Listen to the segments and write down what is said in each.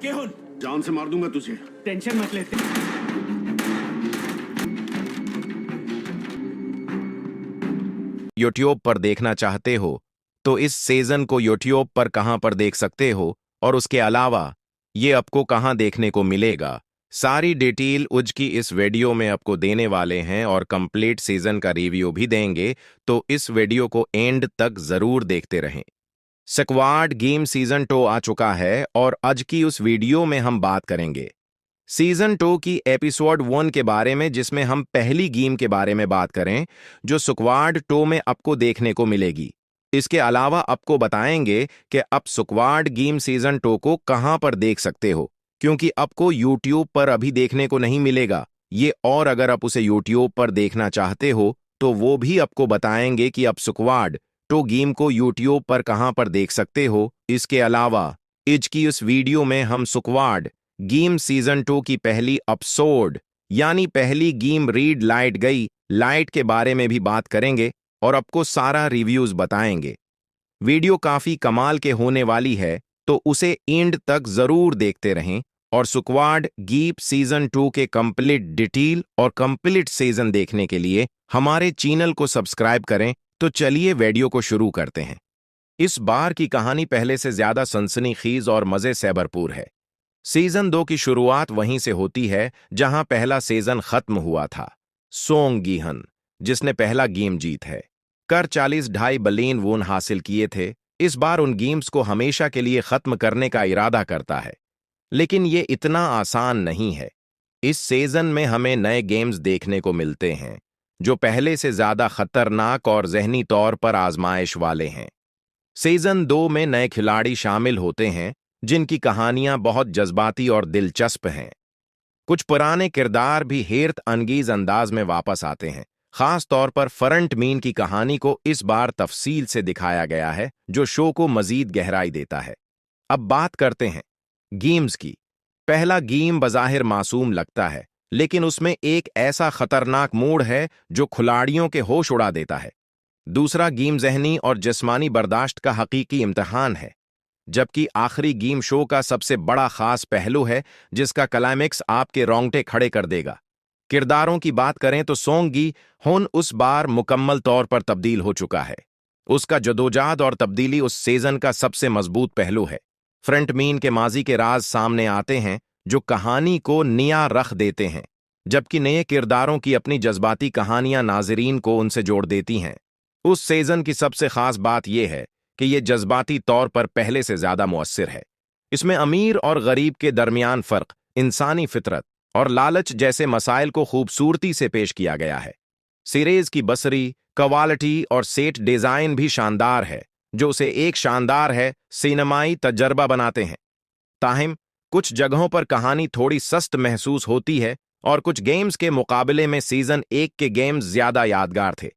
केहुन, जान से मार दूंगा तुझे। टेंशन मत लेते। यूट्यूब पर देखना चाहते हो तो इस सीजन को यूट्यूब पर कहां पर देख सकते हो और उसके अलावा ये आपको कहां देखने को मिलेगा, सारी डिटेल उज की इस वीडियो में आपको देने वाले हैं और कंप्लीट सीजन का रिव्यू भी देंगे, तो इस वीडियो को एंड तक जरूर देखते रहें। स्क्वाड गेम सीजन 2 आ चुका है और आज की उस वीडियो में हम बात करेंगे सीजन 2 की एपिसोड 1 के बारे में, जिसमें हम पहली गेम के बारे में बात करें जो स्क्वाड 2 में आपको देखने को मिलेगी। इसके अलावा आपको बताएंगे कि आप स्क्वाड गेम सीजन 2 को कहां पर देख सकते हो, क्योंकि आपको यूट्यूब पर अभी देखने को नहीं मिलेगा ये, और अगर आप उसे यूट्यूब पर देखना चाहते हो तो वो भी आपको बताएंगे कि आप स्क्वाड 2 गेम को यूट्यूब पर कहां पर देख सकते हो। इसके अलावा आज की उस वीडियो में हम स्क्वाड गेम सीजन 2 की पहली एपिसोड यानी पहली गेम रीड लाइट गई लाइट के बारे में भी बात करेंगे और आपको सारा रिव्यूज बताएंगे। वीडियो काफी कमाल के होने वाली है, तो उसे एंड तक जरूर देखते रहें और स्क्वाड गेम सीजन 2 के कंप्लीट डिटेल और कंप्लीट सीजन देखने के लिए हमारे चैनल को सब्सक्राइब करें। तो चलिए वीडियो को शुरू करते हैं। इस बार की कहानी पहले से ज्यादा सनसनीखेज और मजे से भरपूर है। सीजन 2 की शुरुआत वहीं से होती है जहां पहला सीजन खत्म हुआ था। सोंग गीहन, जिसने पहला गेम जीत है, कर 40.5 बिलियन वोन हासिल किए थे, इस बार उन गेम्स को हमेशा के लिए खत्म करने का इरादा करता है। लेकिन ये इतना आसान नहीं है। इस सीजन में हमें नए गेम्स देखने को मिलते हैं जो पहले से ज्यादा खतरनाक और जहनी तौर पर आजमाइश वाले हैं। सीजन 2 में नए खिलाड़ी शामिल होते हैं जिनकी कहानियां बहुत जज्बाती और दिलचस्प हैं। कुछ पुराने किरदार भी हैरत अंगेज अंदाज में वापस आते हैं। खास तौर पर फ्रंट मीन की कहानी को इस बार तफसील से दिखाया गया है जो शो को मजीद गहराई देता है। अब बात करते हैं गेम्स की। पहला गेम बज़ाहिर मासूम लगता है, लेकिन उसमें एक ऐसा खतरनाक मोड़ है जो खिलाड़ियों के होश उड़ा देता है। दूसरा गेम जहनी और जिस्मानी बर्दाश्त का हकीकी इम्तिहान है, जबकि आखिरी गेम शो का सबसे बड़ा खास पहलू है जिसका क्लाइमेक्स आपके रोंगटे खड़े कर देगा। किरदारों की बात करें तो सोंग गी-हुन उस बार मुकम्मल तौर पर तब्दील हो चुका है। उसका जदोजहद और तब्दीली उस सीजन का सबसे मजबूत पहलू है। फ्रंट मीन के माजी के राज सामने आते हैं जो कहानी को नया रख देते हैं, जबकि नए किरदारों की अपनी जज्बाती कहानियां नाजरीन को उनसे जोड़ देती हैं। उस सीजन की सबसे खास बात यह है कि यह जज्बाती तौर पर पहले से ज्यादा मुअस्सिर है। इसमें अमीर और गरीब के दरमियान फर्क, इंसानी फितरत और लालच जैसे मसाइल को खूबसूरती से पेश किया गया है। सीरीज की बसरी, क्वालिटी और सेट डिजाइन भी शानदार है, जो उसे एक शानदार है सिनेमाई तजर्बा बनाते हैं। ताहिम कुछ जगहों पर कहानी थोड़ी सस्त महसूस होती है और कुछ गेम्स के मुकाबले में सीजन 1 के गेम्स ज्यादा यादगार थे,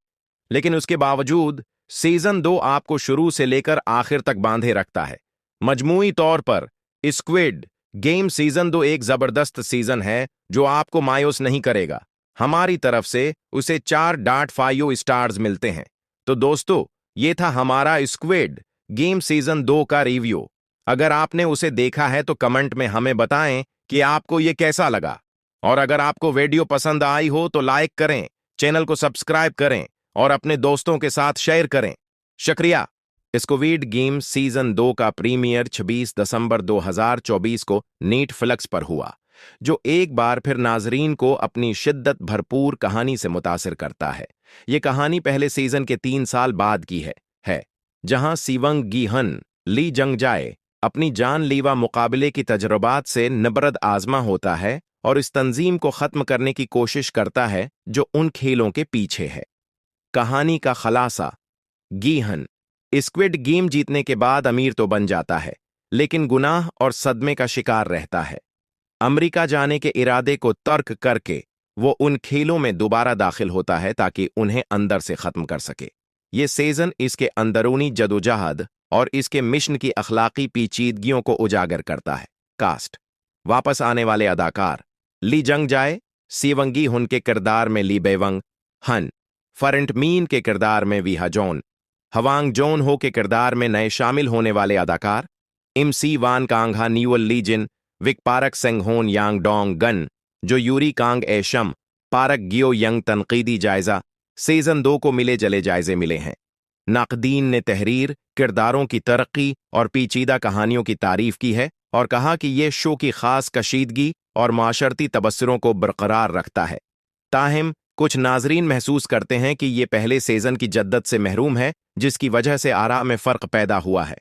लेकिन उसके बावजूद सीजन 2 आपको शुरू से लेकर आखिर तक बांधे रखता है। मजमूई तौर पर स्क्विड गेम सीजन 2 एक जबरदस्त सीजन है जो आपको मायूस नहीं करेगा। हमारी तरफ से उसे 4.5 स्टार्स मिलते हैं। तो दोस्तों, ये था हमारा स्क्विड गेम सीजन 2 का रिव्यू। अगर आपने उसे देखा है तो कमेंट में हमें बताएं कि आपको ये कैसा लगा, और अगर आपको वीडियो पसंद आई हो तो लाइक करें, चैनल को सब्सक्राइब करें और अपने दोस्तों के साथ शेयर करें। शुक्रिया। स्क्विड गेम सीजन 2 का प्रीमियर 26 दिसंबर 2024 को नेटफ्लिक्स पर हुआ, जो एक बार फिर नाजरीन को अपनी शिद्दत भरपूर कहानी से मुतासिर करता है। ये कहानी पहले सीजन के 3 साल बाद की है जहां सीवंग गी-हन ली जंग-जाए अपनी जानलेवा मुकाबले की तजुर्बात से नबरद आजमा होता है और इस तंजीम को खत्म करने की कोशिश करता है जो उन खेलों के पीछे है। कहानी का खलासा, गी-हन स्क्विड गेम जीतने के बाद अमीर तो बन जाता है, लेकिन गुनाह और सदमे का शिकार रहता है। अमेरिका जाने के इरादे को तर्क करके वो उन खेलों में दोबारा दाखिल होता है ताकि उन्हें अंदर से खत्म कर सके। ये सीजन इसके अंदरूनी जदोजहद और इसके मिशन की अखलाकी पेचीदगियों को उजागर करता है। कास्ट, वापस आने वाले अदाकार ली जंग-जाए सीवंग गी-हुन के किरदार में ली बेवंग हन, फ्रंट मीन के किरदार में वीहा जॉन, हवांग जॉन हो के किरदार में नए शामिल होने वाले अदाकार MC वान कांघा न्यूअल लीजिन, विक पारक सेंगहोन यांग डोंग गन जो यूरी कांग एशम पारक गियो यंग तनकीदी जायजा सीजन 2 को मिले जले जायजे मिले हैं। नाकदीन ने तहरीर, किरदारों की तरक्की और पेचीदा कहानियों की तारीफ की है और कहा कि यह शो की खास कशीदगी और माशरती तबस्सुरों को बरकरार रखता है। ताहिम कुछ नाजरीन महसूस करते हैं कि ये पहले सीजन की जद्दत से महरूम है, जिसकी वजह से आरा में फ़र्क पैदा हुआ है।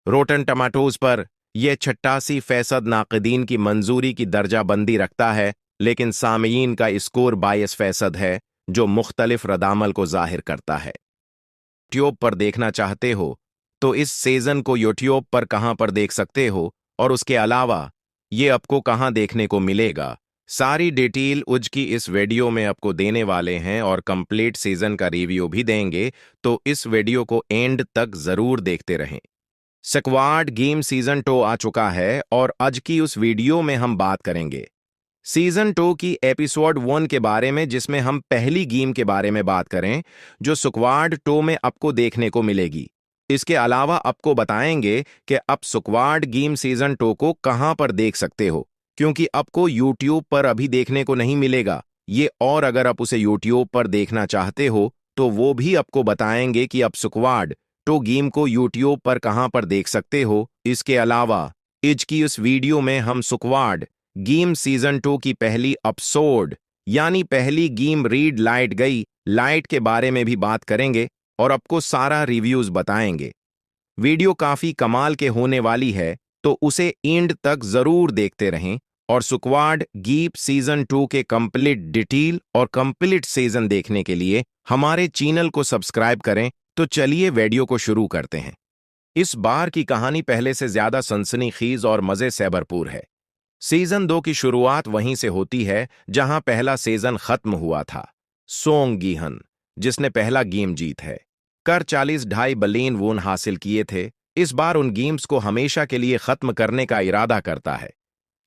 रोटन टमाटोज पर यह 88% नाकदीन की मंजूरी की दर्जाबंदी रखता है, लेकिन सामीयीन का स्कोर 22% है, जो मुख्तलिफ रद्दामल को जाहिर करता है। यूट्यूब पर देखना चाहते हो तो इस सीजन को यूट्यूब पर कहां पर देख सकते हो, और उसके अलावा ये आपको कहां देखने को मिलेगा, सारी डिटेल उज की इस वीडियो में आपको देने वाले हैं और कंप्लीट सीजन का रिव्यू भी देंगे, तो इस वीडियो को एंड तक जरूर देखते रहें। स्क्वाड गेम सीजन 2 आ चुका है और आज की उस वीडियो में हम बात करेंगे सीजन 2 की एपिसोड 1 के बारे में, जिसमें हम पहली गेम के बारे में बात करें जो स्क्वाड 2 में आपको देखने को मिलेगी। इसके अलावा आपको बताएंगे कि आप स्क्वाड गेम सीजन 2 को कहां पर देख सकते हो, क्योंकि आपको यूट्यूब पर अभी देखने को नहीं मिलेगा ये, और अगर आप उसे यूट्यूब पर देखना चाहते हो तो वो भी आपको बताएंगे कि आप स्क्वाड 2 गेम को यूट्यूब पर कहां पर देख सकते हो। इसके अलावा आज की उस वीडियो में हम स्क्वाड गेम सीजन 2 की पहली एपिसोड यानी पहली गेम रीड लाइट गई लाइट के बारे में भी बात करेंगे और आपको सारा रिव्यूज बताएंगे। वीडियो काफी कमाल के होने वाली है, तो उसे एंड तक जरूर देखते रहें और स्क्वाड गेम सीजन 2 के कंप्लीट डिटेल और कंप्लीट सीजन देखने के लिए हमारे चैनल को सब्सक्राइब करें। तो चलिए वीडियो को शुरू करते हैं। इस बार की कहानी पहले से ज्यादा सनसनीखेज और मजे से भरपूर है। सीजन 2 की शुरुआत वहीं से होती है जहां पहला सीजन खत्म हुआ था। सोंग गीहन, जिसने पहला गेम जीत है कर 40.5 बिलियन वोन हासिल किए थे, इस बार उन गेम्स को हमेशा के लिए खत्म करने का इरादा करता है,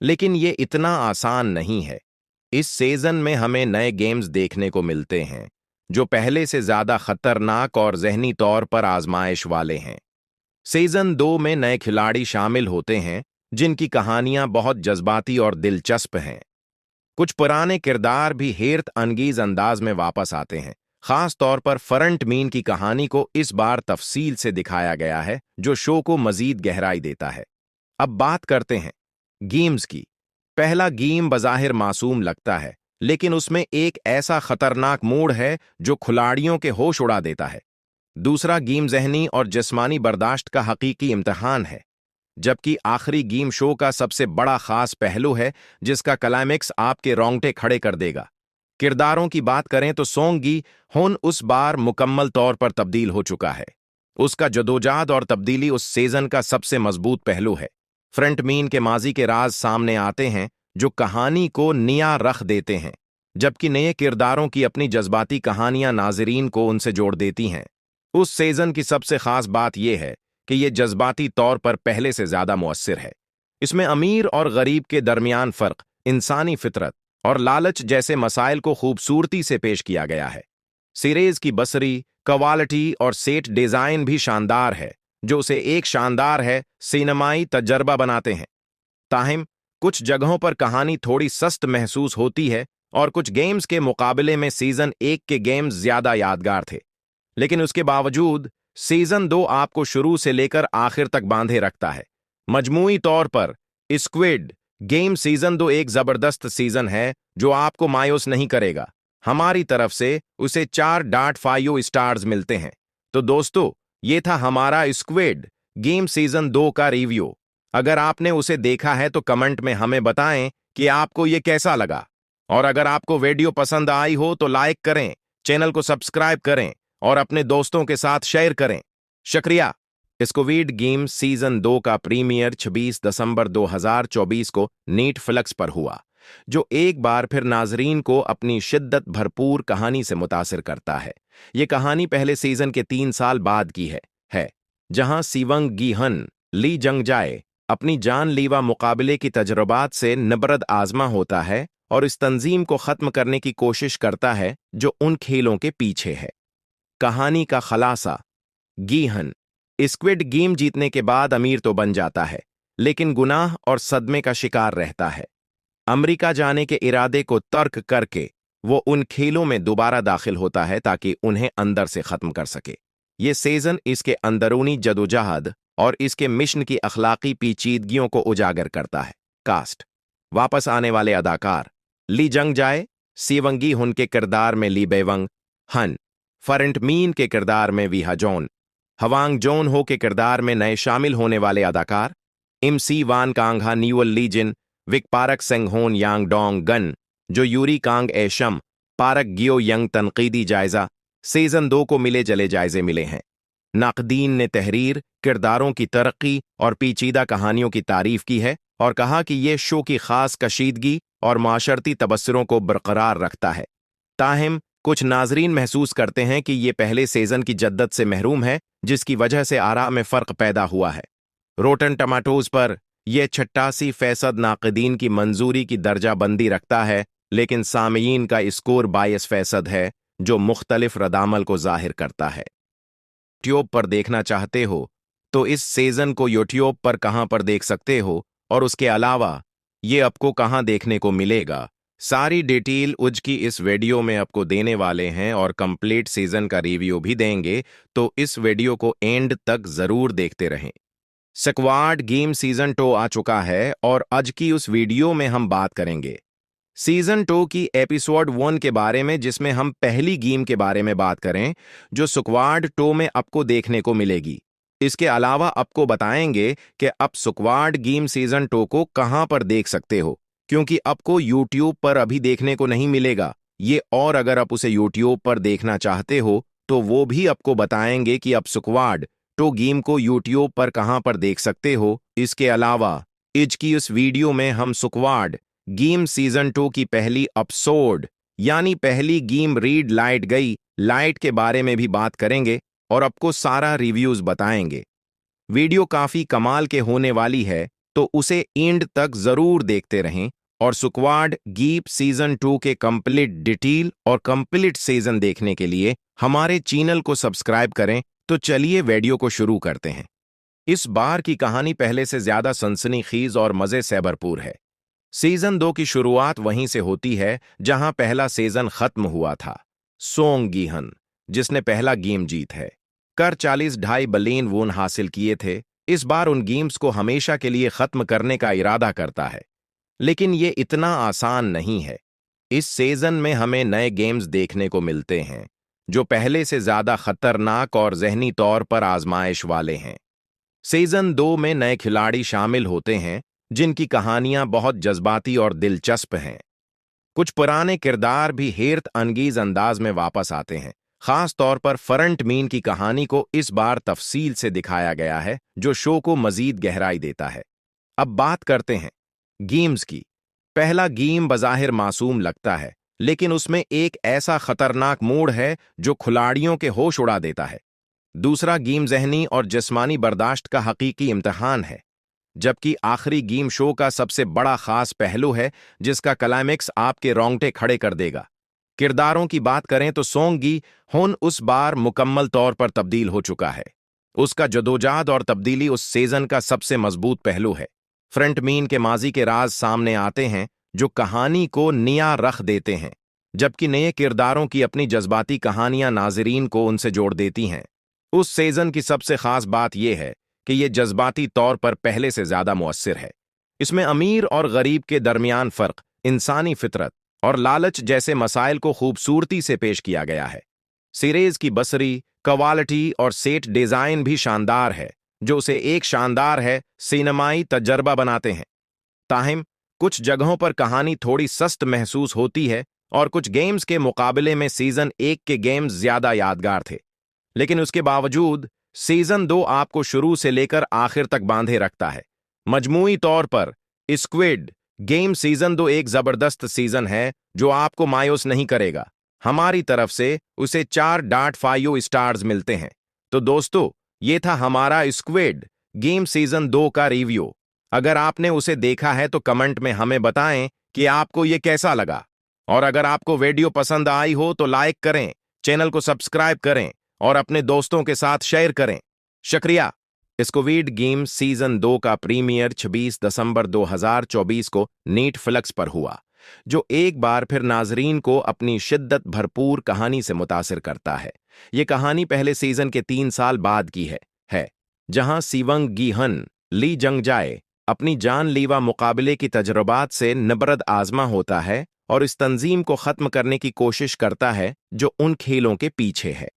लेकिन ये इतना आसान नहीं है। इस सीजन में हमें नए गेम्स देखने को मिलते हैं जो पहले से ज्यादा खतरनाक और जहनी तौर पर आजमाइश वाले हैं। सीजन 2 में नए खिलाड़ी शामिल होते हैं जिनकी कहानियां बहुत जज्बाती और दिलचस्प हैं। कुछ पुराने किरदार भी हैरत अंगेज अंदाज में वापस आते हैं। खास तौर पर फ्रंट मीन की कहानी को इस बार तफसील से दिखाया गया है, जो शो को मजीद गहराई देता है। अब बात करते हैं गेम्स की। पहला गेम बज़ाहिर मासूम लगता है, लेकिन उसमें एक ऐसा खतरनाक मोड़ है जो खिलाड़ियों के होश उड़ा देता है। दूसरा गेम जहनी और जिस्मानी बर्दाश्त का हकीकी इम्तिहान है, जबकि आखिरी गेम शो का सबसे बड़ा खास पहलू है जिसका क्लाइमेक्स आपके रोंगटे खड़े कर देगा। किरदारों की बात करें तो सोंग गी हुन उस बार मुकम्मल तौर पर तब्दील हो चुका है। उसका जदोजहद और तब्दीली उस सीजन का सबसे मजबूत पहलू है। फ्रंट मीन के माजी के राज सामने आते हैं जो कहानी को नया रख देते हैं, जबकि नए किरदारों की अपनी जज्बाती कहानियां नाजरीन को उनसे जोड़ देती हैं। उस सीजन की सबसे खास बात यह है कि यह जज्बाती तौर पर पहले से ज्यादा मुअस्सिर है। इसमें अमीर और गरीब के दरमियान फर्क, इंसानी फितरत और लालच जैसे मसाइल को खूबसूरती से पेश किया गया है। सीरीज की बसरी, क्वालिटी और सेट डिजाइन भी शानदार है, जो उसे एक शानदार है सिनेमाई तजर्बा बनाते हैं। ताहिम कुछ जगहों पर कहानी थोड़ी सस्त महसूस होती है और कुछ गेम्स के मुकाबले में सीजन 1 के गेम्स ज्यादा यादगार थे, लेकिन उसके बावजूद सीजन 2 आपको शुरू से लेकर आखिर तक बांधे रखता है। मजमूई तौर पर स्क्विड गेम सीजन 2 एक जबरदस्त सीजन है जो आपको मायूस नहीं करेगा। हमारी तरफ से उसे 4.5 स्टार्स मिलते हैं। तो दोस्तों, ये था हमारा स्क्विड गेम सीजन 2 का रिव्यू। अगर आपने उसे देखा है तो कमेंट में हमें बताएं कि आपको ये कैसा लगा, और अगर आपको वीडियो पसंद आई हो तो लाइक करें, चैनल को सब्सक्राइब करें और अपने दोस्तों के साथ शेयर करें। शुक्रिया। स्क्विड गेम सीजन 2 का प्रीमियर 26 दिसंबर 2024 को नेटफ्लिक्स पर हुआ, जो एक बार फिर नाजरीन को अपनी शिद्दत भरपूर कहानी से मुतासिर करता है। ये कहानी पहले सीजन के 3 साल बाद की है जहां सीवंग गीहन ली जंगजाए अपनी जानलेवा मुकाबले की तजुर्बात से नबरद आजमा होता है और इस तंजीम को खत्म करने की कोशिश करता है जो उन खेलों के पीछे है। कहानी का खलासा, गीहन स्क्विड गेम जीतने के बाद अमीर तो बन जाता है, लेकिन गुनाह और सदमे का शिकार रहता है। अमेरिका जाने के इरादे को तर्क करके वो उन खेलों में दोबारा दाखिल होता है ताकि उन्हें अंदर से खत्म कर सके। ये सीजन इसके अंदरूनी जदोजहद और इसके मिशन की अखलाकी पेचीदगियों को उजागर करता है। कास्ट। वापस आने वाले अदाकार ली जंग जाए, सीवंगी हुन के किरदार में ली बेवंग, हन फरेंट मीन के किरदार में वीहा जॉन, हवांग जोन हो के किरदार में नए शामिल होने वाले अदाकार MC वान कांगहा न्यूअल लीजिन, विक पारक सेंगहोन यांग डोंग गन, जो यूरी कांग एशम, पारक गियो यंग तनकीदी जायजा। सीजन 2 को मिले जले जायजे मिले हैं। नाकदीन ने तहरीर, किरदारों की तरक्की और पेचीदा कहानियों की तारीफ की है और कहा कि यह शो की खास कशीदगी और माशरती तबस्सुरों को बरकरार रखता है। ताहम कुछ नाजरीन महसूस करते हैं कि ये पहले सीजन की जद्दत से महरूम है, जिसकी वजह से आरा में फ़र्क पैदा हुआ है। रोटन टमाटोज पर यह 88% नाकदीन की मंजूरी की दर्जाबंदी रखता है, लेकिन सामयीन का स्कोर 22% है, जो मुख्तलिफ रद्दामल को जाहिर करता है। यूट्यूब पर देखना चाहते हो तो इस सीजन को यूट्यूब पर कहां पर देख सकते हो, और उसके अलावा ये आपको कहां देखने को मिलेगा, सारी डिटेल उज की इस वीडियो में आपको देने वाले हैं और कंप्लीट सीजन का रिव्यू भी देंगे, तो इस वीडियो को एंड तक जरूर देखते रहें। स्क्वाड गेम सीजन 2 आ चुका है और आज की उस वीडियो में हम बात करेंगे सीजन 2 की एपिसोड 1 के बारे में, जिसमें हम पहली गेम के बारे में बात करें जो स्क्वाड 2 में आपको देखने को मिलेगी। इसके अलावा आपको बताएंगे कि आप स्क्वाड गेम सीजन 2 को कहां पर देख सकते हो, क्योंकि आपको यूट्यूब पर अभी देखने को नहीं मिलेगा ये, और अगर आप उसे यूट्यूब पर देखना चाहते हो तो वो भी आपको बताएंगे कि आप स्क्वाड 2 गेम को यूट्यूब पर कहां पर देख सकते हो। इसके अलावा आज की उस वीडियो में हम स्क्वाड गेम सीजन 2 की पहली एपिसोड यानी पहली गेम रीड लाइट गई लाइट के बारे में भी बात करेंगे और आपको सारा रिव्यूज बताएंगे। वीडियो काफी कमाल के होने वाली है, तो उसे एंड तक जरूर देखते रहें और स्क्वाड गेम सीजन 2 के कंप्लीट डिटेल और कंप्लीट सीजन देखने के लिए हमारे चैनल को सब्सक्राइब करें। तो चलिए वीडियो को शुरू करते हैं। इस बार की कहानी पहले से ज्यादा सनसनीखेज और मजे से भरपूर है। सीजन 2 की शुरुआत वहीं से होती है जहां पहला सीजन खत्म हुआ था। सोंग गीहन, जिसने पहला गेम जीत है कर 40.5 बिलियन वोन हासिल किए थे, इस बार उन गेम्स को हमेशा के लिए खत्म करने का इरादा करता है, लेकिन ये इतना आसान नहीं है। इस सीजन में हमें नए गेम्स देखने को मिलते हैं जो पहले से ज्यादा खतरनाक और जहनी तौर पर आजमाइश वाले हैं। सीजन 2 में नए खिलाड़ी शामिल होते हैं जिनकी कहानियां बहुत जज्बाती और दिलचस्प हैं। कुछ पुराने किरदार भी हैरत अंगेज अंदाज में वापस आते हैं। खास तौर पर फरंट मीन की कहानी को इस बार तफसील से दिखाया गया है, जो शो को मजीद गहराई देता है। अब बात करते हैं गेम्स की। पहला गेम बज़ाहिर मासूम लगता है, लेकिन उसमें एक ऐसा खतरनाक मोड़ है जो खिलाड़ियों के होश उड़ा देता है। दूसरा गेम जहनी और जिस्मानी बर्दाश्त का हकीकी इम्तिहान है, जबकि आखिरी गेम शो का सबसे बड़ा खास पहलू है जिसका क्लाइमेक्स आपके रोंगटे खड़े कर देगा। किरदारों की बात करें तो सोंग गी हुन उस बार मुकम्मल तौर पर तब्दील हो चुका है। उसका जदोजहद और तब्दीली उस सीजन का सबसे मजबूत पहलू है। फ्रंट मीन के माजी के राज सामने आते हैं जो कहानी को नया रख देते हैं, जबकि नए किरदारों की अपनी जज्बाती कहानियां नाजरीन को उनसे जोड़ देती हैं। उस सीजन की सबसे खास बात यह है कि यह जज्बाती तौर पर पहले से ज्यादा मुअस्सिर है। इसमें अमीर और गरीब के दरमियान फर्क, इंसानी फितरत और लालच जैसे मसाइल को खूबसूरती से पेश किया गया है। सीरीज की बसरी, क्वालिटी और सेट डिजाइन भी शानदार है, जो उसे एक शानदार है सिनेमाई तजर्बा बनाते हैं। ताहिम कुछ जगहों पर कहानी थोड़ी सस्त महसूस होती है और कुछ गेम्स के मुकाबले में सीजन 1 के गेम्स ज्यादा यादगार थे, लेकिन उसके बावजूद सीजन 2 आपको शुरू से लेकर आखिर तक बांधे रखता है। मजमूई तौर पर स्क्विड गेम सीजन 2 एक जबरदस्त सीजन है जो आपको मायूस नहीं करेगा। हमारी तरफ से उसे 4.5 स्टार्स मिलते हैं। तो दोस्तों, ये था हमारा स्क्विड गेम सीजन 2 का रिव्यू। अगर आपने उसे देखा है तो कमेंट में हमें बताएं कि आपको ये कैसा लगा, और अगर आपको वीडियो पसंद आई हो तो लाइक करें, चैनल को सब्सक्राइब करें और अपने दोस्तों के साथ शेयर करें। शुक्रिया। स्क्विड गेम सीजन 2 का प्रीमियर 26 दिसंबर 2024 को नेटफ्लिक्स पर हुआ, जो एक बार फिर नाजरीन को अपनी शिद्दत भरपूर कहानी से मुतासिर करता है। ये कहानी पहले सीजन के 3 साल बाद की है जहां सीवंग गीहन ली जंगजाए अपनी जानलीवा मुकाबले की तजुर्बात से नबरद आजमा होता है और इस तंजीम को खत्म करने की कोशिश करता है जो उन खेलों के पीछे है।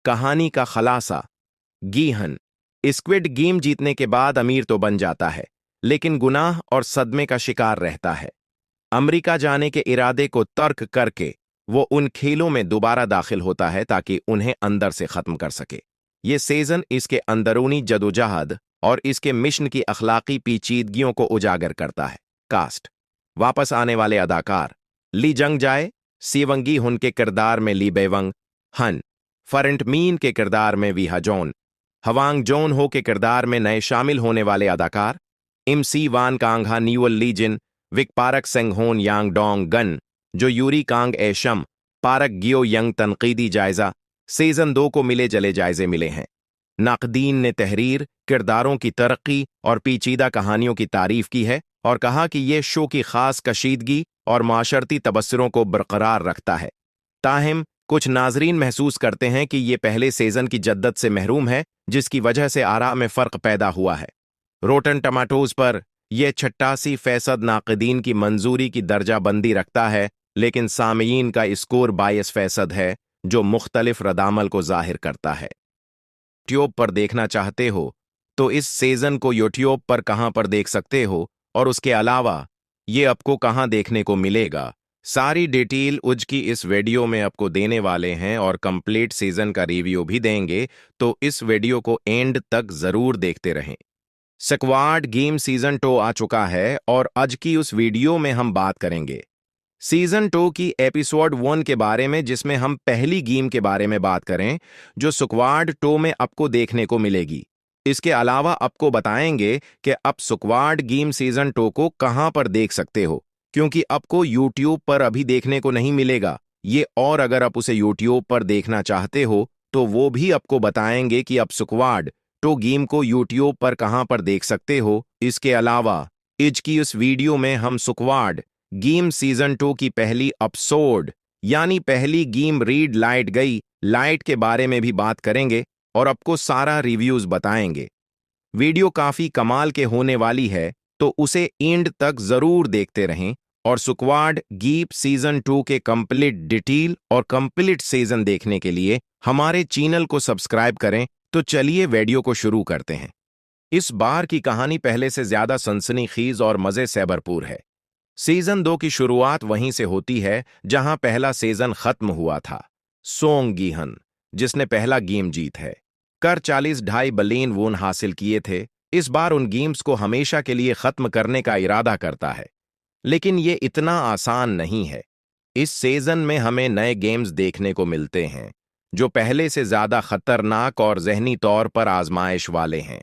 कहानी का खलासा, गीहन स्क्विड गेम जीतने के बाद अमीर तो बन जाता है, लेकिन गुनाह और सदमे का शिकार रहता है। अमेरिका जाने के इरादे को तर्क करके वो उन खेलों में दोबारा दाखिल होता है ताकि उन्हें अंदर से खत्म कर सके। ये सीजन इसके अंदरूनी जदोजहद और इसके मिशन की अखलाकी पेचीदगियों को उजागर करता है। कास्ट, वापस आने वाले अदाकार ली जंगजाए सीवंगी हुन के किरदार में ली बेवंग हन, फरेंट मीन के किरदार में वीहा जॉन, हवांग जोन हो के किरदार में नए शामिल होने वाले अदाकार MC वान कांगहा न्यूअल लीजिन, विक पारक सेंगहोन यांग डोंग गन, जो यूरी कांग एशम, पारक गियो यंग। तनकीदी जायजा, सीजन 2 को मिले जले जायजे मिले हैं। नाकदीन ने तहरीर, किरदारों की तरक्की और पेचीदा कहानियों की तारीफ की है और कहा कि यह शो की खास कशीदगी और माशरती तबस्सुरों को बरकरार रखता है। ताहिम कुछ नाजरीन महसूस करते हैं कि ये पहले सीजन की जद्दत से महरूम है, जिसकी वजह से आरा में फ़र्क पैदा हुआ है। रोटन टमाटोज पर यह 88% नाकदीन की मंजूरी की दर्जाबंदी रखता है, लेकिन सामयीन का स्कोर 22% है, जो मुख्तलिफ रद्दामल को जाहिर करता है। यूट्यूब पर देखना चाहते हो तो इस सीजन को यूट्यूब पर कहां पर देख सकते हो, और उसके अलावा ये आपको कहां देखने को मिलेगा, सारी डिटेल उज की इस वीडियो में आपको देने वाले हैं और कंप्लीट सीजन का रिव्यू भी देंगे, तो इस वीडियो को एंड तक जरूर देखते रहें। स्क्वाड गेम सीजन 2 आ चुका है और आज की उस वीडियो में हम बात करेंगे सीजन 2 की एपिसोड 1 के बारे में, जिसमें हम पहली गेम के बारे में बात करें जो स्क्वाड 2 में आपको देखने को मिलेगी। इसके अलावा आपको बताएंगे कि आप स्क्वाड गेम सीजन 2 को कहां पर देख सकते हो, क्योंकि आपको YouTube पर अभी देखने को नहीं मिलेगा ये, और अगर आप उसे YouTube पर देखना चाहते हो तो वो भी आपको बताएंगे कि आप स्क्वाड 2 गेम को YouTube पर कहां पर देख सकते हो। इसके अलावा आज की उस वीडियो में हम स्क्वाड गेम सीजन 2 की पहली एपिसोड यानी पहली गेम रीड लाइट गई लाइट के बारे में भी बात करेंगे और आपको सारा रिव्यूज बताएंगे। वीडियो काफी कमाल के होने वाली है, तो उसे एंड तक जरूर देखते रहें और स्क्वाड गेम सीजन 2 के कंप्लीट डिटेल और कंप्लीट सीजन देखने के लिए हमारे चैनल को सब्सक्राइब करें। तो चलिए वीडियो को शुरू करते हैं। इस बार की कहानी पहले से ज्यादा सनसनीखेज और मजे से भरपूर है। सीजन 2 की शुरुआत वहीं से होती है जहां पहला सीजन खत्म हुआ था। सोंग गीहन, जिसने पहला गेम जीत है कर 40.5 बिलियन वोन हासिल किए थे, इस बार उन गेम्स को हमेशा के लिए खत्म करने का इरादा करता है, लेकिन ये इतना आसान नहीं है। इस सीजन में हमें नए गेम्स देखने को मिलते हैं जो पहले से ज्यादा खतरनाक और जहनी तौर पर आजमाइश वाले हैं।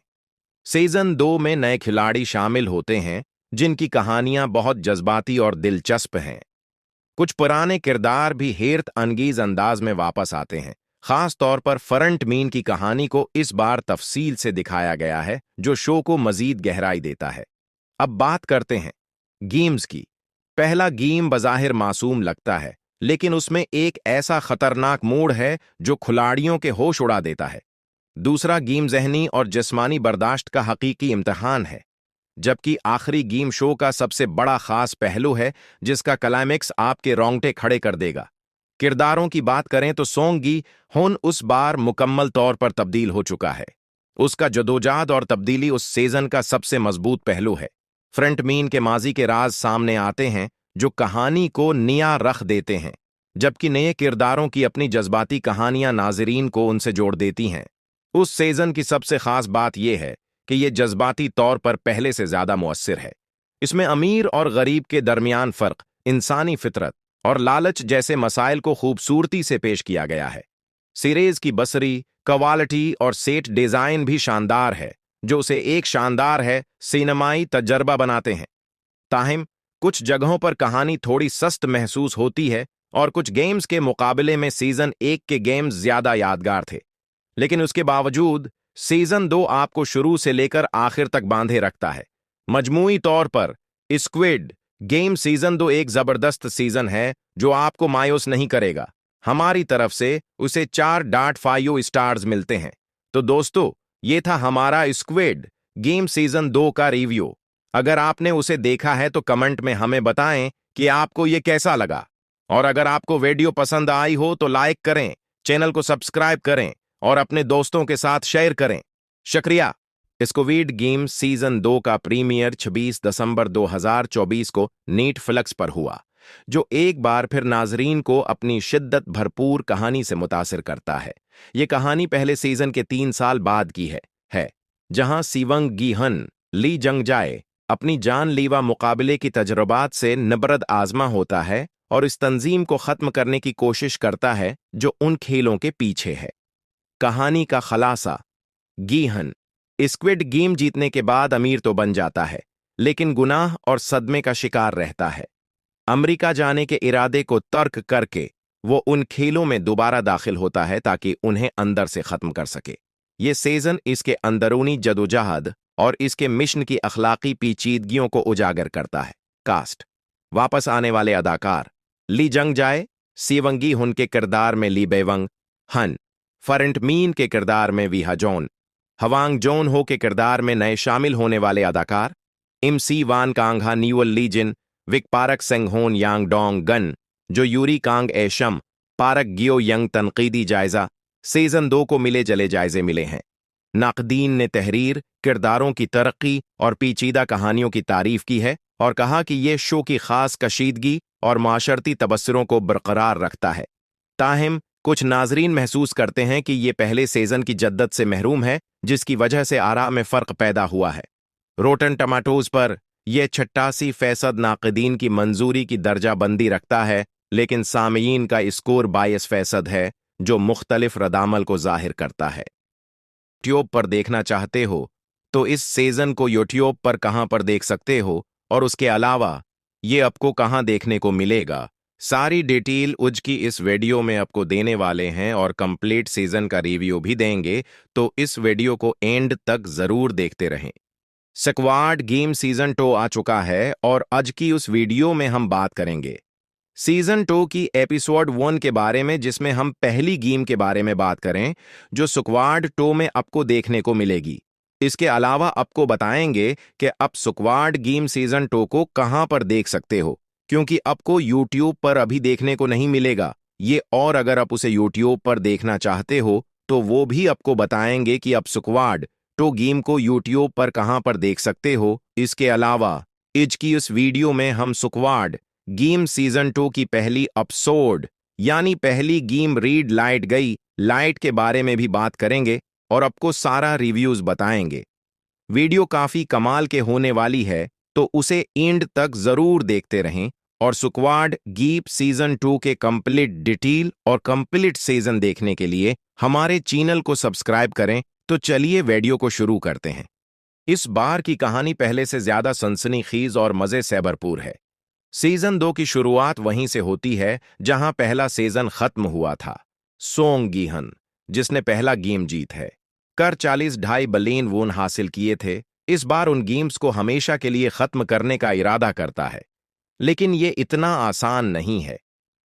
सीजन 2 में नए खिलाड़ी शामिल होते हैं जिनकी कहानियां बहुत जज्बाती और दिलचस्प हैं। कुछ पुराने किरदार भी हैरत अंगेज अंदाज में वापस आते हैं। खास तौर पर फरंट मीन की कहानी को इस बार तफसील से दिखाया गया है, जो शो को मजीद गहराई देता है। अब बात करते हैं गेम्स की। पहला गेम बज़ाहिर मासूम लगता है, लेकिन उसमें एक ऐसा खतरनाक मोड़ है जो खिलाड़ियों के होश उड़ा देता है। दूसरा गेम जहनी और जिस्मानी बर्दाश्त का हकीकी इम्तिहान है, जबकि आखिरी गेम शो का सबसे बड़ा खास पहलू है जिसका क्लाइमेक्स आपके रोंगटे खड़े कर देगा। किरदारों की बात करें तो सोंग गी हुन उस बार मुकम्मल तौर पर तब्दील हो चुका है। उसका जदोजहद और तब्दीली उस सीजन का सबसे मजबूत पहलू है। फ्रंट मीन के माजी के राज सामने आते हैं जो कहानी को नया रख देते हैं, जबकि नए किरदारों की अपनी जज्बाती कहानियां नाजरीन को उनसे जोड़ देती हैं। उस सीजन की सबसे खास बात यह है कि यह जज्बाती तौर पर पहले से ज्यादा मुअस्सिर है। इसमें अमीर और गरीब के दरमियान फर्क, इंसानी फितरत और लालच जैसे मसाइल को खूबसूरती से पेश किया गया है। सीरीज की बसरी, क्वालिटी और सेट डिजाइन भी शानदार है, जो उसे एक शानदार है सिनेमाई तजर्बा बनाते हैं। ताहिम कुछ जगहों पर कहानी थोड़ी सस्त महसूस होती है और कुछ गेम्स के मुकाबले में सीजन 1 के गेम्स ज्यादा यादगार थे, लेकिन उसके बावजूद सीजन 2 आपको शुरू से लेकर आखिर तक बांधे रखता है। मजमूई तौर पर स्क्विड गेम सीजन 2 एक जबरदस्त सीजन है जो आपको मायूस नहीं करेगा। हमारी तरफ से उसे 4.5 स्टार्स मिलते हैं। तो दोस्तों, ये था हमारा स्क्विड गेम सीजन 2 का रिव्यू। अगर आपने उसे देखा है तो कमेंट में हमें बताएं कि आपको ये कैसा लगा। और अगर आपको वीडियो पसंद आई हो तो लाइक करें, चैनल को सब्सक्राइब करें और अपने दोस्तों के साथ शेयर करें। शुक्रिया। स्क्विड गेम सीजन 2 का प्रीमियर 26 दिसंबर 2024 को नेटफ्लिक्स पर हुआ, जो एक बार फिर नाजरीन को अपनी शिद्दत भरपूर कहानी से मुतासिर करता है। ये कहानी पहले सीजन के 3 साल बाद की है जहां सीवंग गी-हन ली जंग-जाए अपनी जानलेवा मुकाबले की तजुर्बात से नबरद आजमा होता है और इस तंजीम को खत्म करने की कोशिश करता है जो उन खेलों के पीछे है। कहानी का खलासा, गी-हन स्क्विड गेम जीतने के बाद अमीर तो बन जाता है, लेकिन गुनाह और सदमे का शिकार रहता है। अमेरिका जाने के इरादे को तर्क करके वो उन खेलों में दोबारा दाखिल होता है ताकि उन्हें अंदर से खत्म कर सके। ये सीजन इसके अंदरूनी जदोजहद और इसके मिशन की अखलाकी पेचीदगियों को उजागर करता है। कास्ट, वापस आने वाले अदाकार ली जंग-जाए सीवंग गी-हुन के किरदार में ली बेवंग हन, फरेंट मीन के किरदार में वीहा जॉन, हवांग जोन हो के किरदार में नए शामिल होने वाले अदाकार MC वान कांग-हा न्यूअल लीजिन, विक पारक सेंग-होन यांग डोंग गन, जो यूरी कांग एशम, पारक गियो यंग। तनकीदी जायजा, सीजन 2 को मिले जले जायजे मिले हैं। नाकदीन ने तहरीर, किरदारों की तरक्की और पेचीदा कहानियों की तारीफ की है और कहा कि यह शो की खास कशीदगी और माशरती तबस्सुरों को बरकरार रखता है। ताहिम कुछ नाजरीन महसूस करते हैं कि यह पहले सीजन की जद्दत से महरूम है, जिसकी वजह से आरा में फर्क पैदा हुआ है। रोटन टमाटोज पर यह 88% नाकदीन की मंजूरी की दर्जाबंदी रखता है, लेकिन सामीयीन का स्कोर 22% है, जो मुख्तलिफ रद्दामल को जाहिर करता है। यूट्यूब पर देखना चाहते हो तो इस सीजन को यूट्यूब पर कहां पर देख सकते हो, और उसके अलावा ये आपको कहां देखने को मिलेगा, सारी डिटेल उज की इस वीडियो में आपको देने वाले हैं और कंप्लीट सीजन का रिव्यू भी देंगे, तो इस वीडियो को एंड तक जरूर देखते रहें। स्क्वाड गेम सीजन 2 आ चुका है और आज की उस वीडियो में हम बात करेंगे सीजन 2 की एपिसोड 1 के बारे में, जिसमें हम पहली गेम के बारे में बात करें जो स्क्वाड 2 में आपको देखने को मिलेगी। इसके अलावा आपको बताएंगे कि आप स्क्वाड गेम सीजन 2 को कहां पर देख सकते हो, क्योंकि आपको यूट्यूब पर अभी देखने को नहीं मिलेगा ये, और अगर आप उसे यूट्यूब पर देखना चाहते हो तो वो भी आपको बताएंगे कि आप स्क्वाड 2 गेम को यूट्यूब पर कहां पर देख सकते हो। इसके अलावा आज की उस वीडियो में हम स्क्वाड गेम सीजन 2 की पहली एपिसोड यानी पहली गेम रीड लाइट गई लाइट के बारे में भी बात करेंगे और आपको सारा रिव्यूज बताएंगे। वीडियो काफी कमाल के होने वाली है, तो उसे एंड तक जरूर देखते रहें और स्क्वाड गेम सीजन 2 के कंप्लीट डिटेल और कंप्लीट सीजन देखने के लिए हमारे चैनल को सब्सक्राइब करें। तो चलिए वीडियो को शुरू करते हैं। इस बार की कहानी पहले से ज्यादा सनसनीखेज और मजे से भरपूर है। सीजन 2 की शुरुआत वहीं से होती है जहां पहला सीजन खत्म हुआ था। सोंग गी-हन, जिसने पहला गेम जीत है कर 40.5 बिलियन वोन हासिल किए थे, इस बार उन गेम्स को हमेशा के लिए खत्म करने का इरादा करता है, लेकिन ये इतना आसान नहीं है।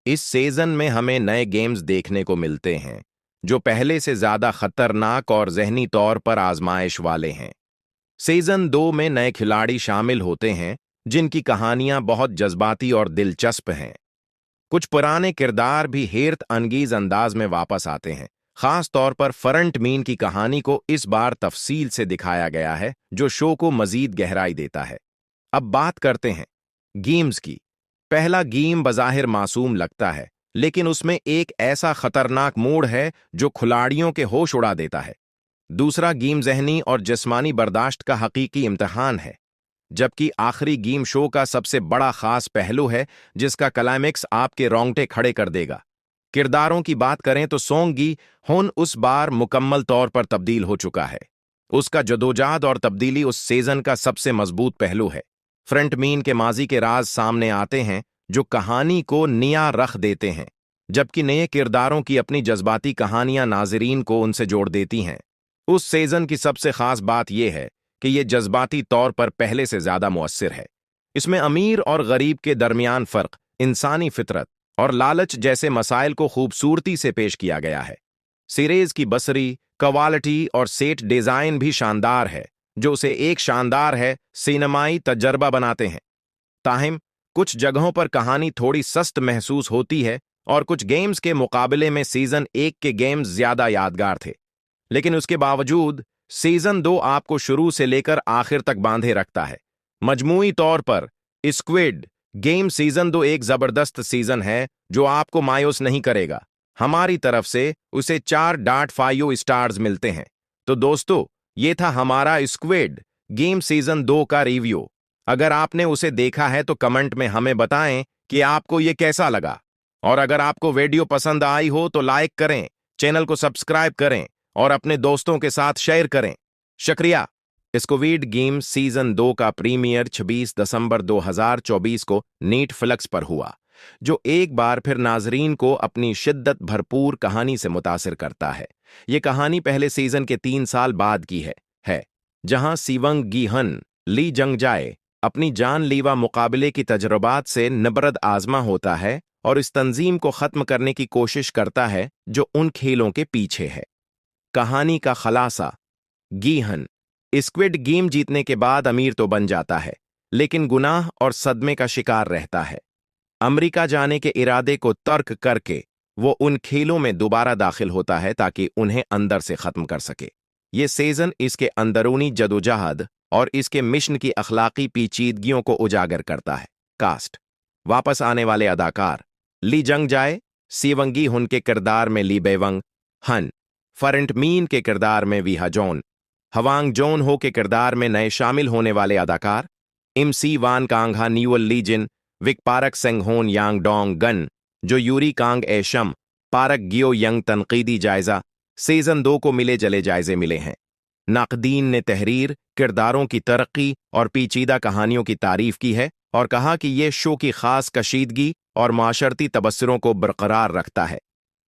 इस सीजन में हमें नए गेम्स देखने को मिलते हैं जो पहले से ज्यादा खतरनाक और जहनी तौर पर आजमाइश वाले हैं। सीजन 2 में नए खिलाड़ी शामिल होते हैं जिनकी कहानियां बहुत जज्बाती और दिलचस्प हैं। कुछ पुराने किरदार भी हैरत अंगेज अंदाज में वापस आते हैं। खास तौर पर फरंट मीन की कहानी को इस बार तफसील से दिखाया गया है, जो शो को मजीद गहराई देता है। अब बात करते हैं गेम्स की। पहला गेम बज़ाहिर मासूम लगता है, लेकिन उसमें एक ऐसा खतरनाक मोड़ है जो खिलाड़ियों के होश उड़ा देता है। दूसरा गेम जहनी और जिस्मानी बर्दाश्त का हकीकी इम्तिहान है, जबकि आखिरी गेम शो का सबसे बड़ा खास पहलू है जिसका क्लाइमेक्स आपके रोंगटे खड़े कर देगा। किरदारों की बात करें तो सोंग गी-हुन उस बार मुकम्मल तौर पर तब्दील हो चुका है। उसका जदोजहद और तब्दीली उस सीजन का सबसे मजबूत पहलू है। फ्रंट मीन के माजी के राज सामने आते हैं जो कहानी को नया रख देते हैं, जबकि नए किरदारों की अपनी जज्बाती कहानियां नाजरीन को उनसे जोड़ देती हैं। उस सीजन की सबसे खास बात यह है कि यह जज्बाती तौर पर पहले से ज्यादा मुअस्सिर है। इसमें अमीर और गरीब के दरमियान फर्क, इंसानी फितरत और लालच जैसे मसाइल को खूबसूरती से पेश किया गया है। सीरीज की बसरी, क्वालिटी और सेट डिजाइन भी शानदार है, जो उसे एक शानदार है सिनेमाई तजर्बा बनाते हैं। ताहिम कुछ जगहों पर कहानी थोड़ी सस्त महसूस होती है और कुछ गेम्स के मुकाबले में सीजन 1 के गेम्स ज्यादा यादगार थे, लेकिन उसके बावजूद सीजन 2 आपको शुरू से लेकर आखिर तक बांधे रखता है। मजमूई तौर पर स्क्विड गेम सीजन 2 एक जबरदस्त सीजन है जो आपको मायूस नहीं करेगा। हमारी तरफ से उसे 4.5 स्टार्स मिलते हैं। तो दोस्तों, ये था हमारा स्क्विड गेम सीजन 2 का रिव्यू। अगर आपने उसे देखा है तो कमेंट में हमें बताएं कि आपको ये कैसा लगा। और अगर आपको वीडियो पसंद आई हो तो लाइक करें, चैनल को सब्सक्राइब करें और अपने दोस्तों के साथ शेयर करें। शुक्रिया। स्क्विड गेम सीजन 2 का प्रीमियर 26 दिसंबर 2024 को नेटफ्लिक्स पर हुआ, जो एक बार फिर नाजरीन को अपनी शिद्दत भरपूर कहानी से मुतासिर करता है। ये कहानी पहले सीजन के 3 साल बाद की है जहां सीवंग गीहन ली जंगजाए अपनी जानलेवा मुकाबले की तजुर्बात से नबरद आजमा होता है और इस तंजीम को खत्म करने की कोशिश करता है जो उन खेलों के पीछे है। कहानी का खलासा, गीहन स्क्विड गेम जीतने के बाद अमीर तो बन जाता है, लेकिन गुनाह और सदमे का शिकार रहता है। अमेरिका जाने के इरादे को तर्क करके वो उन खेलों में दोबारा दाखिल होता है ताकि उन्हें अंदर से खत्म कर सके। ये सीजन इसके अंदरूनी जदोजहद और इसके मिशन की अखलाकी पेचीदगियों को उजागर करता है। कास्ट, वापस आने वाले अदाकार ली जंगजाए सीवंगी हुन के किरदार में ली बेवंग हन, फरेंट मीन के किरदार में वीहा जॉन, हवांग जोन हो के किरदार में नए शामिल होने वाले अदाकार MC वान कांगहा न्यूअल लीजिन, विक पारक सेंगहोन यांग डोंग गन, जो यूरी कांग एशम, पारक गियो यंग। तनकीदी जायजा, सीजन 2 को मिले जले जायजे मिले हैं। नाकदीन ने तहरीर, किरदारों की तरक्की और पेचीदा कहानियों की तारीफ की है और कहा कि यह शो की खास कशीदगी और माशरती तबस्सुरों को बरकरार रखता है।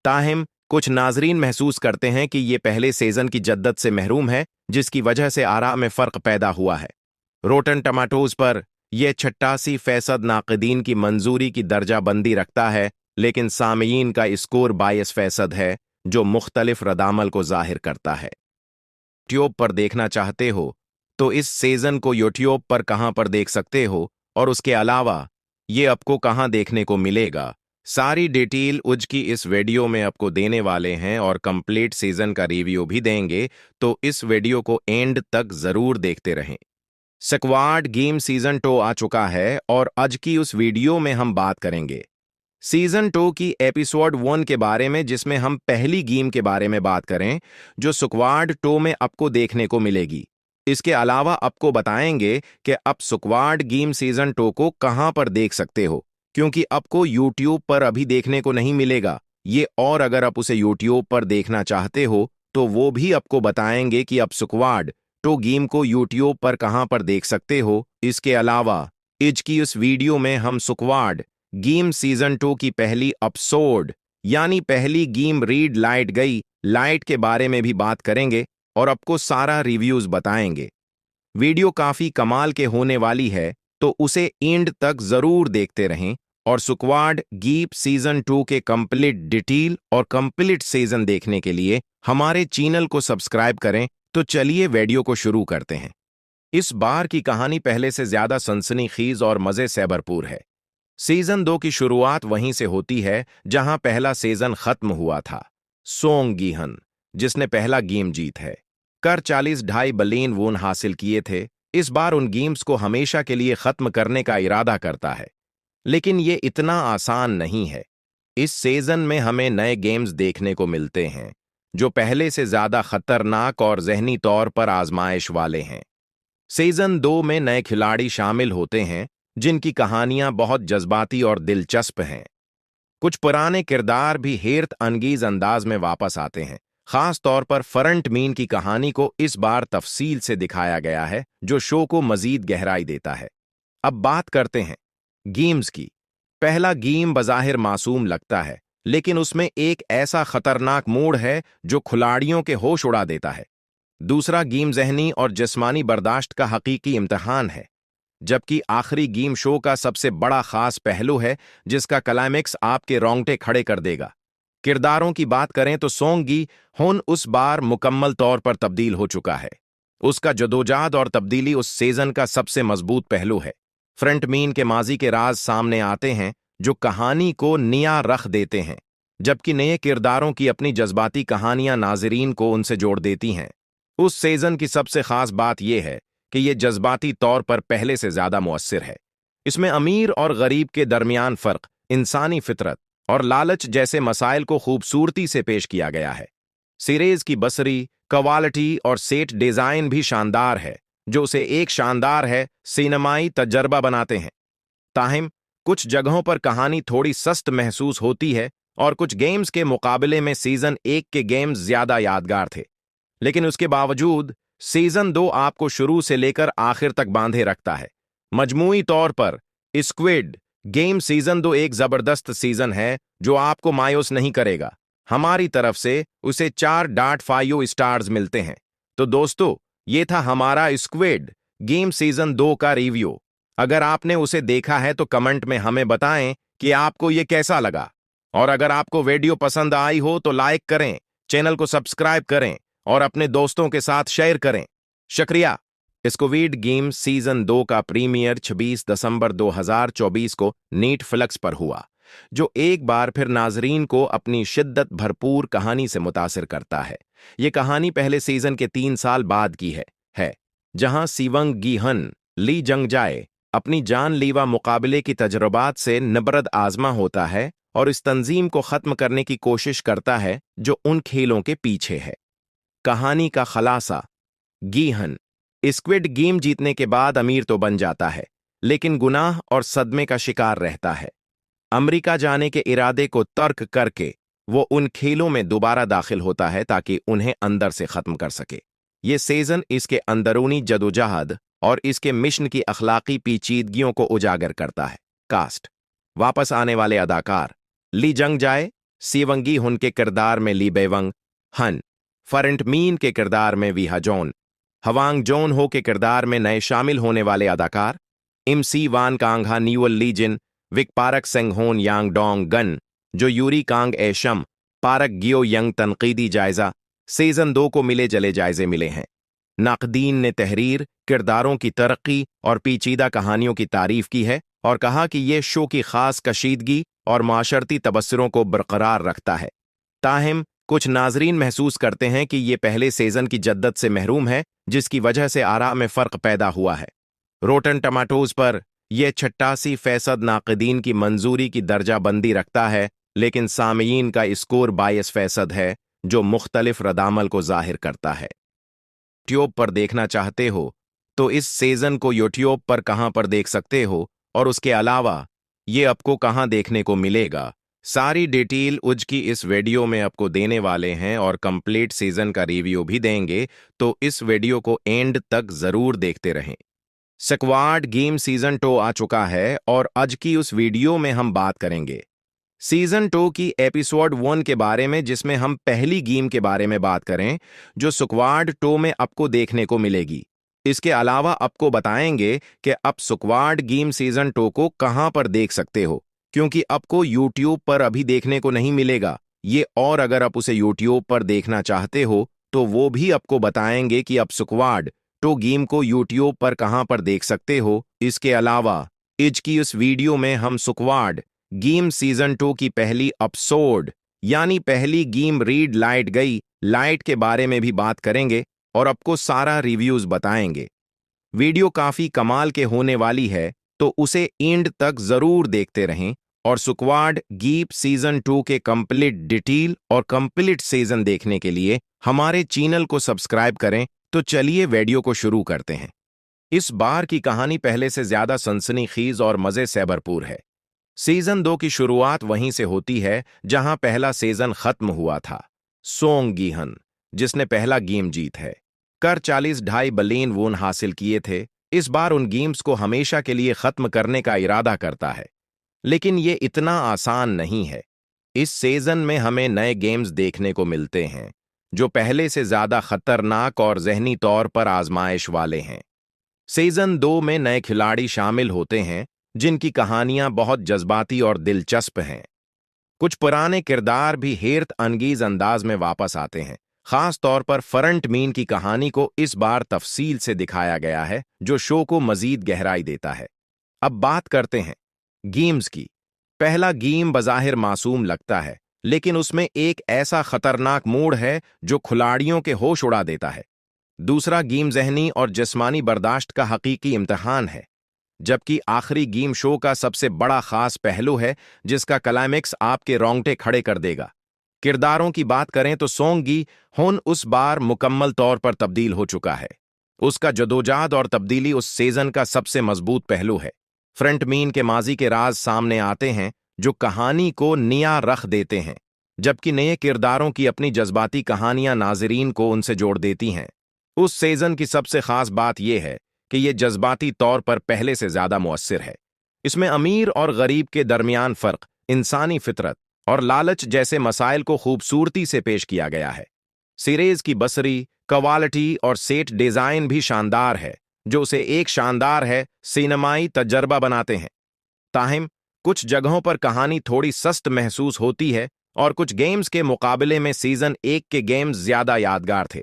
ताहिम कुछ नाजरीन महसूस करते हैं कि यह पहले सीजन की जद्दत से महरूम है, जिसकी वजह से आरा में फर्क पैदा हुआ है। रोटन टमाटोज पर यह 88% नाकदीन की मंजूरी की दर्जाबंदी रखता है, लेकिन सामीयीन का स्कोर 22% है, जो मुख्तलिफ रदामल को जाहिर करता है। यूट्यूब पर देखना चाहते हो तो इस सीजन को यूट्यूब पर कहां पर देख सकते हो, और उसके अलावा ये आपको कहां देखने को मिलेगा, सारी डिटेल उज की इस वीडियो में आपको देने वाले हैं और कंप्लीट सीजन का रिव्यू भी देंगे, तो इस वीडियो को एंड तक जरूर देखते रहें। स्क्वाड गेम सीजन 2 आ चुका है और आज की उस वीडियो में हम बात करेंगे सीजन 2 की एपिसोड 1 के बारे में, जिसमें हम पहली गेम के बारे में बात करें जो स्क्वाड 2 में आपको देखने को मिलेगी। इसके अलावा आपको बताएंगे कि आप स्क्वाड गेम सीजन 2 को कहां पर देख सकते हो, क्योंकि आपको यूट्यूब पर अभी देखने को नहीं मिलेगा ये, और अगर आप उसे यूट्यूब पर देखना चाहते हो तो वो भी आपको बताएंगे कि आप स्क्वाड 2 गेम को यूट्यूब पर कहां पर देख सकते हो। इसके अलावा आज की उस वीडियो में हम स्क्वाड गेम सीजन 2 की पहली एपिसोड यानी पहली गेम रीड लाइट गई लाइट के बारे में भी बात करेंगे और आपको सारा रिव्यूज बताएंगे। वीडियो काफी कमाल के होने वाली है, तो उसे एंड तक जरूर देखते रहें और स्क्वाड गेम सीजन 2 के कंप्लीट डिटेल और कंप्लीट सीजन देखने के लिए हमारे चैनल को सब्सक्राइब करें। तो चलिए वीडियो को शुरू करते हैं। इस बार की कहानी पहले से ज्यादा सनसनीखेज और मजे से भरपूर है। सीजन 2 की शुरुआत वहीं से होती है जहां पहला सीजन खत्म हुआ था। सोंग गीहन, जिसने पहला गेम जीत है कर 40.5 बिलियन वोन हासिल किए थे, इस बार उन गेम्स को हमेशा के लिए खत्म करने का इरादा करता है, लेकिन ये इतना आसान नहीं है। इस सीजन में हमें नए गेम्स देखने को मिलते हैं जो पहले से ज्यादा खतरनाक और जहनी तौर पर आजमाइश वाले हैं। सीजन 2 में नए खिलाड़ी शामिल होते हैं जिनकी कहानियां बहुत जज्बाती और दिलचस्प हैं। कुछ पुराने किरदार भी हैरत अंगेज अंदाज में वापस आते हैं। खास तौर पर फरंट मीन की कहानी को इस बार तफसील से दिखाया गया है, जो शो को मजीद गहराई देता है। अब बात करते हैं गेम्स की। पहला गेम बज़ाहिर मासूम लगता है, लेकिन उसमें एक ऐसा खतरनाक मोड़ है जो खिलाड़ियों के होश उड़ा देता है। दूसरा गेम जहनी और जिस्मानी बर्दाश्त का हकीकी इम्तहान है, जबकि आखिरी गेम शो का सबसे बड़ा खास पहलू है जिसका क्लाइमेक्स आपके रोंगटे खड़े कर देगा। किरदारों की बात करें तो सोंग गी हुन उस बार मुकम्मल तौर पर तब्दील हो चुका है। उसका जदोजहद और तब्दीली उस सीजन का सबसे मजबूत पहलू है। फ्रंट मीन के माजी के राज सामने आते हैं जो कहानी को नया रख देते हैं, जबकि नए किरदारों की अपनी जज्बाती कहानियां नाजरीन को उनसे जोड़ देती हैं। उस सीजन की सबसे खास बात यह है कि यह जज्बाती तौर पर पहले से ज्यादा मुअस्सिर है। इसमें अमीर और गरीब के दरमियान फर्क, इंसानी फितरत और लालच जैसे मसाइल को खूबसूरती से पेश किया गया है। सीरीज की बसरी, क्वालिटी और सेट डिजाइन भी शानदार है, जो उसे एक शानदार है सिनेमाई तजर्बा बनाते हैं। ताहिम कुछ जगहों पर कहानी थोड़ी सस्त महसूस होती है और कुछ गेम्स के मुकाबले में सीजन 1 के गेम्स ज्यादा यादगार थे, लेकिन उसके बावजूद सीजन 2 आपको शुरू से लेकर आखिर तक बांधे रखता है। मजमूई तौर पर स्क्विड गेम सीजन 2 एक जबरदस्त सीजन है जो आपको मायूस नहीं करेगा। हमारी तरफ से उसे 4.5 स्टार्स मिलते हैं। तो दोस्तों, ये था हमारा स्क्विड गेम सीजन 2 का रिव्यू। अगर आपने उसे देखा है तो कमेंट में हमें बताएं कि आपको ये कैसा लगा, और अगर आपको वीडियो पसंद आई हो तो लाइक करें, चैनल को सब्सक्राइब करें और अपने दोस्तों के साथ शेयर करें। शुक्रिया। स्क्विड गेम सीजन 2 का प्रीमियर 26 दिसंबर 2024 को नेटफ्लिक्स पर हुआ, जो एक बार फिर नाजरीन को अपनी शिद्दत भरपूर कहानी से मुतासिर करता है। ये कहानी पहले सीजन के 3 साल बाद की है जहां सीवंग गी हन ली जंगजाए अपनी जानलेवा मुकाबले की तजुर्बात से नबरद आजमा होता है और इस तंजीम को खत्म करने की कोशिश करता है जो उन खेलों के पीछे है। कहानी का खलासा, गीहन स्क्विड गेम जीतने के बाद अमीर तो बन जाता है, लेकिन गुनाह और सदमे का शिकार रहता है। अमेरिका जाने के इरादे को तर्क करके वो उन खेलों में दोबारा दाखिल होता है ताकि उन्हें अंदर से खत्म कर सके। ये सीजन इसके अंदरूनी जदोजहद और इसके मिशन की अखलाकी पेचीदगियों को उजागर करता है। कास्ट, वापस आने वाले अदाकार ली जंगजाए सीवंगी हुन के किरदार में ली बेवंग हन, फरंट मीन के किरदार में वीहा जॉन, हवांग जॉन हो के किरदार में नए शामिल होने वाले अदाकार MC वान कांगहा न्यूअल लीजिन, विक पारक सेंगहोन यांग डोंग गन, जो यूरी कांग एशम, पारक गियो यंग। तनकीदी जायजा, सीजन 2 को मिले जले जायजे मिले हैं। नाकदीन ने तहरीर, किरदारों की तरक्की और पेचीदा कहानियों की तारीफ की है और कहा कि यह शो की खास कशीदगी और माशरती तबस्सुरों को बरकरार रखता है। ताहिम कुछ नाजरीन महसूस करते हैं कि यह पहले सीजन की जद्दत से महरूम है, जिसकी वजह से आरा में फर्क पैदा हुआ है। रोटन टमाटोज पर यह 88% नाकदीन की मंजूरी की दर्जा बंदी रखता है, लेकिन सामीयीन का स्कोर 22% है, जो मुख्तलिफ रदामल को जाहिर करता है। यूट्यूब पर देखना चाहते हो तो इस सीजन को यूट्यूब पर कहां पर देख सकते हो, और उसके अलावा ये आपको कहां देखने को मिलेगा, सारी डिटेल उज की इस वीडियो में आपको देने वाले हैं और कंप्लीट सीजन का रिव्यू भी देंगे, तो इस वीडियो को एंड तक जरूर देखते रहें। स्क्वाड गेम सीजन 2 आ चुका है और आज की उस वीडियो में हम बात करेंगे सीजन 2 की एपिसोड 1 के बारे में, जिसमें हम पहली गेम के बारे में बात करें जो स्क्वाड 2 में आपको देखने को मिलेगी। इसके अलावा आपको बताएंगे कि आप स्क्वाड गेम सीजन 2 को कहां पर देख सकते हो, क्योंकि आपको यूट्यूब पर अभी देखने को नहीं मिलेगा ये, और अगर आप उसे यूट्यूब पर देखना चाहते हो तो वो भी आपको बताएंगे कि आप स्क्वाड 2 गेम को यूट्यूब पर कहां पर देख सकते हो। इसके अलावा आज की उस वीडियो में हम स्क्वाड गेम सीजन 2 की पहली एपिसोड यानी पहली गेम रीड लाइट गई लाइट के बारे में भी बात करेंगे और आपको सारा रिव्यूज बताएंगे। वीडियो काफी कमाल के होने वाली है, तो उसे एंड तक जरूर देखते रहें और स्क्वाड गेम सीजन 2 के कंप्लीट डिटेल और कंप्लीट सीजन देखने के लिए हमारे चैनल को सब्सक्राइब करें। तो चलिए वीडियो को शुरू करते हैं। इस बार की कहानी पहले से ज्यादा सनसनीखेज और मजे से भरपूर है। सीजन 2 की शुरुआत वहीं से होती है जहां पहला सीजन खत्म हुआ था। सोंग गीहन, जिसने पहला गेम जीत है कर 40.5 बिलियन वोन हासिल किए थे, इस बार उन गेम्स को हमेशा के लिए खत्म करने का इरादा करता है, लेकिन ये इतना आसान नहीं है। इस सीजन में हमें नए गेम्स देखने को मिलते हैं जो पहले से ज्यादा खतरनाक और जहनी तौर पर आजमाइश वाले हैं। सीजन 2 में नए खिलाड़ी शामिल होते हैं जिनकी कहानियां बहुत जज्बाती और दिलचस्प हैं। कुछ पुराने किरदार भी हेरत अंगीज अंदाज में वापस आते हैं। खास तौर पर फरंट मीन की कहानी को इस बार तफसील से दिखाया गया है, जो शो को मजीद गहराई देता है। अब बात करते हैं गेम्स की। पहला गेम बज़ाहिर मासूम लगता है, लेकिन उसमें एक ऐसा खतरनाक मोड़ है जो खिलाड़ियों के होश उड़ा देता है। दूसरा गेम जहनी और जिस्मानी बर्दाश्त का हकीकी इम्तिहान है, जबकि आखिरी गेम शो का सबसे बड़ा खास पहलू है जिसका क्लाइमेक्स आपके रोंगटे खड़े कर देगा। किरदारों की बात करें तो सोंग गी हुन उस बार मुकम्मल तौर पर तब्दील हो चुका है। उसका जदोजहद और तब्दीली उस सीजन का सबसे मजबूत पहलू है। फ्रंट मीन के माजी के राज सामने आते हैं जो कहानी को निया रख देते हैं, जबकि नए किरदारों की अपनी जज्बाती कहानियां नाजरीन को उनसे जोड़ देती हैं। उस सीजन की सबसे खास बात यह है कि यह जज्बाती तौर पर पहले से ज्यादा मुअस्सिर है। इसमें अमीर और गरीब के दरमियान फर्क, इंसानी फितरत और लालच जैसे मसाइल को खूबसूरती से पेश किया गया है। सीरीज की बसरी, क्वालिटी और सेट डिजाइन भी शानदार है, जो उसे एक शानदार है सिनेमाई तजर्बा बनाते हैं। ताहिम कुछ जगहों पर कहानी थोड़ी सस्त महसूस होती है और कुछ गेम्स के मुकाबले में सीजन 1 के गेम्स ज्यादा यादगार थे,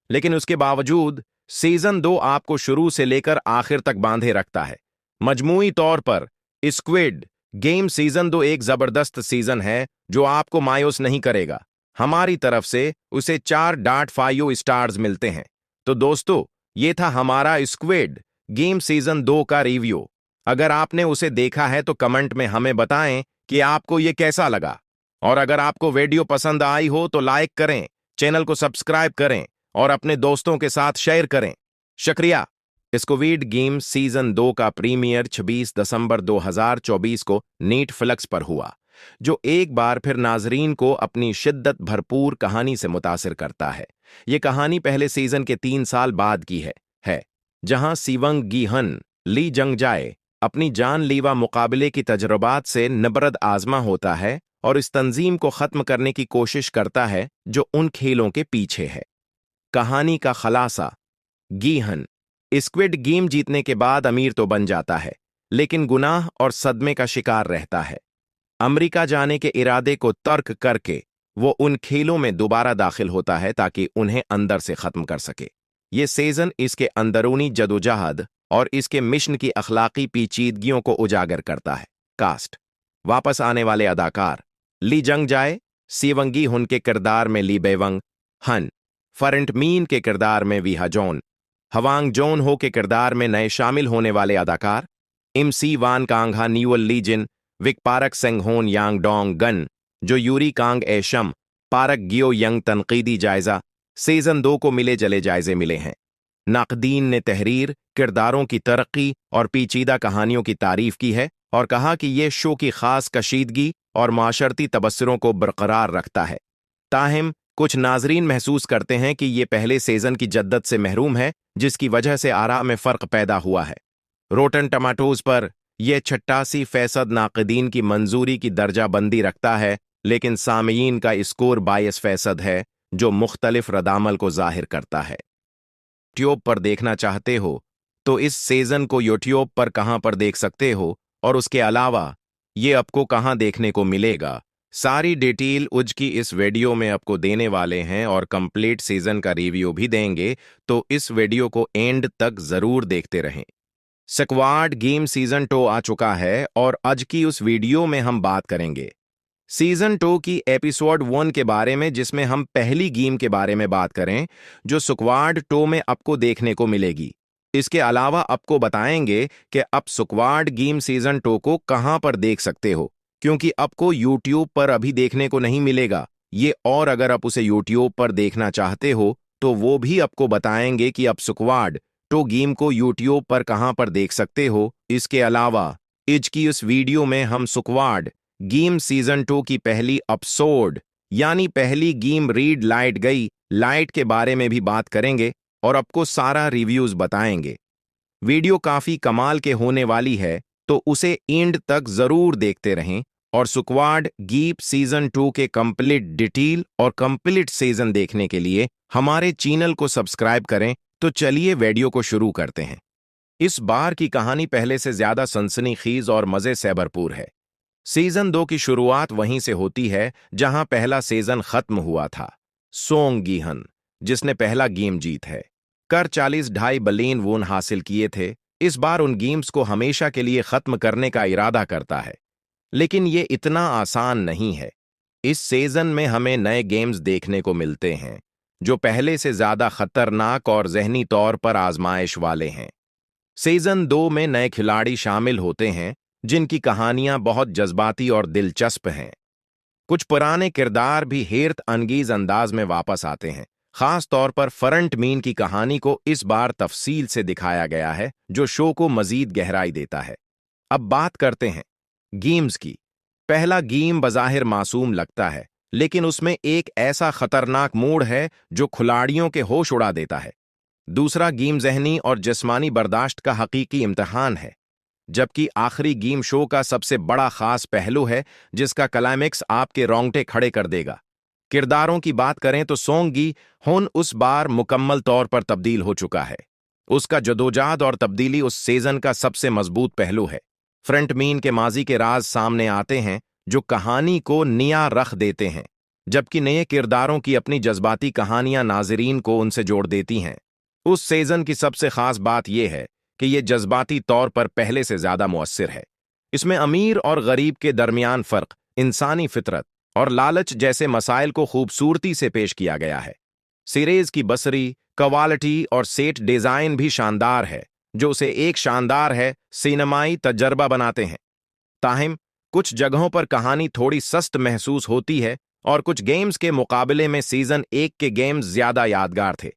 लेकिन उसके बावजूद सीजन 2 आपको शुरू से लेकर आखिर तक बांधे रखता है। मजमूई तौर पर स्क्विड गेम सीजन 2 एक जबरदस्त सीजन है जो आपको मायूस नहीं करेगा। हमारी तरफ से उसे 4.5 स्टार्स मिलते हैं। तो दोस्तों, ये था हमारा स्क्विड गेम सीजन 2 का रिव्यू। अगर आपने उसे देखा है तो कमेंट में हमें बताएं कि आपको ये कैसा लगा, और अगर आपको वीडियो पसंद आई हो तो लाइक करें, चैनल को सब्सक्राइब करें और अपने दोस्तों के साथ शेयर करें। शुक्रिया। स्क्विड गेम सीजन 2 का प्रीमियर 26 दिसंबर 2024 को नेटफ्लिक्स पर हुआ, जो एक बार फिर नाजरीन को अपनी शिद्दत भरपूर कहानी से मुतासिर करता है। ये कहानी पहले सीजन के 3 साल बाद की है जहां सीवंग गी हन ली जंगजाए अपनी जानलेवा मुकाबले की तजुर्बात से नबरद आजमा होता है और इस तंजीम को खत्म करने की कोशिश करता है जो उन खेलों के पीछे है। कहानी का खलासा, गीहन स्क्विड गेम जीतने के बाद अमीर तो बन जाता है, लेकिन गुनाह और सदमे का शिकार रहता है। अमेरिका जाने के इरादे को तर्क करके वो उन खेलों में दोबारा दाखिल होता है ताकि उन्हें अंदर से खत्म कर सके। ये सीजन इसके अंदरूनी जदोजहद और इसके मिशन की अखलाकी पेचीदगियों को उजागर करता है। कास्ट, वापस आने वाले अदाकार ली जंगजाए सीवंगी हुन के किरदार में ली बेवंग हन, फरंट मीन के किरदार में वीहा जॉन, हवांग जोन हो के किरदार में नए शामिल होने वाले अदाकार MC वान कांगहा न्यूअल लीजिन, विक पारक सेंगहोन यांग डोंग गन, जो यूरी कांग एशम, पारक गियो यंग तनकीदी जायजा। सीजन 2 को मिले जले जायजे मिले हैं। नाकदीन ने तहरीर, किरदारों की तरक्की और पेचीदा कहानियों की तारीफ की है और कहा कि यह शो की खास कशीदगी और माशरती तबस्सुरों को बरकरार रखता है। ताहिम कुछ नाजरीन महसूस करते हैं कि यह पहले सीजन की जद्दत से महरूम है, जिसकी वजह से आरा में फर्क पैदा हुआ है। रोटन टमाटोज पर यह 88% नाकदीन की मंजूरी की दर्जा बंदी रखता है, लेकिन सामीयीन का स्कोर 22% है, जो मुख्तलिफ रदामल को जाहिर करता है। यूट्यूब पर देखना चाहते हो तो इस सीजन को यूट्यूब पर कहां पर देख सकते हो, और उसके अलावा ये आपको कहां देखने को मिलेगा, सारी डिटेल उज की इस वीडियो में आपको देने वाले हैं और कंप्लीट सीजन का रिव्यू भी देंगे, तो इस वीडियो को एंड तक जरूर देखते रहें। स्क्वाड गेम सीजन 2 आ चुका है और आज की उस वीडियो में हम बात करेंगे सीजन 2 की एपिसोड 1 के बारे में, जिसमें हम पहली गेम के बारे में बात करें जो स्क्वाड 2 में आपको देखने को मिलेगी। इसके अलावा आपको बताएंगे कि आप स्क्वाड गेम सीजन 2 को कहां पर देख सकते हो, क्योंकि आपको यूट्यूब पर अभी देखने को नहीं मिलेगा ये, और अगर आप उसे यूट्यूब पर देखना चाहते हो तो वो भी आपको बताएंगे कि आप स्क्वाड 2 गेम को यूट्यूब पर कहां पर देख सकते हो। इसके अलावा आज की उस वीडियो में हम स्क्वाड गेम सीजन 2 की पहली एपिसोड यानी पहली गेम रीड लाइट गई लाइट के बारे में भी बात करेंगे और आपको सारा रिव्यूज बताएंगे। वीडियो काफी कमाल के होने वाली है, तो उसे एंड तक जरूर देखते रहें और स्क्वाड गीप सीजन 2 के कंप्लीट डिटेल और कंप्लीट सीजन देखने के लिए हमारे चैनल को सब्सक्राइब करें। तो चलिए वीडियो को शुरू करते हैं। इस बार की कहानी पहले से ज्यादा सनसनीखेज और मजे से भरपूर है। सीजन 2 की शुरुआत वहीं से होती है जहां पहला सीजन खत्म हुआ था। सोंग गीहन, जिसने पहला गेम जीत है, कर 40.5 बिलियन वोन हासिल किए थे, इस बार उन गेम्स को हमेशा के लिए खत्म करने का इरादा करता है। लेकिन ये इतना आसान नहीं है। इस सीजन में हमें नए गेम्स देखने को मिलते हैं जो पहले से ज्यादा खतरनाक और जहनी तौर पर आजमाइश वाले हैं। सीजन 2 में नए खिलाड़ी शामिल होते हैं जिनकी कहानियां बहुत जज्बाती और दिलचस्प हैं। कुछ पुराने किरदार भी हैरत अंगेज अंदाज में वापस आते हैं। खास तौर पर फ्रंट मीन की कहानी को इस बार तफसील से दिखाया गया है जो शो को मजीद गहराई देता है। अब बात करते हैं गेम्स की। पहला गेम बज़ाहिर मासूम लगता है, लेकिन उसमें एक ऐसा खतरनाक मोड़ है जो खिलाड़ियों के होश उड़ा देता है। दूसरा गेम जहनी और जिस्मानी बर्दाश्त का हकीकी इम्तिहान है, जबकि आखिरी गेम शो का सबसे बड़ा खास पहलू है जिसका क्लाइमेक्स आपके रोंगटे खड़े कर देगा। किरदारों की बात करें तो सोंग गी हुन उस बार मुकम्मल तौर पर तब्दील हो चुका है। उसका जदोजहद और तब्दीली उस सीजन का सबसे मजबूत पहलू है। फ्रंट मीन के माजी के राज सामने आते हैं जो कहानी को नया रख देते हैं, जबकि नए किरदारों की अपनी जज्बाती कहानियां नाजरीन को उनसे जोड़ देती हैं। उस सीजन की सबसे खास बात यह है कि यह जज्बाती तौर पर पहले से ज्यादा मुअस्सिर है। इसमें अमीर और गरीब के दरमियान फर्क, इंसानी फितरत और लालच जैसे मसाइल को खूबसूरती से पेश किया गया है। सीरीज की बसरी, क्वालिटी और सेट डिजाइन भी शानदार है, जो उसे एक शानदार है सिनेमाई तजर्बा बनाते हैं। ताहिम कुछ जगहों पर कहानी थोड़ी सस्त महसूस होती है और कुछ गेम्स के मुकाबले में सीजन 1 के गेम्स ज्यादा यादगार थे,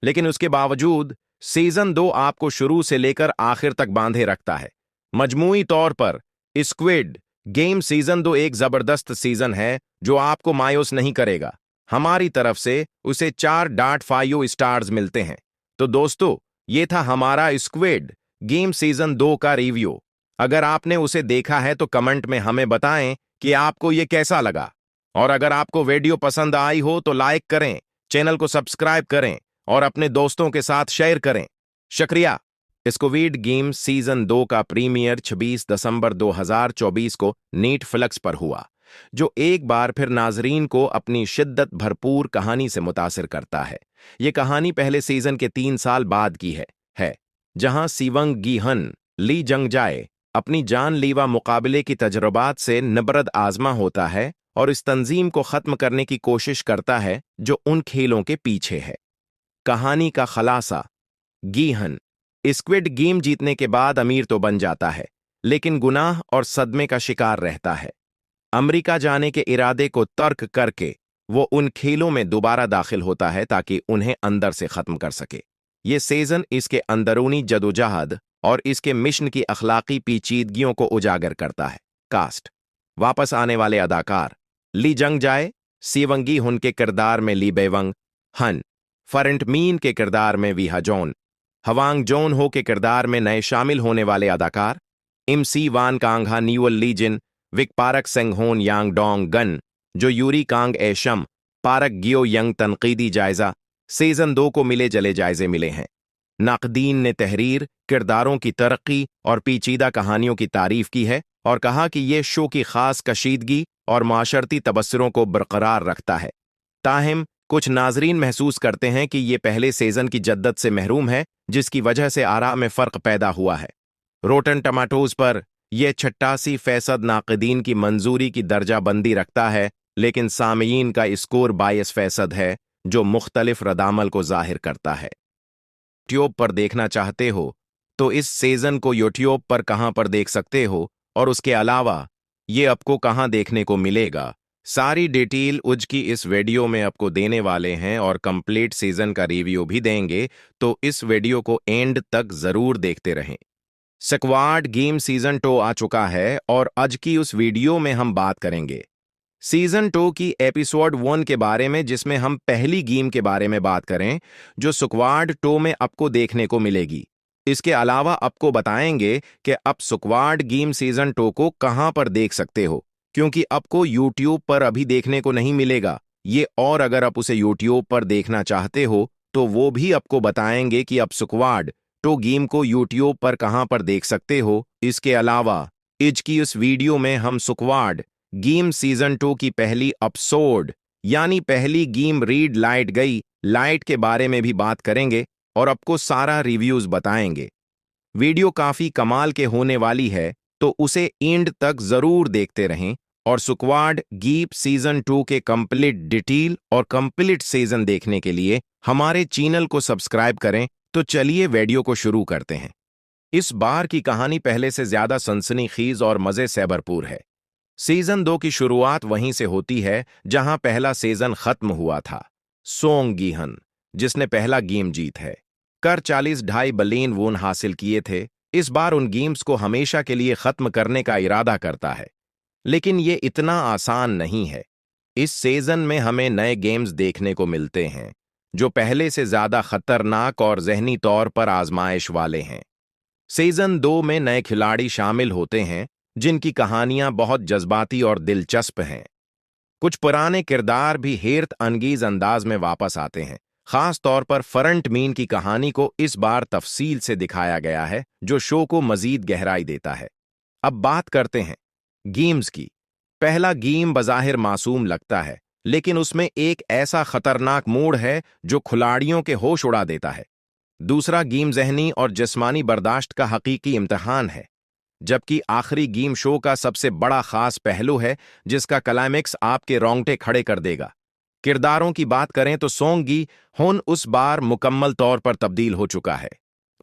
लेकिन उसके बावजूद सीजन 2 आपको शुरू से लेकर आखिर तक बांधे रखता है। मजमूई तौर पर स्क्विड गेम सीजन 2 एक जबरदस्त सीजन है जो आपको मायूस नहीं करेगा। हमारी तरफ से उसे 4.5 स्टार्स मिलते हैं। तो दोस्तों, ये था हमारा स्क्विड गेम सीजन 2 का रिव्यू। अगर आपने उसे देखा है तो कमेंट में हमें बताएं कि आपको ये कैसा लगा, और अगर आपको वीडियो पसंद आई हो तो लाइक करें, चैनल को सब्सक्राइब करें और अपने दोस्तों के साथ शेयर करें। शुक्रिया। स्क्विड गेम सीजन 2 का प्रीमियर 26 दिसंबर 2024 को नेटफ्लिक्स पर हुआ, जो एक बार फिर नाजरीन को अपनी शिद्दत भरपूर कहानी से मुतासिर करता है। ये कहानी पहले सीजन के 3 साल बाद की है जहां सीवंग गीहन ली जंगजाए अपनी जानलेवा मुकाबले की तजुर्बात से नबरद आजमा होता है और इस तंजीम को खत्म करने की कोशिश करता है जो उन खेलों के पीछे है। कहानी का खलासा, गीहन स्क्विड गेम जीतने के बाद अमीर तो बन जाता है, लेकिन गुनाह और सदमे का शिकार रहता है। अमेरिका जाने के इरादे को तर्क करके वो उन खेलों में दोबारा दाखिल होता है ताकि उन्हें अंदर से खत्म कर सके। ये सीजन इसके अंदरूनी जदोजहद और इसके मिशन की अखलाकी पेचीदगियों को उजागर करता है। कास्ट, वापस आने वाले अदाकार ली जंगजाए सीवंगी हुन के किरदार में ली बेवंग हन, फरेंट मीन के किरदार में वीहा जॉन, हवांग जॉन हो के किरदार में नए शामिल होने वाले अदाकार MC वान कांगहा न्यूअल लीजिन, विक पारक सेंगहोन यांग डोंग गन, जो यूरी कांग एशम, पारक गियो यंग। तनकीदी जायजा, सीजन 2 को मिले जले जायजे मिले हैं। नाकदीन ने तहरीर, किरदारों की तरक्की और पेचीदा कहानियों की तारीफ की है और कहा कि यह शो की खास कशीदगी और माशरती तबस्सुरों को बरकरार रखता है। ताहिम कुछ नाजरीन महसूस करते हैं कि यह पहले सीजन की जद्दत से महरूम है, जिसकी वजह से आरा में फ़र्क पैदा हुआ है। रोटन टमाटोज पर यह 88% नाकदीन की मंजूरी की दर्जा बंदी रखता है, लेकिन सामीयीन का स्कोर 22% है, जो मुख्तलिफ रद्दामल को जाहिर करता है। यूट्यूब पर देखना चाहते हो तो इस सीजन को यूट्यूब पर कहां पर देख सकते हो, और उसके अलावा ये आपको कहां देखने को मिलेगा, सारी डिटेल उज की इस वीडियो में आपको देने वाले हैं और कंप्लीट सीजन का रिव्यू भी देंगे, तो इस वीडियो को एंड तक जरूर देखते रहें। स्क्वाड गेम सीजन 2 आ चुका है और आज की उस वीडियो में हम बात करेंगे सीजन 2 की एपिसोड 1 के बारे में, जिसमें हम पहली गेम के बारे में बात करें जो स्क्वाड 2 में आपको देखने को मिलेगी। इसके अलावा आपको बताएंगे कि आप स्क्वाड गेम सीजन 2 को कहां पर देख सकते हो, क्योंकि आपको यूट्यूब पर अभी देखने को नहीं मिलेगा ये, और अगर आप उसे यूट्यूब पर देखना चाहते हो तो वो भी आपको बताएंगे कि आप स्क्वाड टो गेम को यूट्यूब पर कहां पर देख सकते हो। इसके अलावा आज की इस वीडियो में हम स्क्वाड गेम सीजन 2 की पहली एपिसोड यानी पहली गेम रीड लाइट गई लाइट के बारे में भी बात करेंगे और आपको सारा रिव्यूज बताएंगे। वीडियो काफी कमाल के होने वाली है तो उसे एंड तक जरूर देखते रहें, और स्क्वाड गीप सीजन 2 के कंप्लीट डिटेल और कंप्लीट सीजन देखने के लिए हमारे चैनल को सब्सक्राइब करें। तो चलिए वीडियो को शुरू करते हैं। इस बार की कहानी पहले से ज्यादा सनसनीखेज और मजे से भरपूर है। सीजन 2 की शुरुआत वहीं से होती है जहां पहला सीजन खत्म हुआ था। सोंग गीहन, जिसने पहला गेम जीत है कर 40.5 बिलियन वोन हासिल किए थे, इस बार उन गेम्स को हमेशा के लिए खत्म करने का इरादा करता है। लेकिन ये इतना आसान नहीं है। इस सीजन में हमें नए गेम्स देखने को मिलते हैं जो पहले से ज्यादा खतरनाक और जहनी तौर पर आजमाइश वाले हैं। सीजन 2 में नए खिलाड़ी शामिल होते हैं जिनकी कहानियां बहुत जज्बाती और दिलचस्प हैं। कुछ पुराने किरदार भी हैरत अंगेज अंदाज में वापस आते हैं। खास तौर पर फ्रंट मीन की कहानी को इस बार तफसील से दिखाया गया है जो शो को मजीद गहराई देता है। अब बात करते हैं गेम्स की। पहला गेम बज़ाहिर मासूम लगता है लेकिन उसमें एक ऐसा खतरनाक मोड़ है जो खिलाड़ियों के होश उड़ा देता है। दूसरा गेम जहनी और जिस्मानी बर्दाश्त का हकीकी इम्तिहान है, जबकि आखिरी गेम शो का सबसे बड़ा खास पहलू है जिसका क्लाइमेक्स आपके रोंगटे खड़े कर देगा। किरदारों की बात करें तो सोंग गी हुन उस बार मुकम्मल तौर पर तब्दील हो चुका है।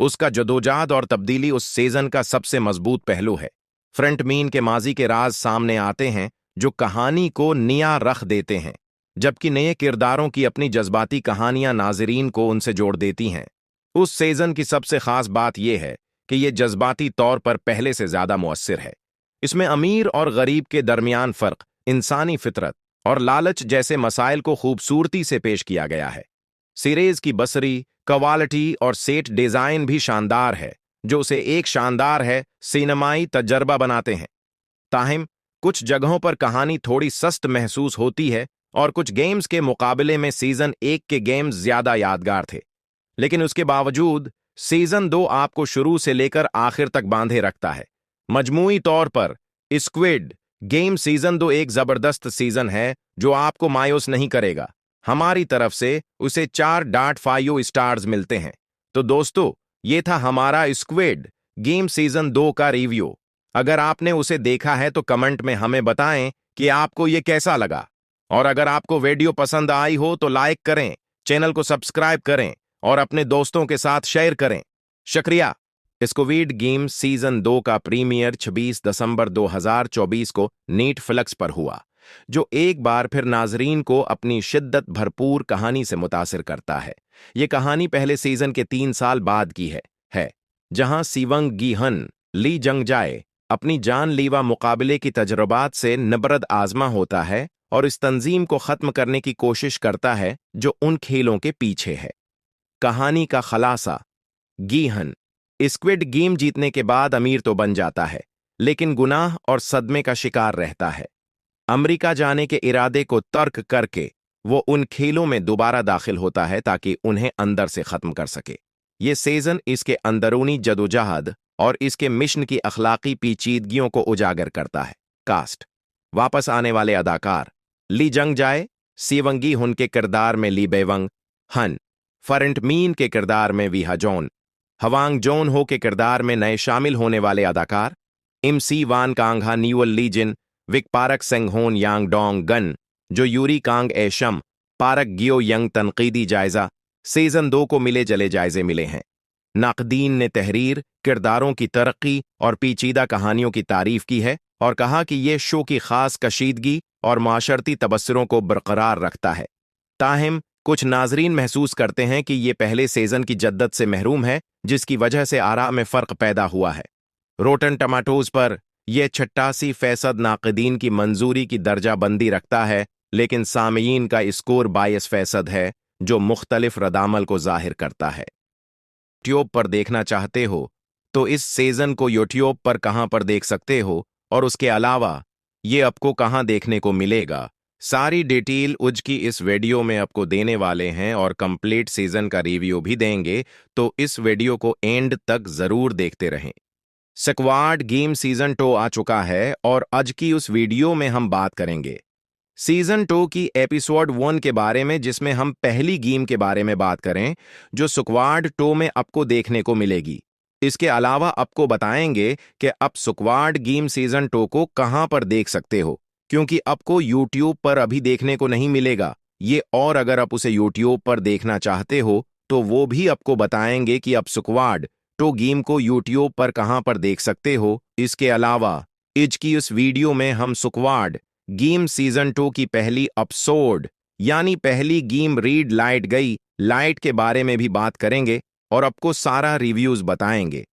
उसका जदोजहद और तब्दीली उस सीजन का सबसे मजबूत पहलू है। फ्रंट मीन के माजी के राज सामने आते हैं जो कहानी को नया रख देते हैं, जबकि नए किरदारों की अपनी जज्बाती कहानियां नाजरीन को उनसे जोड़ देती हैं। उस सीजन की सबसे खास बात यह है कि यह जज्बाती तौर पर पहले से ज्यादा मुअस्सिर है। इसमें अमीर और गरीब के दरमियान फर्क, इंसानी फितरत और लालच जैसे मसाइल को खूबसूरती से पेश किया गया है। सीरीज की बसरी, क्वालिटी और सेट डिजाइन भी शानदार है जो उसे एक शानदार है सिनेमाई तजर्बा बनाते हैं। ताहिम कुछ जगहों पर कहानी थोड़ी सस्त महसूस होती है और कुछ गेम्स के मुकाबले में सीजन 1 के गेम्स ज्यादा यादगार थे, लेकिन उसके बावजूद सीजन 2 आपको शुरू से लेकर आखिर तक बांधे रखता है। मजमूई तौर पर स्क्विड गेम सीजन 2 एक जबरदस्त सीजन है जो आपको मायूस नहीं करेगा। हमारी तरफ से उसे 4.5 स्टार्स मिलते हैं। तो दोस्तों, ये था हमारा स्क्विड गेम सीजन 2 का रिव्यू। अगर आपने उसे देखा है तो कमेंट में हमें बताएं कि आपको ये कैसा लगा, और अगर आपको वीडियो पसंद आई हो तो लाइक करें, चैनल को सब्सक्राइब करें और अपने दोस्तों के साथ शेयर करें। शुक्रिया। स्क्विड गेम सीजन 2 का प्रीमियर 26 दिसंबर 2024 को नेटफ्लिक्स पर हुआ, जो एक बार फिर नाजरीन को अपनी शिद्दत भरपूर कहानी से मुतासिर करता है। ये कहानी पहले सीजन के 3 साल बाद की है जहां सीवंग गीहन ली जंगजाए अपनी जानलेवा मुकाबले की तजुर्बात से नबरद आजमा होता है और इस तंजीम को खत्म करने की कोशिश करता है जो उन खेलों के पीछे है। कहानी का खलासा, गीहन स्क्विड गेम जीतने के बाद अमीर तो बन जाता है लेकिन गुनाह और सदमे का शिकार रहता है। अमेरिका जाने के इरादे को तर्क करके वो उन खेलों में दोबारा दाखिल होता है ताकि उन्हें अंदर से खत्म कर सके। ये सीजन इसके अंदरूनी जदोजहद और इसके मिशन की अखलाकी पेचीदगियों को उजागर करता है। कास्ट, वापस आने वाले अदाकार ली जंगजाए सीवंगी हुन के किरदार में ली बेवंग हन, फरेंट मीन के किरदार में वीहा जॉन, हवांग जोन हो के किरदार में नए शामिल होने वाले अदाकार MC वान कांगहा न्यूअल लीजिन, विक पारक सेंगहोन यांग डोंग गन, जो यूरी कांग एशम, पारक गियो यंग। तनकीदी जायजा, सीजन 2 को मिले जले जायजे मिले हैं। नाकदीन ने तहरीर, किरदारों की तरक्की और पेचीदा कहानियों की तारीफ की है और कहा कि यह शो की खास कशीदगी और माशरती तबस्सुरों को बरकरार रखता है। ताहिम कुछ नाजरीन महसूस करते हैं कि यह पहले सीजन की जद्दत से महरूम है, जिसकी वजह से आरा में फर्क पैदा हुआ है। रोटन टमाटोज पर यह 88% नाकदीन की मंजूरी की दर्जाबंदी रखता है, लेकिन सामीयीन का स्कोर 22% है, जो मुख्तलिफ रद्दामल को जाहिर करता है। यूट्यूब पर देखना चाहते हो तो इस सीजन को यूट्यूब पर कहां पर देख सकते हो, और उसके अलावा ये आपको कहाँ देखने को मिलेगा, सारी डिटेल उज की इस वीडियो में आपको देने वाले हैं और कंप्लीट सीजन का रिव्यू भी देंगे, तो इस वीडियो को एंड तक जरूर देखते रहें। स्क्वाड गेम सीजन 2 आ चुका है और आज की उस वीडियो में हम बात करेंगे सीजन 2 की एपिसोड 1 के बारे में, जिसमें हम पहली गेम के बारे में बात करें जो स्क्वाड 2 में आपको देखने को मिलेगी। इसके अलावा आपको बताएंगे कि आप स्क्वाड गेम सीजन 2 को कहां पर देख सकते हो, क्योंकि आपको यूट्यूब पर अभी देखने को नहीं मिलेगा ये, और अगर आप उसे यूट्यूब पर देखना चाहते हो तो वो भी आपको बताएंगे कि आप स्क्वाड 2 गेम को यूट्यूब पर कहां पर देख सकते हो। इसके अलावा आज की उस वीडियो में हम स्क्वाड गेम सीजन 2 की पहली एपिसोड यानी पहली गेम रीड लाइट गई लाइट के बारे में भी बात करेंगे और आपको सारा रिव्यूज बताएंगे।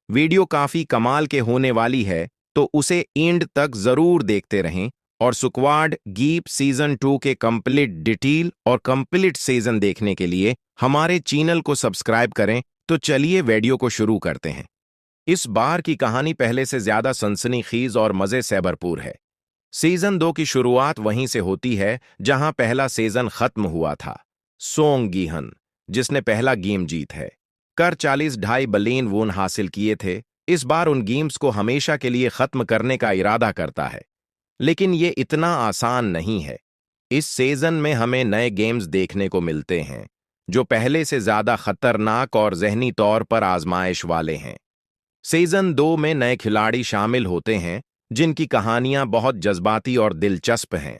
वीडियो काफी कमाल के होने वाली है, तो उसे एंड तक जरूर देखते रहें और स्क्वाड गेम सीजन 2 के कंप्लीट डिटेल और कंप्लीट सीजन देखने के लिए हमारे चैनल को सब्सक्राइब करें। तो चलिए वीडियो को शुरू करते हैं। इस बार की कहानी पहले से ज्यादा सनसनीखेज और मजे से भरपूर है। सीजन 2 की शुरुआत वहीं से होती है जहां पहला सीजन खत्म हुआ था। सोंग गीहन, जिसने पहला गेम जीत है कर 40.5 बिलियन वोन हासिल किए थे, इस बार उन गेम्स को हमेशा के लिए खत्म करने का इरादा करता है। लेकिन ये इतना आसान नहीं है। इस सीजन में हमें नए गेम्स देखने को मिलते हैं जो पहले से ज्यादा खतरनाक और जहनी तौर पर आजमाइश वाले हैं। सीजन 2 में नए खिलाड़ी शामिल होते हैं जिनकी कहानियां बहुत जज्बाती और दिलचस्प हैं।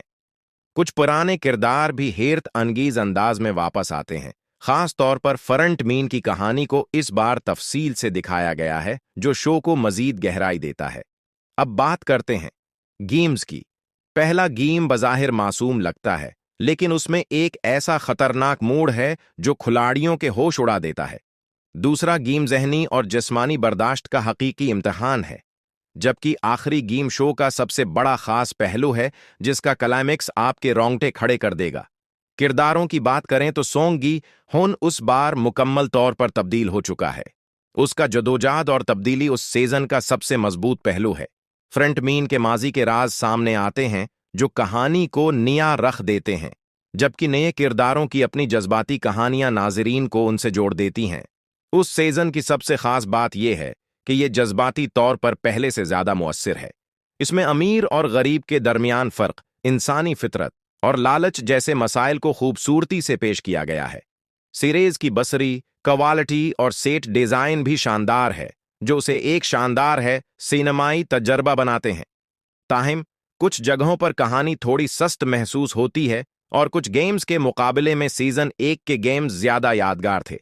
कुछ पुराने किरदार भी हैरत अंगेज अंदाज में वापस आते हैं। खास तौर पर फ्रंट मीन की कहानी को इस बार तफसील से दिखाया गया है, जो शो को मजीद गहराई देता है। अब बात करते हैं गेम्स की। पहला गेम बज़ाहिर मासूम लगता है, लेकिन उसमें एक ऐसा खतरनाक मोड़ है जो खिलाड़ियों के होश उड़ा देता है। दूसरा गेम जहनी और जिस्मानी बर्दाश्त का हकीकी इम्तिहान है, जबकि आखिरी गेम शो का सबसे बड़ा खास पहलू है जिसका क्लाइमेक्स आपके रोंगटे खड़े कर देगा। किरदारों की बात करें तो सोंग गी हुन उस बार मुकम्मल तौर पर तब्दील हो चुका है। उसका जदोजहद और तब्दीली उस सीजन का सबसे मजबूत पहलू है। फ्रंट मीन के माजी के राज सामने आते हैं जो कहानी को नया रख देते हैं, जबकि नए किरदारों की अपनी जज्बाती कहानियां नाजरीन को उनसे जोड़ देती हैं। उस सीजन की सबसे खास बात यह है कि यह जज्बाती तौर पर पहले से ज्यादा मुअस्सिर है। इसमें अमीर और गरीब के दरमियान फर्क, इंसानी फितरत और लालच जैसे मसाइल को खूबसूरती से पेश किया गया है। सीरीज की बसरी, क्वालिटी और सेट डिजाइन भी शानदार है, जो उसे एक शानदार है सिनेमाई तजर्बा बनाते हैं। ताहिम कुछ जगहों पर कहानी थोड़ी सस्त महसूस होती है और कुछ गेम्स के मुकाबले में सीजन 1 के गेम्स ज्यादा यादगार थे,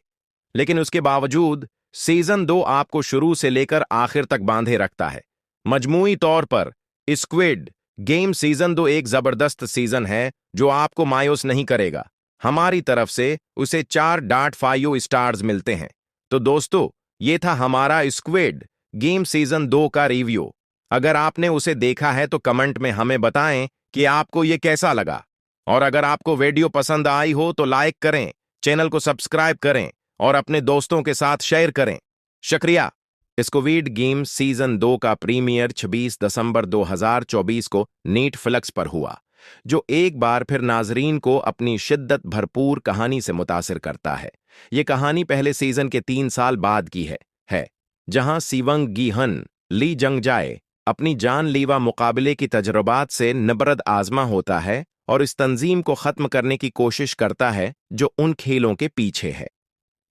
लेकिन उसके बावजूद सीजन 2 आपको शुरू से लेकर आखिर तक बांधे रखता है। मजमूई तौर पर स्क्विड गेम सीजन 2 एक जबरदस्त सीजन है जो आपको मायूस नहीं करेगा। हमारी तरफ से उसे 4.5 स्टार्स मिलते हैं। तो दोस्तों, ये था हमारा स्क्विड गेम सीजन 2 का रिव्यू। अगर आपने उसे देखा है तो कमेंट में हमें बताएं कि आपको ये कैसा लगा, और अगर आपको वीडियो पसंद आई हो तो लाइक करें, चैनल को सब्सक्राइब करें और अपने दोस्तों के साथ शेयर करें। शुक्रिया। स्क्विड गेम सीजन 2 का प्रीमियर 26 दिसंबर 2024 को नेटफ्लिक्स पर हुआ, जो एक बार फिर नाजरीन को अपनी शिद्दत भरपूर कहानी से मुतासिर करता है। ये कहानी पहले सीजन के 3 साल बाद की है जहां सीवंग गीहन ली जंगजाए अपनी जानलेवा मुकाबले की तजुर्बात से नबरद आजमा होता है और इस तंजीम को खत्म करने की कोशिश करता है जो उन खेलों के पीछे है।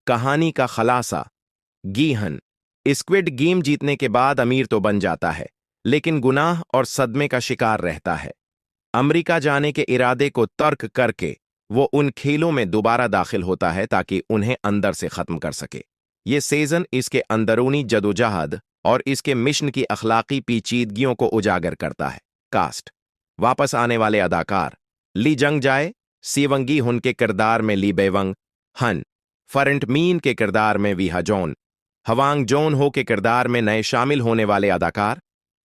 कहानी का खलासा, गीहन स्क्विड गेम जीतने के बाद अमीर तो बन जाता है, लेकिन गुनाह और सदमे का शिकार रहता है। अमेरिका जाने के इरादे को तर्क करके वो उन खेलों में दोबारा दाखिल होता है ताकि उन्हें अंदर से खत्म कर सके। ये सीजन इसके अंदरूनी जदोजहद और इसके मिशन की अखलाकी पेचीदगियों को उजागर करता है। कास्ट, वापस आने वाले अदाकार ली जंगजाए सीवंगी हुन के किरदार में ली बेवंग हन, फरेंट मीन के किरदार में वीहा जॉन, हवांग जोन हो के किरदार में नए शामिल होने वाले अदाकार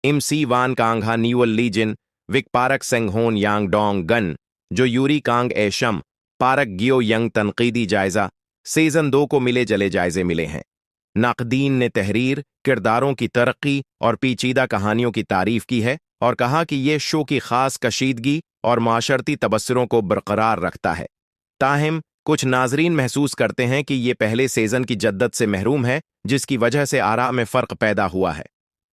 MC वान कांगहा न्यूअल लीजिन, विक पारक सेंगहोन यांग डोंग गन, जो यूरी कांग एशम, पारक गियो यंग। तनकीदी जायजा, सीजन 2 को मिले जले जायजे मिले हैं। नाकदीन ने तहरीर, किरदारों की तरक्की और पेचीदा कहानियों की तारीफ की है, और कहा कि यह शो की खास कशीदगी और माशरती तबस्सुरों को बरकरार रखता है। ताहिम कुछ नाजरीन महसूस करते हैं कि ये पहले सीजन की जद्दत से महरूम है, जिसकी वजह से आरा में फ़र्क पैदा हुआ है।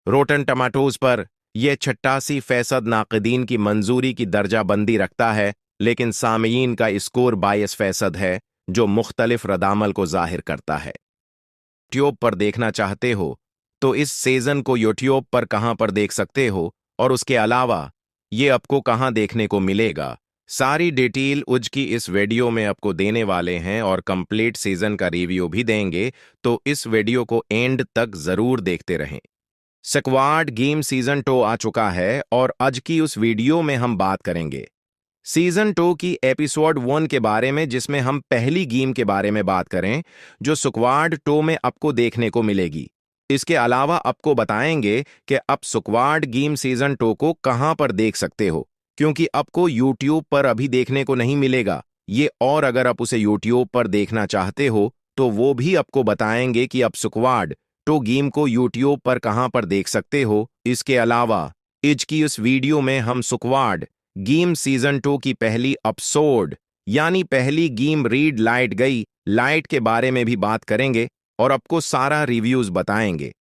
रोटन टमाटोज पर यह 88% नाक़दीन की मंजूरी की दर्जाबंदी रखता है, लेकिन सामीयीन का स्कोर 22% है, जो मुख्तलिफ रद्दामल को जाहिर करता है। यूट्यूब पर देखना चाहते हो तो इस सीजन को यूट्यूब पर कहां पर देख सकते हो, और उसके अलावा ये आपको कहां देखने को मिलेगा, सारी डिटेल उज की इस वीडियो में आपको देने वाले हैं और कंप्लीट सीजन का रिव्यू भी देंगे, तो इस वीडियो को एंड तक जरूर देखते रहें। स्क्वाड गेम सीजन 2 आ चुका है और आज की उस वीडियो में हम बात करेंगे सीजन 2 की एपिसोड 1 के बारे में, जिसमें हम पहली गेम के बारे में बात करें जो स्क्वाड 2 में आपको देखने को मिलेगी। इसके अलावा आपको बताएंगे कि आप स्क्वाड गेम सीजन 2 को कहां पर देख सकते हो, क्योंकि आपको यूट्यूब पर अभी देखने को नहीं मिलेगा ये, और अगर आप उसे यूट्यूब पर देखना चाहते हो तो वो भी आपको बताएंगे कि आप स्क्वाड 2 गेम को यूट्यूब पर कहां पर देख सकते हो। इसके अलावा आज की उस वीडियो में हम स्क्वाड गेम सीजन 2 की पहली एपिसोड यानी पहली गेम रीड लाइट गई लाइट के बारे में भी बात करेंगे और आपको सारा रिव्यूज बताएंगे।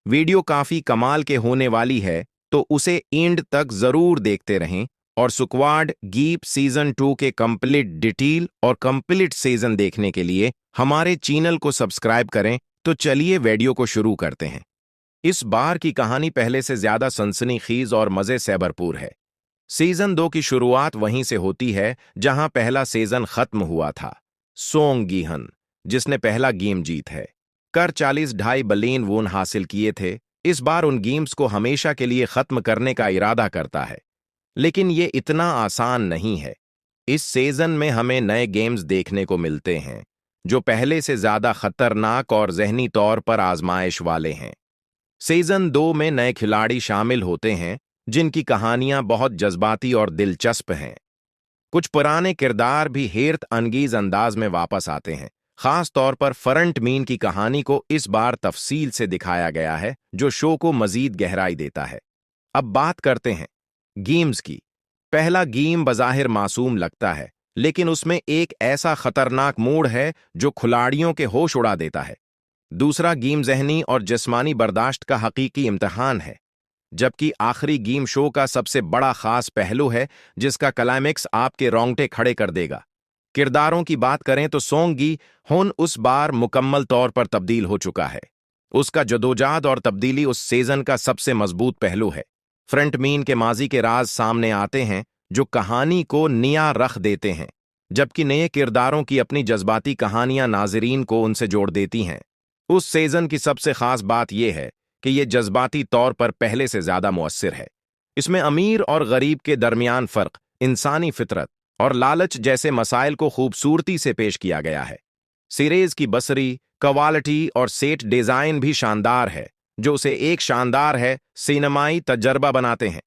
वीडियो काफी कमाल के होने वाली है, तो उसे एंड तक जरूर देखते रहें, और स्क्वाड गेम सीजन 2 के कंप्लीट डिटेल और कंप्लीट सीजन देखने के लिए हमारे चैनल को सब्सक्राइब करें। तो चलिए वीडियो को शुरू करते हैं। इस बार की कहानी पहले से ज्यादा सनसनीखेज और मजे से भरपूर है। सीजन 2 की शुरुआत वहीं से होती है जहां पहला सीजन खत्म हुआ था। सोंग गीहन, जिसने पहला गेम जीत है, कर 40.5 बिलियन वोन हासिल किए थे, इस बार उन गेम्स को हमेशा के लिए खत्म करने का इरादा करता है। लेकिन ये इतना आसान नहीं है। इस सीजन में हमें नए गेम्स देखने को मिलते हैं जो पहले से ज्यादा खतरनाक और जहनी तौर पर आजमाइश वाले हैं। सीजन 2 में नए खिलाड़ी शामिल होते हैं जिनकी कहानियां बहुत जज्बाती और दिलचस्प हैं। कुछ पुराने किरदार भी हैरत अंगेज अंदाज में वापस आते हैं। खास तौर पर फ्रंट मीन की कहानी को इस बार तफसील से दिखाया गया है, जो शो को मजीद गहराई देता है। अब बात करते हैं गेम्स की। पहला गेम बज़ाहिर मासूम लगता है, लेकिन उसमें एक ऐसा खतरनाक मोड़ है जो खिलाड़ियों के होश उड़ा देता है। दूसरा गेम जहनी और जिस्मानी बर्दाश्त का हकीकी इम्तिहान है, जबकि आखिरी गेम शो का सबसे बड़ा खास पहलू है जिसका क्लाइमेक्स आपके रोंगटे खड़े कर देगा। किरदारों की बात करें तो सोंग गी हुन उस बार मुकम्मल तौर पर तब्दील हो चुका है। उसका जदोजहद और तब्दीली उस सीजन का सबसे मजबूत पहलू है। फ्रंट मीन के माजी के राज सामने आते हैं जो कहानी को नया रख देते हैं, जबकि नए किरदारों की अपनी जज्बाती कहानियां नाजरीन को उनसे जोड़ देती हैं। उस सीजन की सबसे खास बात यह है कि यह जज्बाती तौर पर पहले से ज्यादा मुअस्सिर है। इसमें अमीर और गरीब के दरमियान फर्क, इंसानी फितरत और लालच जैसे मसाइल को खूबसूरती से पेश किया गया है। सीरीज की बसरी, क्वालिटी और सेट डिजाइन भी शानदार है, जो उसे एक शानदार है सिनेमाई तजर्बा बनाते हैं।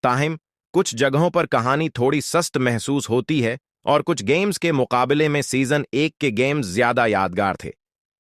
ताहिम कुछ जगहों पर कहानी थोड़ी सस्त महसूस होती है और कुछ गेम्स के मुकाबले में सीजन 1 के गेम्स ज्यादा यादगार थे,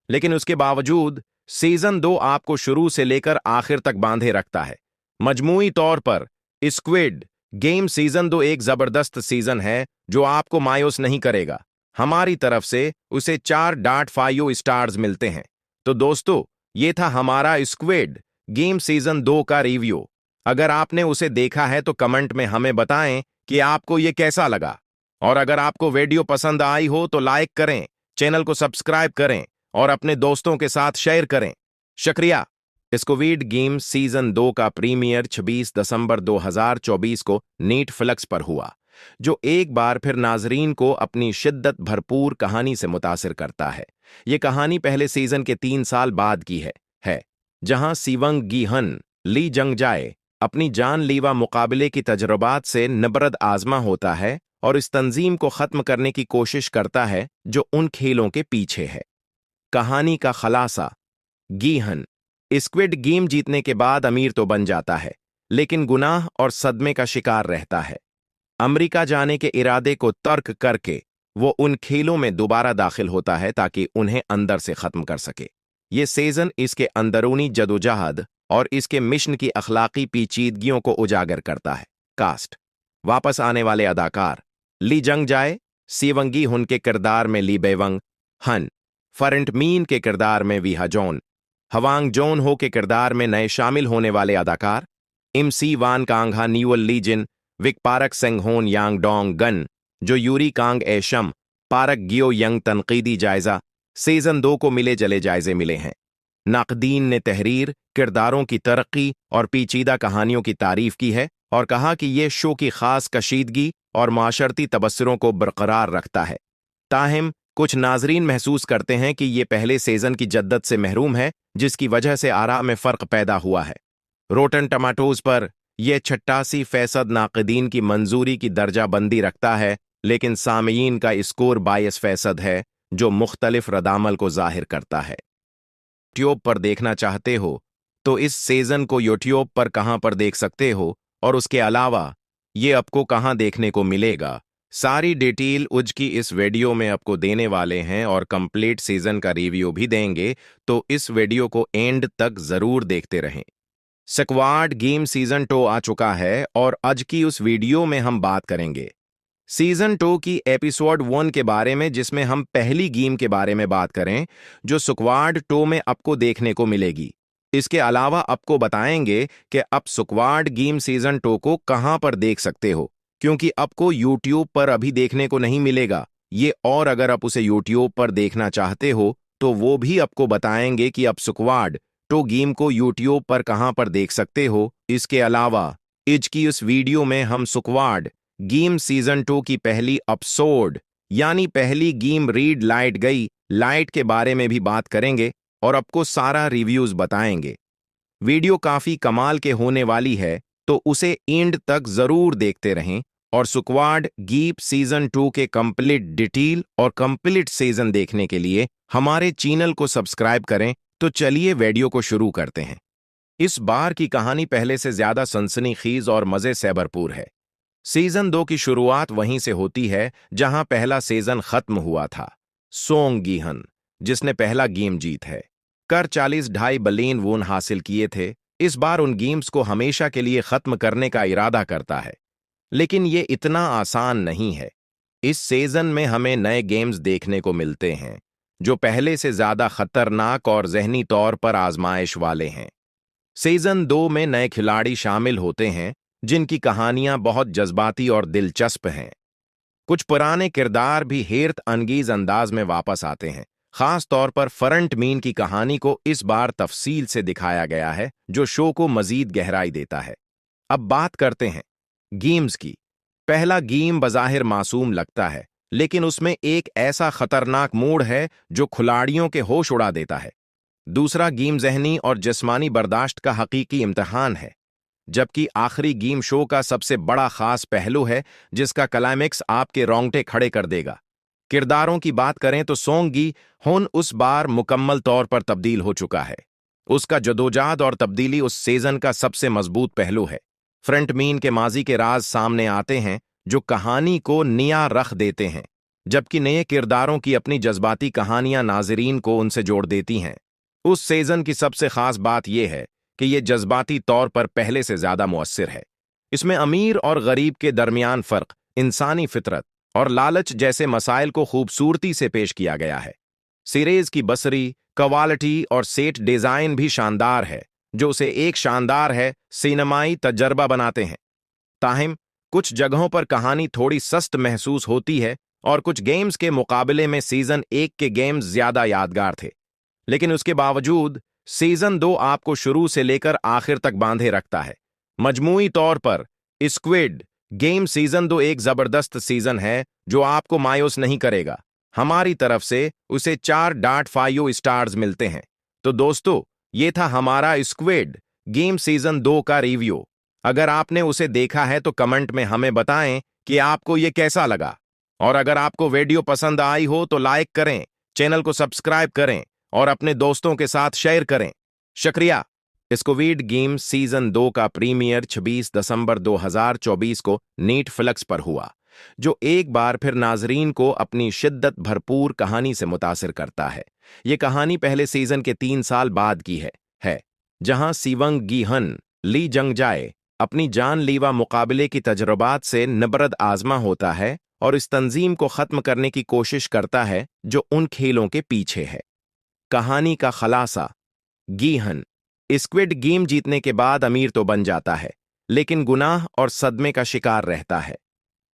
लेकिन उसके बावजूद सीजन 2 आपको शुरू से लेकर आखिर तक बांधे रखता है। मजमूई तौर पर स्क्विड गेम सीजन 2 एक जबरदस्त सीजन है जो आपको मायूस नहीं करेगा। हमारी तरफ से उसे 4.5 स्टार्स मिलते हैं। तो दोस्तों, ये था हमारा स्क्विड गेम सीजन 2 का रिव्यू। अगर आपने उसे देखा है तो कमेंट में हमें बताएं कि आपको ये कैसा लगा, और अगर आपको वीडियो पसंद आई हो तो लाइक करें, चैनल को सब्सक्राइब करें और अपने दोस्तों के साथ शेयर करें। शुक्रिया। स्क्विड गेम सीजन 2 का प्रीमियर 26 दिसंबर 2024 को नेटफ्लिक्स पर हुआ, जो एक बार फिर नाजरीन को अपनी शिद्दत भरपूर कहानी से मुतासिर करता है। ये कहानी पहले सीजन के 3 साल बाद की है जहां सीवंग गीहन ली जंगजाए अपनी जानलेवा मुकाबले की तजुर्बात से नबरद आजमा होता है और इस तंजीम को खत्म करने की कोशिश करता है जो उन खेलों के पीछे है। कहानी का खलासा, गीहन स्क्विड गेम जीतने के बाद अमीर तो बन जाता है, लेकिन गुनाह और सदमे का शिकार रहता है। अमेरिका जाने के इरादे को तर्क करके वो उन खेलों में दोबारा दाखिल होता है ताकि उन्हें अंदर से खत्म कर सके। ये सीजन इसके अंदरूनी जदोजहद और इसके मिशन की अखलाकी पेचीदगियों को उजागर करता है। कास्ट। वापस आने वाले अदाकार ली जंग जाए, सीवंगी हुन के किरदार में ली बेवंग, हन फरंट मीन के किरदार में वीहा जॉन, हवांग जोन हो के किरदार में नए शामिल होने वाले अदाकार इम सी वान कांगहा न्यूअल लीजिन, विक पारक सेंगहोन यांग डोंग गन, जो यूरी कांग एशम, पारक गियो यंग। तनकीदी जायजा। सीजन 2 को मिले जले जायजे मिले हैं। नाकदीन ने तहरीर, किरदारों की तरक्की और पेचीदा कहानियों की तारीफ की है और कहा कि यह शो की खास कशीदगी और माशरती तबस्सुरों को बरकरार रखता है। ताहिम कुछ नाजरीन महसूस करते हैं कि ये पहले सीजन की जद्दत से महरूम है, जिसकी वजह से आरा में फ़र्क पैदा हुआ है। रोटन टमाटोज पर यह 88% नाकदीन की मंजूरी की दर्जाबंदी रखता है, लेकिन सामीयीन का स्कोर 22% है, जो मुख्तलिफ रद्दामल को जाहिर करता है। यूट्यूब पर देखना चाहते हो तो इस सीजन को यूट्यूब पर कहां पर देख सकते हो, और उसके अलावा ये आपको कहां देखने को मिलेगा, सारी डिटेल उज की इस वीडियो में आपको देने वाले हैं और कंप्लीट सीजन का रिव्यू भी देंगे, तो इस वीडियो को एंड तक जरूर देखते रहें। स्क्वाड गेम सीजन 2 आ चुका है और आज की उस वीडियो में हम बात करेंगे सीजन 2 की एपिसोड 1 के बारे में, जिसमें हम पहली गेम के बारे में बात करें जो स्क्वाड 2 में आपको देखने को मिलेगी। इसके अलावा आपको बताएंगे कि आप स्क्वाड गेम सीजन 2 को कहां पर देख सकते हो, क्योंकि आपको यूट्यूब पर अभी देखने को नहीं मिलेगा ये, और अगर आप उसे यूट्यूब पर देखना चाहते हो तो वो भी आपको बताएंगे कि आप स्क्वाड 2 गेम को यूट्यूब पर कहां पर देख सकते हो। इसके अलावा आज की उस वीडियो में हम स्क्वाड गेम सीजन 2 की पहली एपिसोड यानी पहली गेम रीड लाइट गई लाइट के बारे में भी बात करेंगे और आपको सारा रिव्यूज बताएंगे। वीडियो काफी कमाल के होने वाली है, तो उसे एंड तक जरूर देखते रहें और स्क्वाड गेम सीजन 2 के कंप्लीट डिटेल और कंप्लीट सीजन देखने के लिए हमारे चैनल को सब्सक्राइब करें। तो चलिए वीडियो को शुरू करते हैं। इस बार की कहानी पहले से ज्यादा सनसनीखेज और मजे से भरपूर है। सीजन 2 की शुरुआत वहीं से होती है जहां पहला सीजन खत्म हुआ था। सोंग गीहन, जिसने पहला गेम जीत है, कर 40.5 बिलियन वोन हासिल किए थे, इस बार उन गेम्स को हमेशा के लिए खत्म करने का इरादा करता है, लेकिन ये इतना आसान नहीं है। इस सीजन में हमें नए गेम्स देखने को मिलते हैं जो पहले से ज्यादा खतरनाक और जहनी तौर पर आजमाइश वाले हैं। सीजन 2 में नए खिलाड़ी शामिल होते हैं जिनकी कहानियां बहुत जज्बाती और दिलचस्प हैं। कुछ पुराने किरदार भी हैरत अंगेज अंदाज में वापस आते हैं। खास तौर पर फरंट मीन की कहानी को इस बार तफसील से दिखाया गया है, जो शो को मजीद गहराई देता है। अब बात करते हैं गेम्स की। पहला गेम बज़ाहिर मासूम लगता है, लेकिन उसमें एक ऐसा खतरनाक मोड़ है जो खिलाड़ियों के होश उड़ा देता है। दूसरा गेम जहनी और जिस्मानी बर्दाश्त का हकीकी इम्तिहान है, जबकि आखिरी गेम शो का सबसे बड़ा खास पहलू है जिसका क्लाइमेक्स आपके रोंगटे खड़े कर देगा। किरदारों की बात करें तो सोंग गी हुन उस बार मुकम्मल तौर पर तब्दील हो चुका है। उसका जदोजहद और तब्दीली उस सीजन का सबसे मजबूत पहलू है। फ्रंट मीन के माजी के राज सामने आते हैं जो कहानी को नया रख देते हैं, जबकि नए किरदारों की अपनी जज्बाती कहानियां नाजरीन को उनसे जोड़ देती हैं। उस सीजन की सबसे खास बात यह है कि यह जज्बाती तौर पर पहले से ज्यादा मुअस्सिर है। इसमें अमीर और गरीब के दरमियान फर्क, इंसानी फितरत और लालच जैसे मसाइल को खूबसूरती से पेश किया गया है। सीरीज की बसरी, क्वालिटी और सेट डिजाइन भी शानदार है, जो उसे एक शानदार है सिनेमाई तजर्बा बनाते हैं। ताहिम कुछ जगहों पर कहानी थोड़ी सस्त महसूस होती है और कुछ गेम्स के मुकाबले में सीजन 1 के गेम्स ज्यादा यादगार थे, लेकिन उसके बावजूद सीजन 2 आपको शुरू से लेकर आखिर तक बांधे रखता है। मजमूई तौर पर स्क्विड गेम सीजन 2 एक जबरदस्त सीजन है जो आपको मायूस नहीं करेगा। हमारी तरफ से उसे 4.5 स्टार्स मिलते हैं। तो दोस्तों, ये था हमारा स्क्विड गेम सीजन 2 का रिव्यू। अगर आपने उसे देखा है तो कमेंट में हमें बताएं कि आपको ये कैसा लगा, और अगर आपको वीडियो पसंद आई हो तो लाइक करें, चैनल को सब्सक्राइब करें और अपने दोस्तों के साथ शेयर करें। शुक्रिया। स्क्विड गेम सीजन 2 का प्रीमियर 26 दिसंबर 2024 को नेटफ्लिक्स पर हुआ, जो एक बार फिर नाजरीन को अपनी शिद्दत भरपूर कहानी से मुतासिर करता है। ये कहानी पहले सीजन के 3 साल बाद की है। जहां सीवंग गीहन ली जंगजाए अपनी जानलेवा मुकाबले की तजुर्बात से नबरद आजमा होता है और इस तंजीम को ख़त्म करने की कोशिश करता है जो उन खेलों के पीछे है। कहानी का खलासा। गीहन स्क्विड गेम जीतने के बाद अमीर तो बन जाता है, लेकिन गुनाह और सदमे का शिकार रहता है।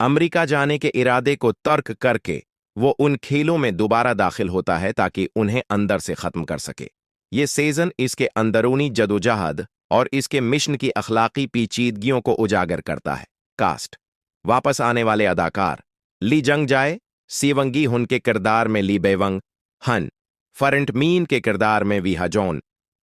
अमेरिका जाने के इरादे को तर्क करके वो उन खेलों में दोबारा दाखिल होता है ताकि उन्हें अंदर से ख़त्म कर सके। ये सीज़न इसके अंदरूनी जदोजहद और इसके मिशन की अखलाकी पेचीदगियों को उजागर करता है। कास्ट। वापस आने वाले अदाकार ली जंगजाए सीवंगी हुन के किरदार में ली बेवंग हन, फरेंट मीन के किरदार में वीहा जॉन,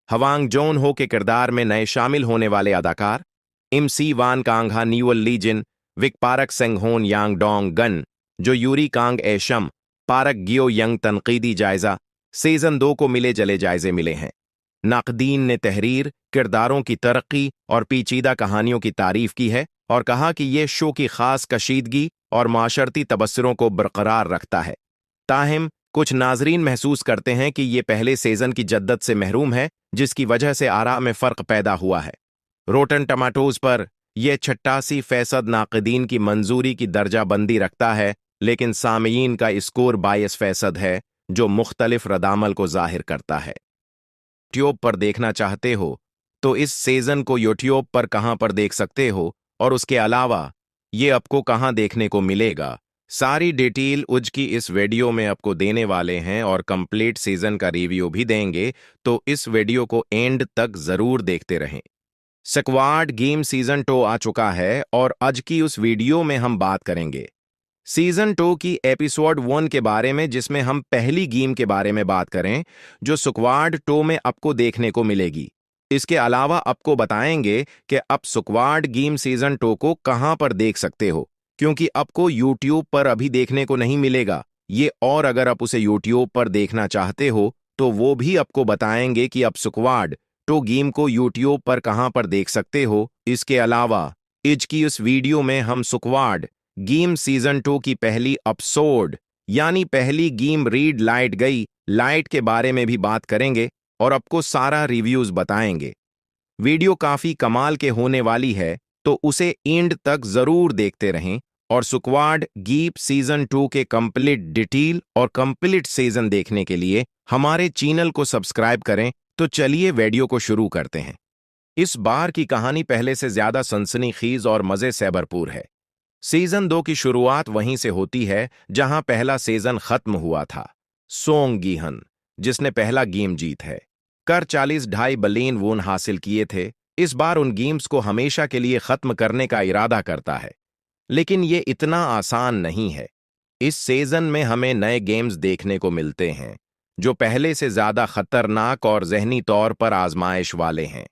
हवांग जॉन हो के किरदार में नए शामिल होने वाले अदाकार MC वान कांगहा न्यूअल लीजिन, विक पारक सेंगहोन यांग डोंग गन, जो यूरी कांग एशम, पारक गियो यंग। तनकीदी जायजा। सीजन 2 को मिले जले जायजे मिले हैं। नाकदीन ने तहरीर, किरदारों की तरक्की और पेचीदा कहानियों की तारीफ की है और कहा कि यह शो की खास कशीदगी और माशरती तबस्सुरों को बरकरार रखता है। ताहिम कुछ नाजरीन महसूस करते हैं कि यह पहले सीजन की जद्दत से महरूम है, जिसकी वजह से आरा में फ़र्क पैदा हुआ है। रोटन टमाटोज पर यह 88% नाकदीन की मंजूरी की दर्जाबंदी रखता है, लेकिन सामीयीन का स्कोर 22% है, जो मुख्तलिफ रदामल को जाहिर करता है। यूट्यूब पर देखना चाहते हो तो इस सीजन को यूट्यूब पर कहां पर देख सकते हो, और उसके अलावा ये आपको कहां देखने को मिलेगा, सारी डिटेल उज की इस वीडियो में आपको देने वाले हैं और कंप्लीट सीजन का रिव्यू भी देंगे, तो इस वीडियो को एंड तक जरूर देखते रहें। स्क्वाड गेम सीजन 2 आ चुका है और आज की उस वीडियो में हम बात करेंगे सीजन 2 की एपिसोड 1 के बारे में, जिसमें हम पहली गेम के बारे में बात करें जो स्क्वाड 2 में आपको देखने को मिलेगी। इसके अलावा आपको बताएंगे कि आप स्क्वाड गेम सीजन 2 को कहां पर देख सकते हो, क्योंकि आपको यूट्यूब पर अभी देखने को नहीं मिलेगा ये, और अगर आप उसे यूट्यूब पर देखना चाहते हो तो वो भी आपको बताएंगे कि आप स्क्वाड 2 गेम को यूट्यूब पर कहां पर देख सकते हो। इसके अलावा आज की उस वीडियो में हम स्क्वाड गेम सीजन 2 की पहली एपिसोड यानी पहली गेम रीड लाइट गई लाइट के बारे में भी बात करेंगे और आपको सारा रिव्यूज बताएंगे। वीडियो काफी कमाल के होने वाली है, तो उसे एंड तक जरूर देखते रहें और स्क्वाड गेम सीजन 2 के कंप्लीट डिटेल और कंप्लीट सीजन देखने के लिए हमारे चैनल को सब्सक्राइब करें। तो चलिए वीडियो को शुरू करते हैं। इस बार की कहानी पहले से ज्यादा सनसनीखेज और मजे से भरपूर है। सीजन 2 की शुरुआत वहीं से होती है जहां पहला सीजन खत्म हुआ था। सोंग गीहन, जिसने पहला गेम जीत है, कर 40.5 बिलियन वोन हासिल किए थे, इस बार उन गेम्स को हमेशा के लिए खत्म करने का इरादा करता है, लेकिन ये इतना आसान नहीं है। इस सीजन में हमें नए गेम्स देखने को मिलते हैं जो पहले से ज्यादा खतरनाक और जहनी तौर पर आजमाइश वाले हैं।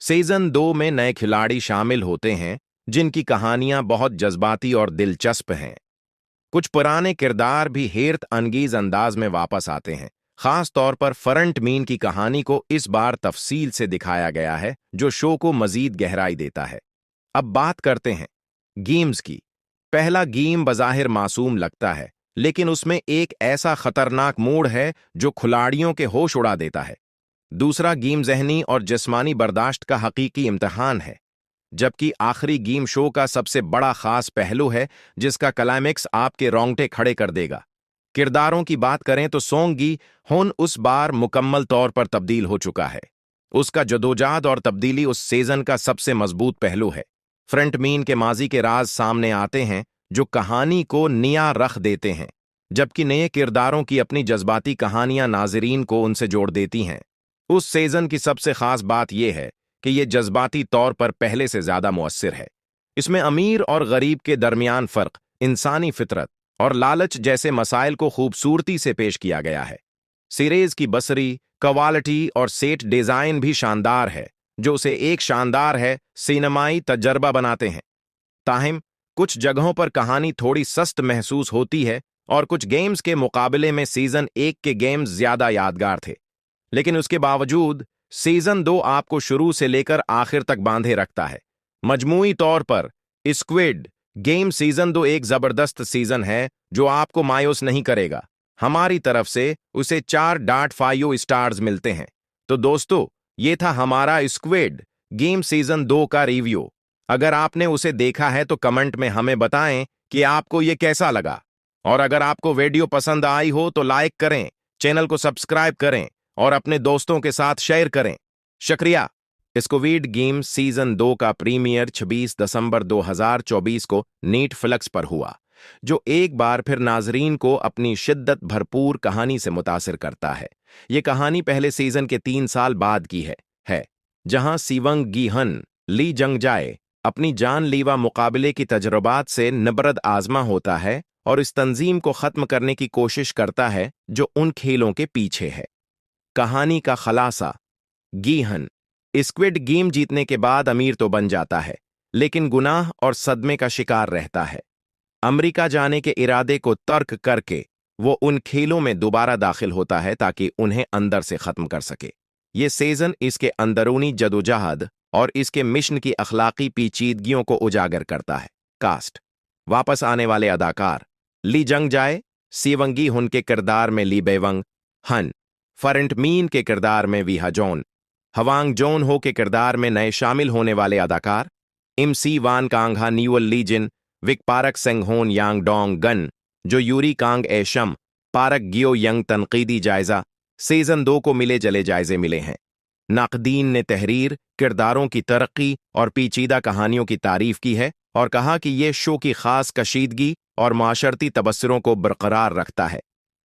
सीजन 2 में नए खिलाड़ी शामिल होते हैं जिनकी कहानियां बहुत जज्बाती और दिलचस्प हैं। कुछ पुराने किरदार भी हैरत अंगेज अंदाज में वापस आते हैं। खास तौर पर फरंट मीन की कहानी को इस बार तफसील से दिखाया गया है, जो शो को मजीद गहराई देता है। अब बात करते हैं गेम्स की। पहला गेम बज़ाहिर मासूम लगता है, लेकिन उसमें एक ऐसा खतरनाक मोड़ है जो खिलाड़ियों के होश उड़ा देता है। दूसरा गेम जहनी और जिस्मानी बर्दाश्त का हकीकी इम्तिहान है, जबकि आखिरी गेम शो का सबसे बड़ा खास पहलू है जिसका क्लाइमेक्स आपके रोंगटे खड़े कर देगा। किरदारों की बात करें तो सोंग गी हुन उस बार मुकम्मल तौर पर तब्दील हो चुका है। उसका जदोजहद और तब्दीली उस सीजन का सबसे मजबूत पहलू है। फ्रंट मीन के माजी के राज सामने आते हैं जो कहानी को नया रख देते हैं, जबकि नए किरदारों की अपनी जज्बाती कहानियां नाजरीन को उनसे जोड़ देती हैं। उस सीजन की सबसे खास बात यह है कि यह जज्बाती तौर पर पहले से ज्यादा मुअस्सिर है। इसमें अमीर और गरीब के दरमियान फर्क, इंसानी फितरत और लालच जैसे मसाइल को खूबसूरती से पेश किया गया है। सीरीज की बसरी, क्वालिटी और सेट डिजाइन भी शानदार है, जो उसे एक शानदार है सिनेमाई तजर्बा बनाते हैं। ताहिम कुछ जगहों पर कहानी थोड़ी सस्त महसूस होती है और कुछ गेम्स के मुकाबले में सीजन 1 के गेम्स ज्यादा यादगार थे, लेकिन उसके बावजूद सीजन 2 आपको शुरू से लेकर आखिर तक बांधे रखता है। मजमूई तौर पर स्क्विड गेम सीजन 2 एक जबरदस्त सीजन है जो आपको मायूस नहीं करेगा। हमारी तरफ से उसे 4.5 स्टार्स मिलते हैं। तो दोस्तों, ये था हमारा स्क्विड गेम सीजन 2 का रिव्यू। अगर आपने उसे देखा है तो कमेंट में हमें बताएं कि आपको ये कैसा लगा। और अगर आपको वीडियो पसंद आई हो तो लाइक करें, चैनल को सब्सक्राइब करें और अपने दोस्तों के साथ शेयर करें। शुक्रिया। स्क्विड गेम सीजन 2 का प्रीमियर 26 दिसंबर 2024 को नेटफ्लिक्स पर हुआ, जो एक बार फिर नाजरीन को अपनी शिद्दत भरपूर कहानी से मुतासिर करता है। ये कहानी पहले सीजन के 3 साल बाद की है जहां सीवंग गी हन ली जंगजाए अपनी जानलेवा मुकाबले की तजुर्बात से निबरद आजमा होता है और इस तंजीम को खत्म करने की कोशिश करता है जो उन खेलों के पीछे है। कहानी का खलासा। गीहन स्क्विड गेम जीतने के बाद अमीर तो बन जाता है, लेकिन गुनाह और सदमे का शिकार रहता है। अमेरिका जाने के इरादे को तर्क करके वो उन खेलों में दोबारा दाखिल होता है ताकि उन्हें अंदर से खत्म कर सके। ये सीजन इसके अंदरूनी जदोजहद और इसके मिशन की अखलाकी पेचीदगियों को उजागर करता है। कास्ट। वापस आने वाले अदाकार ली जंगजाए सीवंगी हुन के किरदार में ली बेवंग हन, फरेंट मीन के किरदार में वीहा जॉन, हवांग जॉन हो के किरदार में नए शामिल होने वाले अदाकार MC वान कांगहा न्यूअल लीजिन, विक पारक सेंगहोन यांग डोंग गन, जो यूरी कांग एशम, पारक गियो यंग। तनकीदी जायजा। सीजन 2 को मिले जले जायजे मिले हैं। नाकदीन ने तहरीर, किरदारों की तरक्की और पेचीदा कहानियों की तारीफ की है और कहा कि यह शो की खास कशीदगी और माशरती तबस्सुरों को बरकरार रखता है।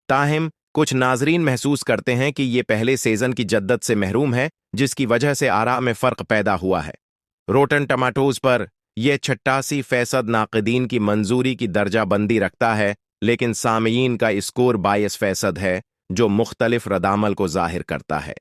ताहिम कुछ नाजरीन महसूस करते हैं कि यह पहले सीजन की जद्दत से महरूम है, जिसकी वजह से आरा में फ़र्क पैदा हुआ है। रोटन टमाटोज पर यह 88% नाकदीन की मंजूरी की दर्जाबंदी रखता है, लेकिन सामीयीन का स्कोर 22% है, जो मुख्तलिफ रदामल को जाहिर करता है।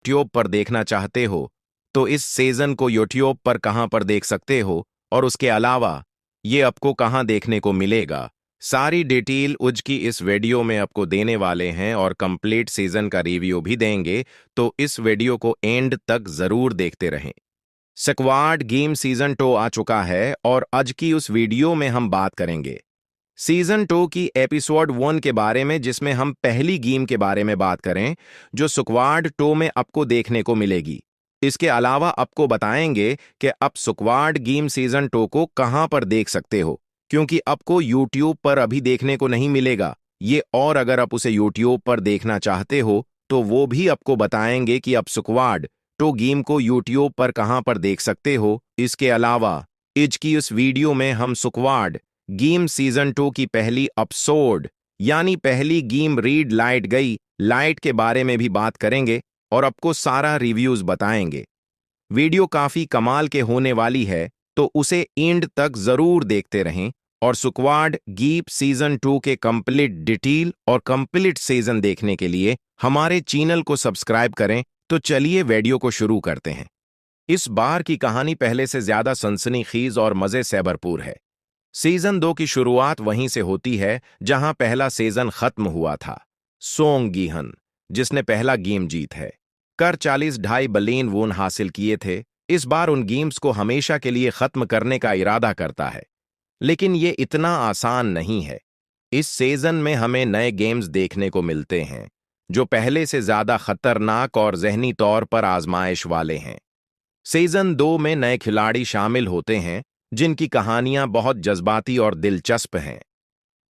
यूट्यूब पर देखना चाहते हो तो इस सीजन को यूट्यूब पर कहां पर देख सकते हो, और उसके अलावा ये आपको कहां देखने को मिलेगा, सारी डिटेल उज की इस वीडियो में आपको देने वाले हैं और कंप्लीट सीजन का रिव्यू भी देंगे, तो इस वीडियो को एंड तक जरूर देखते रहें। स्क्वाड गेम सीजन 2 आ चुका है और आज की उस वीडियो में हम बात करेंगे सीजन 2 की एपिसोड 1 के बारे में, जिसमें हम पहली गेम के बारे में बात करें जो स्क्वाड 2 में आपको देखने को मिलेगी। इसके अलावा आपको बताएंगे कि आप स्क्वाड गेम सीजन 2 को कहां पर देख सकते हो, क्योंकि आपको यूट्यूब पर अभी देखने को नहीं मिलेगा ये, और अगर आप उसे यूट्यूब पर देखना चाहते हो तो वो भी आपको बताएंगे कि आप स्क्वाड 2 गेम को यूट्यूब पर कहां पर देख सकते हो। इसके अलावा आज की उस वीडियो में हम स्क्वाड गेम सीजन 2 की पहली एपिसोड यानी पहली गेम रीड लाइट गई लाइट के बारे में भी बात करेंगे और आपको सारा रिव्यूज बताएंगे। वीडियो काफी कमाल के होने वाली है, तो उसे एंड तक जरूर देखते रहें और स्क्वाड गेम सीजन 2 के कंप्लीट डिटेल और कंप्लीट सीजन देखने के लिए हमारे चैनल को सब्सक्राइब करें। तो चलिए वीडियो को शुरू करते हैं। इस बार की कहानी पहले से ज्यादा सनसनीखेज और मजे से भरपूर है। सीजन 2 की शुरुआत वहीं से होती है जहां पहला सीजन खत्म हुआ था। सोंग गीहन, जिसने पहला गेम जीत है कर 40.5 बिलियन वोन हासिल किए थे, इस बार उन गेम्स को हमेशा के लिए खत्म करने का इरादा करता है, लेकिन ये इतना आसान नहीं है। इस सीजन में हमें नए गेम्स देखने को मिलते हैं जो पहले से ज्यादा खतरनाक और जहनी तौर पर आजमाइश वाले हैं। सीजन 2 में नए खिलाड़ी शामिल होते हैं जिनकी कहानियां बहुत जज्बाती और दिलचस्प हैं।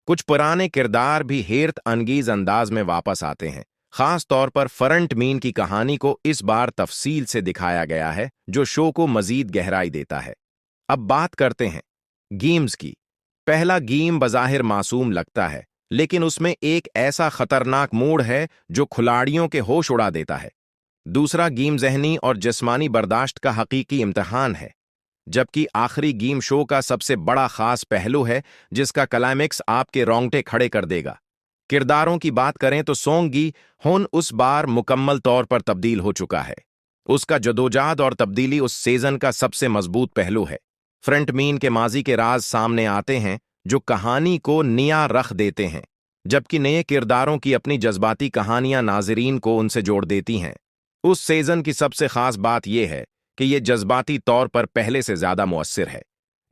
कुछ पुराने किरदार भी हैरत अंगेज अंदाज में वापस आते हैं। खास तौर पर फरंट मीन की कहानी को इस बार तफसील से दिखाया गया है, जो शो को मजीद गहराई देता है। अब बात करते हैं गेम्स की। पहला गेम बज़ाहिर मासूम लगता है, लेकिन उसमें एक ऐसा खतरनाक मोड़ है जो खिलाड़ियों के होश उड़ा देता है। दूसरा गेम जहनी और जिस्मानी बर्दाश्त का हकीकी इम्तिहान है, जबकि आखिरी गेम शो का सबसे बड़ा खास पहलू है जिसका क्लाइमेक्स आपके रोंगटे खड़े कर देगा। किरदारों की बात करें तो सोंग गी हुन उस बार मुकम्मल तौर पर तब्दील हो चुका है। उसका जदोजहद और तब्दीली उस सीजन का सबसे मजबूत पहलू है। फ्रंट मीन के माजी के राज सामने आते हैं जो कहानी को नया रख देते हैं, जबकि नए किरदारों की अपनी जज्बाती कहानियां नाजरीन को उनसे जोड़ देती हैं। उस सीजन की सबसे खास बात यह है कि यह जज्बाती तौर पर पहले से ज्यादा मुअस्सिर है।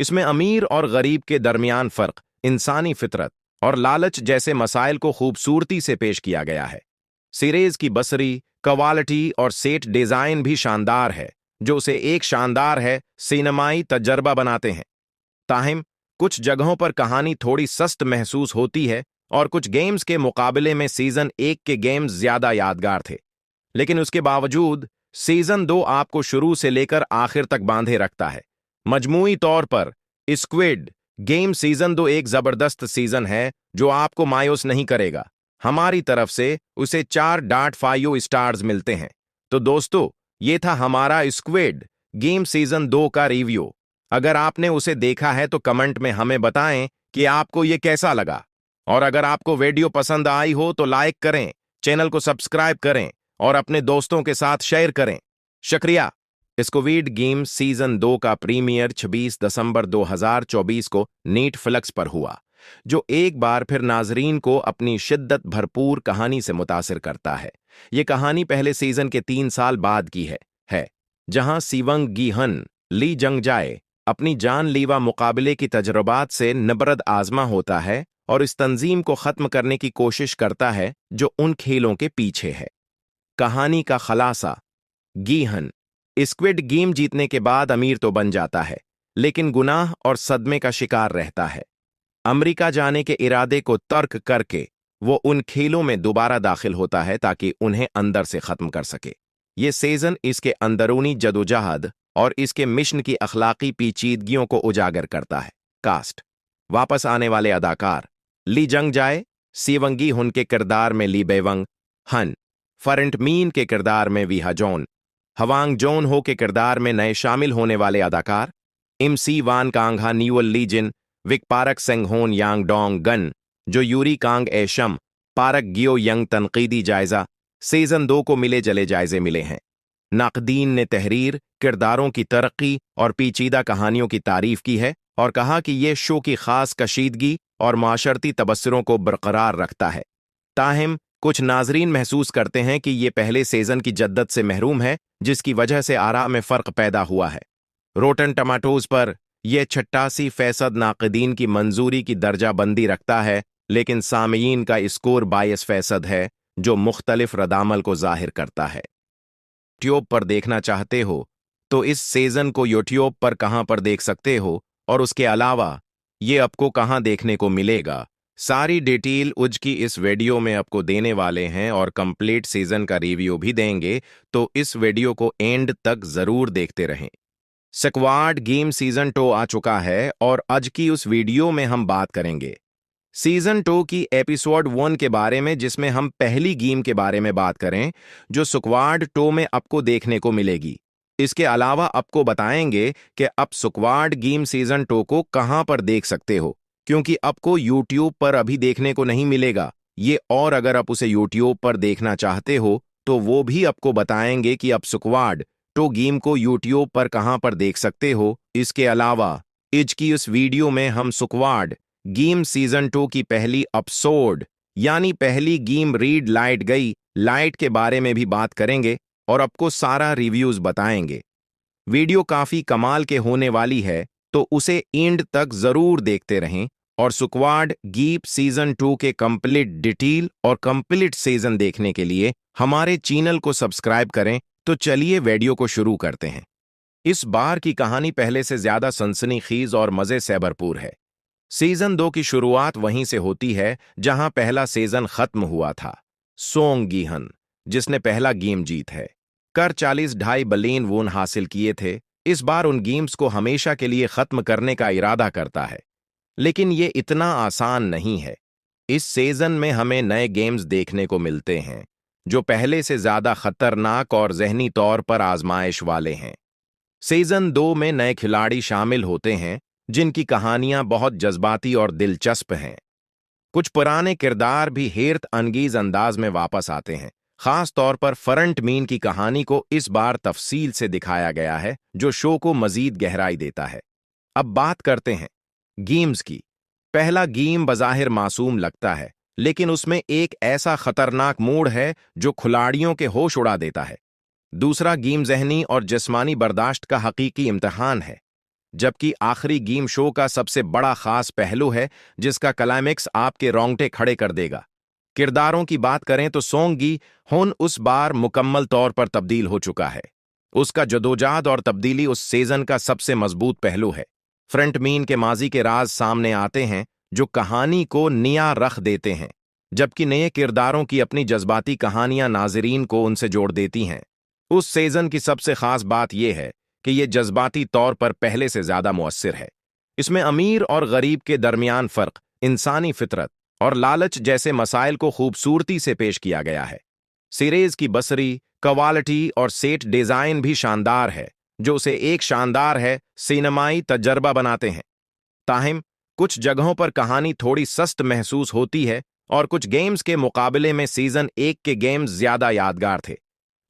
इसमें अमीर और गरीब के दरमियान फर्क, इंसानी फितरत और लालच जैसे मसाइल को खूबसूरती से पेश किया गया है। सीरीज की बसरी, क्वालिटी और सेट डिजाइन भी शानदार है, जो उसे एक शानदार है सिनेमाई तजर्बा बनाते हैं। ताहिम कुछ जगहों पर कहानी थोड़ी सस्त महसूस होती है और कुछ गेम्स के मुकाबले में सीजन 1 के गेम्स ज्यादा यादगार थे, लेकिन उसके बावजूद सीजन 2 आपको शुरू से लेकर आखिर तक बांधे रखता है। मजमूई तौर पर स्क्विड गेम सीजन 2 एक जबरदस्त सीजन है जो आपको मायूस नहीं करेगा। हमारी तरफ से उसे 4.5 स्टार्स मिलते हैं। तो दोस्तों, ये था हमारा स्क्विड गेम सीजन 2 का रिव्यू। अगर आपने उसे देखा है तो कमेंट में हमें बताएं कि आपको ये कैसा लगा। और अगर आपको वीडियो पसंद आई हो तो लाइक करें, चैनल को सब्सक्राइब करें और अपने दोस्तों के साथ शेयर करें। शुक्रिया। स्क्विड गेम सीजन 2 का प्रीमियर 26 दिसंबर 2024 को नेटफ्लिक्स पर हुआ, जो एक बार फिर नाजरीन को अपनी शिद्दत भरपूर कहानी से मुतासिर करता है। ये कहानी पहले सीजन के 3 साल बाद की है जहां सीवंग गीहन ली जंगजाए अपनी जानलेवा मुकाबले की तजुर्बात से नबरद आजमा होता है और इस तंजीम को खत्म करने की कोशिश करता है जो उन खेलों के पीछे है। कहानी का खलासा, गीहन स्क्विड गेम जीतने के बाद अमीर तो बन जाता है, लेकिन गुनाह और सदमे का शिकार रहता है। अमेरिका जाने के इरादे को तर्क करके वो उन खेलों में दोबारा दाखिल होता है ताकि उन्हें अंदर से खत्म कर सके। ये सीजन इसके अंदरूनी जदोजहद और इसके मिशन की अखलाकी पेचीदगियों को उजागर करता है। कास्ट, वापस आने वाले अदाकार ली जंगजाए सीवंगी हुन के किरदार में ली बेवंग हन, फरेंट मीन के किरदार में वीहा जॉन, हवांग जोन हो के किरदार में नए शामिल होने वाले अदाकार MC वान कांगहा न्यूअल लीजिन, विक पारक सेंगहोन यांग डोंग गन, जो यूरी कांग एशम, पारक गियो यंग। तनकीदी जायजा, सीजन 2 को मिले जले जायजे मिले हैं। नाकदीन ने तहरीर, किरदारों की तरक्की और पेचीदा कहानियों की तारीफ की है और कहा कि यह शो की खास कशीदगी और माशरती तबस्सुरों को बरकरार रखता है। ताहिम कुछ नाजरीन महसूस करते हैं कि यह पहले सीजन की जद्दत से महरूम है, जिसकी वजह से आरा में फ़र्क पैदा हुआ है। रोटन टमाटोज पर यह 88% नाकदीन की मंजूरी की दर्जा बंदी रखता है, लेकिन सामीयीन का स्कोर 22% है, जो मुख्तलिफ रदामल को जाहिर करता है। यूट्यूब पर देखना चाहते हो तो इस सीजन को यूट्यूब पर कहां पर देख सकते हो, और उसके अलावा ये आपको कहां देखने को मिलेगा, सारी डिटेल उज की इस वीडियो में आपको देने वाले हैं और कंप्लीट सीजन का रिव्यू भी देंगे, तो इस वीडियो को एंड तक जरूर देखते रहें। स्क्वाड गेम सीजन 2 आ चुका है और आज की उस वीडियो में हम बात करेंगे सीजन 2 की एपिसोड 1 के बारे में, जिसमें हम पहली गेम के बारे में बात करें जो स्क्वाड 2 में आपको देखने को मिलेगी। इसके अलावा आपको बताएंगे कि आप स्क्वाड गेम सीजन 2 को कहां पर देख सकते हो, क्योंकि आपको यूट्यूब पर अभी देखने को नहीं मिलेगा ये, और अगर आप उसे यूट्यूब पर देखना चाहते हो तो वो भी आपको बताएंगे कि आप स्क्वाड 2 गेम को यूट्यूब पर कहां पर देख सकते हो। इसके अलावा आज की उस वीडियो में हम स्क्वाड गेम सीजन 2 की पहली एपिसोड यानी पहली गेम रीड लाइट गई लाइट के बारे में भी बात करेंगे और आपको सारा रिव्यूज बताएंगे। वीडियो काफी कमाल के होने वाली है, तो उसे एंड तक जरूर देखते रहें और स्क्वाड गेम सीजन 2 के कंप्लीट डिटेल और कंप्लीट सीजन देखने के लिए हमारे चैनल को सब्सक्राइब करें। तो चलिए वीडियो को शुरू करते हैं। इस बार की कहानी पहले से ज्यादा सनसनीखेज और मजे से भरपूर है। सीजन 2 की शुरुआत वहीं से होती है जहां पहला सीजन खत्म हुआ था। सोंग गीहन, जिसने पहला गेम जीत है कर 40.5 बिलियन वोन हासिल किए थे, इस बार उन गेम्स को हमेशा के लिए खत्म करने का इरादा करता है, लेकिन ये इतना आसान नहीं है। इस सीजन में हमें नए गेम्स देखने को मिलते हैं जो पहले से ज्यादा खतरनाक और जहनी तौर पर आजमाइश वाले हैं। सीजन 2 में नए खिलाड़ी शामिल होते हैं जिनकी कहानियां बहुत जज्बाती और दिलचस्प हैं। कुछ पुराने किरदार भी हैरत अंगेज अंदाज में वापस आते हैं। खास तौर पर फरंट मीन की कहानी को इस बार तफसील से दिखाया गया है, जो शो को मजीद गहराई देता है। अब बात करते हैं गेम्स की। पहला गेम बज़ाहिर मासूम लगता है, लेकिन उसमें एक ऐसा खतरनाक मोड़ है जो खिलाड़ियों के होश उड़ा देता है। दूसरा गेम जहनी और जिस्मानी बर्दाश्त का हकीकी इम्तिहान है, जबकि आखिरी गेम शो का सबसे बड़ा खास पहलू है जिसका क्लाइमेक्स आपके रोंगटे खड़े कर देगा। किरदारों की बात करें तो सोंग गी हुन उस बार मुकम्मल तौर पर तब्दील हो चुका है। उसका जदोजहद और तब्दीली उस सीजन का सबसे मजबूत पहलू है। फ्रंट मीन के माजी के राज सामने आते हैं जो कहानी को निया रख देते हैं, जबकि नए किरदारों की अपनी जज्बाती कहानियां नाजरीन को उनसे जोड़ देती हैं। उस सीजन की सबसे खास बात यह है कि यह जज्बाती तौर पर पहले से ज्यादा मुअस्सिर है। इसमें अमीर और गरीब के दरमियान फर्क, इंसानी फितरत और लालच जैसे मसाइल को खूबसूरती से पेश किया गया है। सीरीज की बसरी, क्वालिटी और सेट डिजाइन भी शानदार है, जो उसे एक शानदार है सिनेमाई तजर्बा बनाते हैं। ताहिम कुछ जगहों पर कहानी थोड़ी सस्त महसूस होती है और कुछ गेम्स के मुकाबले में सीजन 1 के गेम्स ज्यादा यादगार थे,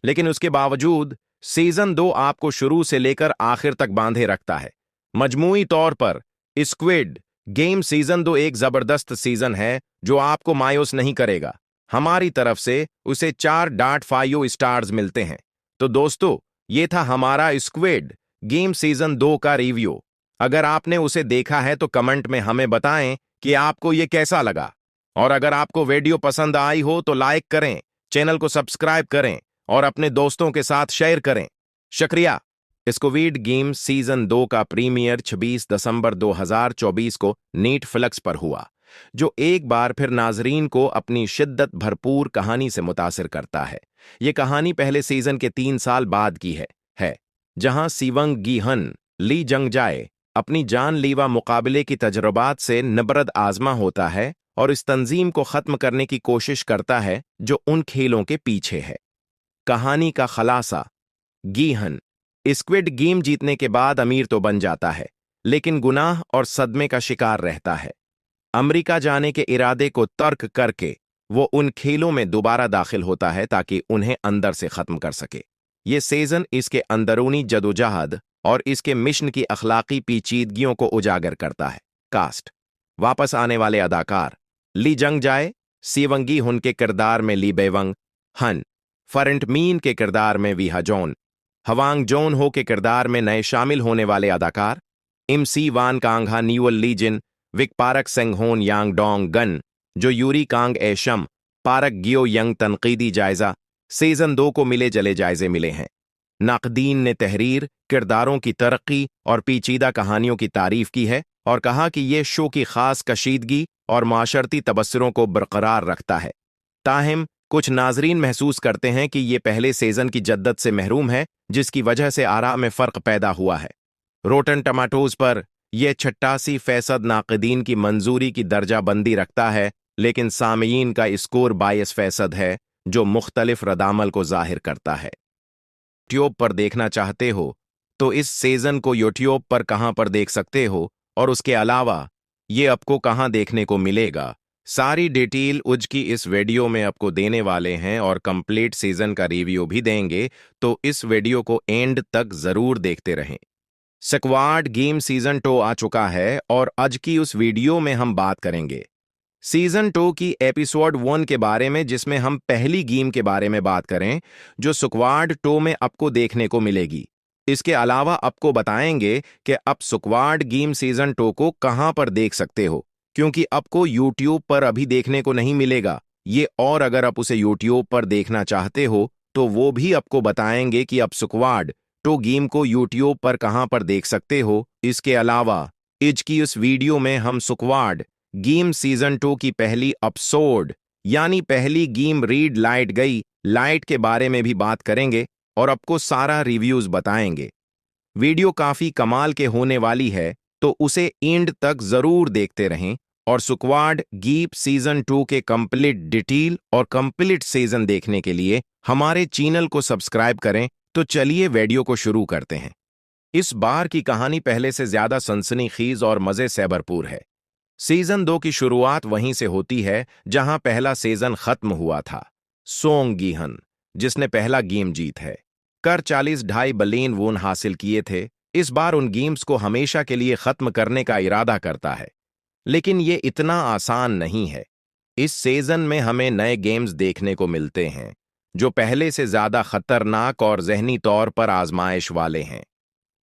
लेकिन उसके बावजूद सीजन 2 आपको शुरू से लेकर आखिर तक बांधे रखता है। मजमूई तौर पर स्क्विड गेम सीजन 2 एक जबरदस्त सीजन है जो आपको मायूस नहीं करेगा। हमारी तरफ से उसे 4.5 स्टार्स मिलते हैं। तो दोस्तों, ये था हमारा स्क्विड गेम सीजन 2 का रिव्यू। अगर आपने उसे देखा है तो कमेंट में हमें बताएं कि आपको ये कैसा लगा, और अगर आपको वीडियो पसंद आई हो तो लाइक करें, चैनल को सब्सक्राइब करें और अपने दोस्तों के साथ शेयर करें। शुक्रिया। स्क्विड गेम सीजन 2 का प्रीमियर 26 दिसंबर 2024 को नेटफ्लिक्स पर हुआ, जो एक बार फिर नाजरीन को अपनी शिद्दत भरपूर कहानी से मुतासिर करता है। ये कहानी पहले सीजन के 3 साल बाद की है जहां सीवंग गी हन ली जंगजाए अपनी जानलीवा मुकाबले की तजुर्बात से नबरद आजमा होता है और इस तंजीम को खत्म करने की कोशिश करता है जो उन खेलों के पीछे है। कहानी का खलासा, गीहन स्क्विड गेम जीतने के बाद अमीर तो बन जाता है, लेकिन गुनाह और सदमे का शिकार रहता है। अमेरिका जाने के इरादे को तर्क करके वो उन खेलों में दोबारा दाखिल होता है ताकि उन्हें अंदर से खत्म कर सके। ये सीजन इसके अंदरूनी जदोजहद और इसके मिशन की अखलाकी पेचीदगियों को उजागर करता है। कास्ट, वापस आने वाले अदाकार ली जंगजाए सीवंगी हुन के किरदार में ली बेवंग हन, फरेंट मीन के किरदार में वीहा जॉन, हवांग जोन हो के किरदार में नए शामिल होने वाले अदाकार MC वान कांगहा न्यूअल लीजिन, विक पारक सेंगहोन यांग डोंग गन, जो यूरी कांग एशम, पारक गियो यंग तनकीदी जायजा। सीजन 2 को मिले जले जायजे मिले हैं। नाकदीन ने तहरीर, किरदारों की तरक्की और पेचीदा कहानियों की तारीफ की है और कहा कि यह शो की खास कशीदगी और माशरती तबस्सुरों को बरकरार रखता है। ताहिम कुछ नाजरीन महसूस करते हैं कि यह पहले सीजन की जद्दत से महरूम है, जिसकी वजह से आरा में फ़र्क पैदा हुआ है। रोटन टमाटोज पर यह 88% नाकदीन की मंजूरी की दर्जा बंदी रखता है, लेकिन सामीयीन का स्कोर 22% है, जो मुख्तलिफ रद्दामल को जाहिर करता है। यूट्यूब पर देखना चाहते हो तो इस सीजन को यूट्यूब पर कहां पर देख सकते हो, और उसके अलावा ये आपको कहां देखने को मिलेगा, सारी डिटेल उज की इस वीडियो में आपको देने वाले हैं और कंप्लीट सीजन का रिव्यू भी देंगे, तो इस वीडियो को एंड तक जरूर देखते रहें। स्क्वाड गेम सीजन 2 आ चुका है और आज की उस वीडियो में हम बात करेंगे सीजन 2 की एपिसोड 1 के बारे में, जिसमें हम पहली गेम के बारे में बात करें जो स्क्वाड 2 में आपको देखने को मिलेगी। इसके अलावा आपको बताएंगे कि आप स्क्वाड गेम सीजन 2 को कहां पर देख सकते हो, क्योंकि आपको यूट्यूब पर अभी देखने को नहीं मिलेगा ये, और अगर आप उसे यूट्यूब पर देखना चाहते हो तो वो भी आपको बताएंगे कि आप स्क्वाड 2 गेम को यूट्यूब पर कहां पर देख सकते हो। इसके अलावा आज की उस वीडियो में हम स्क्वाड गेम सीजन 2 की पहली एपिसोड यानी पहली गेम रीड लाइट गई लाइट के बारे में भी बात करेंगे और आपको सारा रिव्यूज बताएंगे। वीडियो काफी कमाल के होने वाली है, तो उसे एंड तक जरूर देखते रहें और स्क्वाड गेम सीजन 2 के कंप्लीट डिटेल और कंप्लीट सीजन देखने के लिए हमारे चैनल को सब्सक्राइब करें। तो चलिए वीडियो को शुरू करते हैं। इस बार की कहानी पहले से ज्यादा सनसनीखेज और मजे से भरपूर है। सीजन 2 की शुरुआत वहीं से होती है जहां पहला सीजन खत्म हुआ था। सोंग गीहन, जिसने पहला गेम जीत है कर 40.5 बिलियन वोन हासिल किए थे, इस बार उन गेम्स को हमेशा के लिए खत्म करने का इरादा करता है, लेकिन ये इतना आसान नहीं है। इस सीजन में हमें नए गेम्स देखने को मिलते हैं जो पहले से ज्यादा खतरनाक और जहनी तौर पर आजमाइश वाले हैं।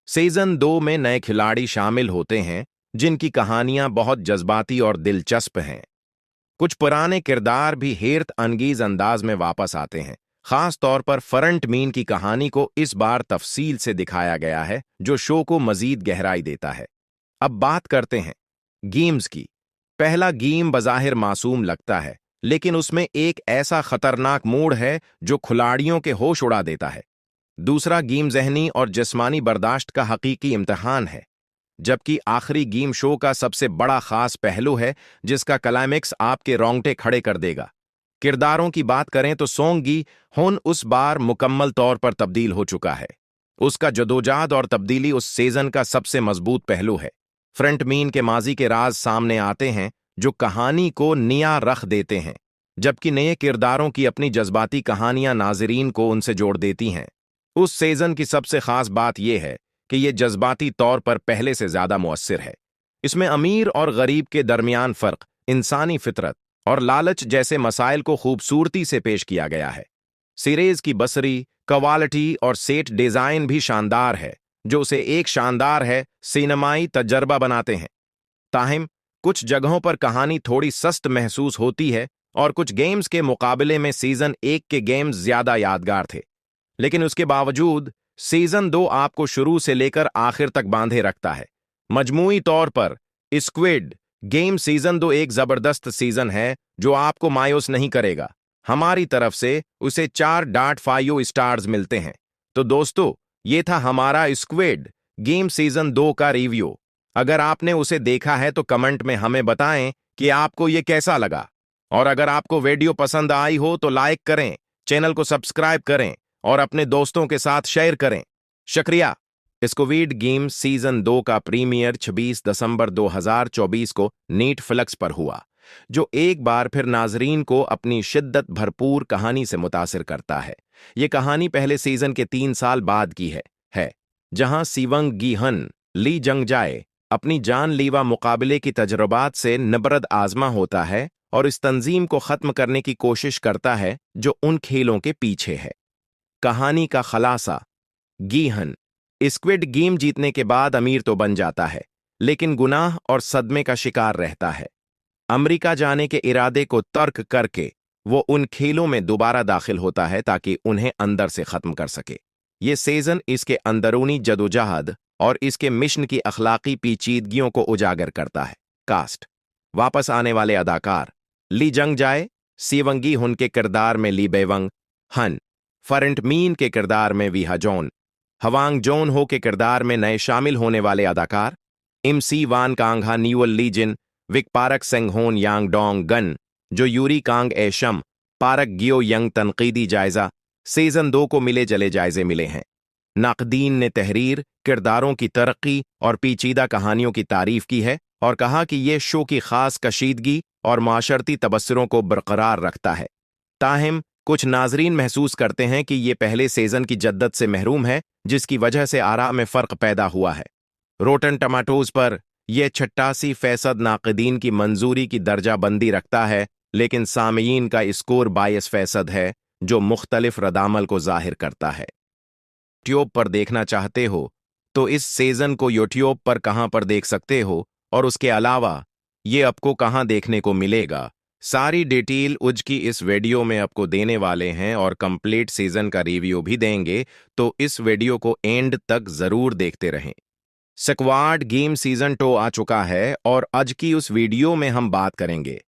सीजन 2 में नए खिलाड़ी शामिल होते हैं जिनकी कहानियां बहुत जज्बाती और दिलचस्प हैं। कुछ पुराने किरदार भी हैरत अंगेज अंदाज में वापस आते हैं। खास तौर पर फ्रंट मीन की कहानी को इस बार तफसील से दिखाया गया है, जो शो को मजीद गहराई देता है। अब बात करते हैं गेम्स की। पहला गेम बज़ाहिर मासूम लगता है, लेकिन उसमें एक ऐसा खतरनाक मोड़ है जो खिलाड़ियों के होश उड़ा देता है। दूसरा गेम जहनी और जिस्मानी बर्दाश्त का हकीकी इम्तिहान है, जबकि आखिरी गेम शो का सबसे बड़ा खास पहलू है, जिसका क्लाइमेक्स आपके रोंगटे खड़े कर देगा। किरदारों की बात करें तो सोंग गी हुन उस बार मुकम्मल तौर पर तब्दील हो चुका है। उसका जदोजहद और तब्दीली उस सीजन का सबसे मजबूत पहलू है। फ्रंट मीन के माजी के राज सामने आते हैं, जो कहानी को नया रख देते हैं, जबकि नए किरदारों की अपनी जज्बाती कहानियां नाजरीन को उनसे जोड़ देती हैं। उस सीजन की सबसे खास बात यह है कि यह जज्बाती तौर पर पहले से ज्यादा मुअस्सिर है। इसमें अमीर और गरीब के दरमियान फर्क, इंसानी फितरत और लालच जैसे मसाइल को खूबसूरती से पेश किया गया है। सीरीज की बसरी, क्वालिटी और सेट डिजाइन भी शानदार है, जो उसे एक शानदार है सिनेमाई तजर्बा बनाते हैं। ताहिम कुछ जगहों पर कहानी थोड़ी सस्त महसूस होती है और कुछ गेम्स के मुकाबले में सीजन 1 के गेम्स ज्यादा यादगार थे, लेकिन उसके बावजूद सीजन 2 आपको शुरू से लेकर आखिर तक बांधे रखता है। मजमूई तौर पर स्क्विड गेम सीजन 2 एक जबरदस्त सीजन है जो आपको मायूस नहीं करेगा। हमारी तरफ से उसे 4.5 स्टार्स मिलते हैं। तो दोस्तों, ये था हमारा स्क्विड गेम सीजन 2 का रिव्यू। अगर आपने उसे देखा है तो कमेंट में हमें बताएं कि आपको ये कैसा लगा, और अगर आपको वीडियो पसंद आई हो तो लाइक करें, चैनल को सब्सक्राइब करें और अपने दोस्तों के साथ शेयर करें। शुक्रिया। स्क्विड गेम सीजन 2 का प्रीमियर 26 दिसंबर 2024 को नेटफ्लिक्स पर हुआ, जो एक बार फिर नाजरीन को अपनी शिद्दत भरपूर कहानी से मुतासिर करता है। ये कहानी पहले सीजन के 3 साल बाद की है जहां सीवंग गी हन ली जंग जाए अपनी जानलीवा मुकाबले की तजुर्बात से नबरद आजमा होता है और इस तंजीम को खत्म करने की कोशिश करता है जो उन खेलों के पीछे है। कहानी का खलासा, गीहन स्क्विड गेम जीतने के बाद अमीर तो बन जाता है, लेकिन गुनाह और सदमे का शिकार रहता है। अमेरिका जाने के इरादे को तर्क करके वो उन खेलों में दोबारा दाखिल होता है ताकि उन्हें अंदर से खत्म कर सके। ये सीजन इसके अंदरूनी जदोजहद और इसके मिशन की अखलाकी पेचीदगियों को उजागर करता है। कास्ट, वापस आने वाले अदाकार ली जंग जाए सीवंगी हुन के किरदार में ली बेवंग हन, फरेंट मीन के किरदार में वीहा जॉन, हवांग जोन हो के किरदार में नए शामिल होने वाले अदाकार MC वान कांगहा न्यूअल लीजिन, विक पारक सेंगहोन यांग डोंग गन, जो यूरी कांग एशम, पारक गियो यंग। तनकीदी जायजा, सीजन 2 को मिले जले जायजे मिले हैं। नाकदीन ने तहरीर, किरदारों की तरक्की और पेचीदा कहानियों की तारीफ की है और कहा कि यह शो की खास कशीदगी और माशरती तबस्सुरों को बरकरार रखता है। ताहिम कुछ नाजरीन महसूस करते हैं कि यह पहले सीजन की जद्दत से महरूम है, जिसकी वजह से आरा में फर्क पैदा हुआ है। रोटन टमाटोज पर यह 88% नाकदीन की मंजूरी की दर्जाबंदी रखता है, लेकिन सामीयीन का स्कोर 22% है, जो मुख्तलिफ रद्दामल को जाहिर करता है। यूट्यूब पर देखना चाहते हो तो इस सीजन को यूट्यूब पर कहां पर देख सकते हो, और उसके अलावा ये आपको कहां देखने को मिलेगा, सारी डिटेल उज की इस वीडियो में आपको देने वाले हैं और कंप्लीट सीजन का रिव्यू भी देंगे, तो इस वीडियो को एंड तक जरूर देखते रहें। स्क्वाड गेम सीजन 2 आ चुका है और आज की उस वीडियो में हम बात करेंगे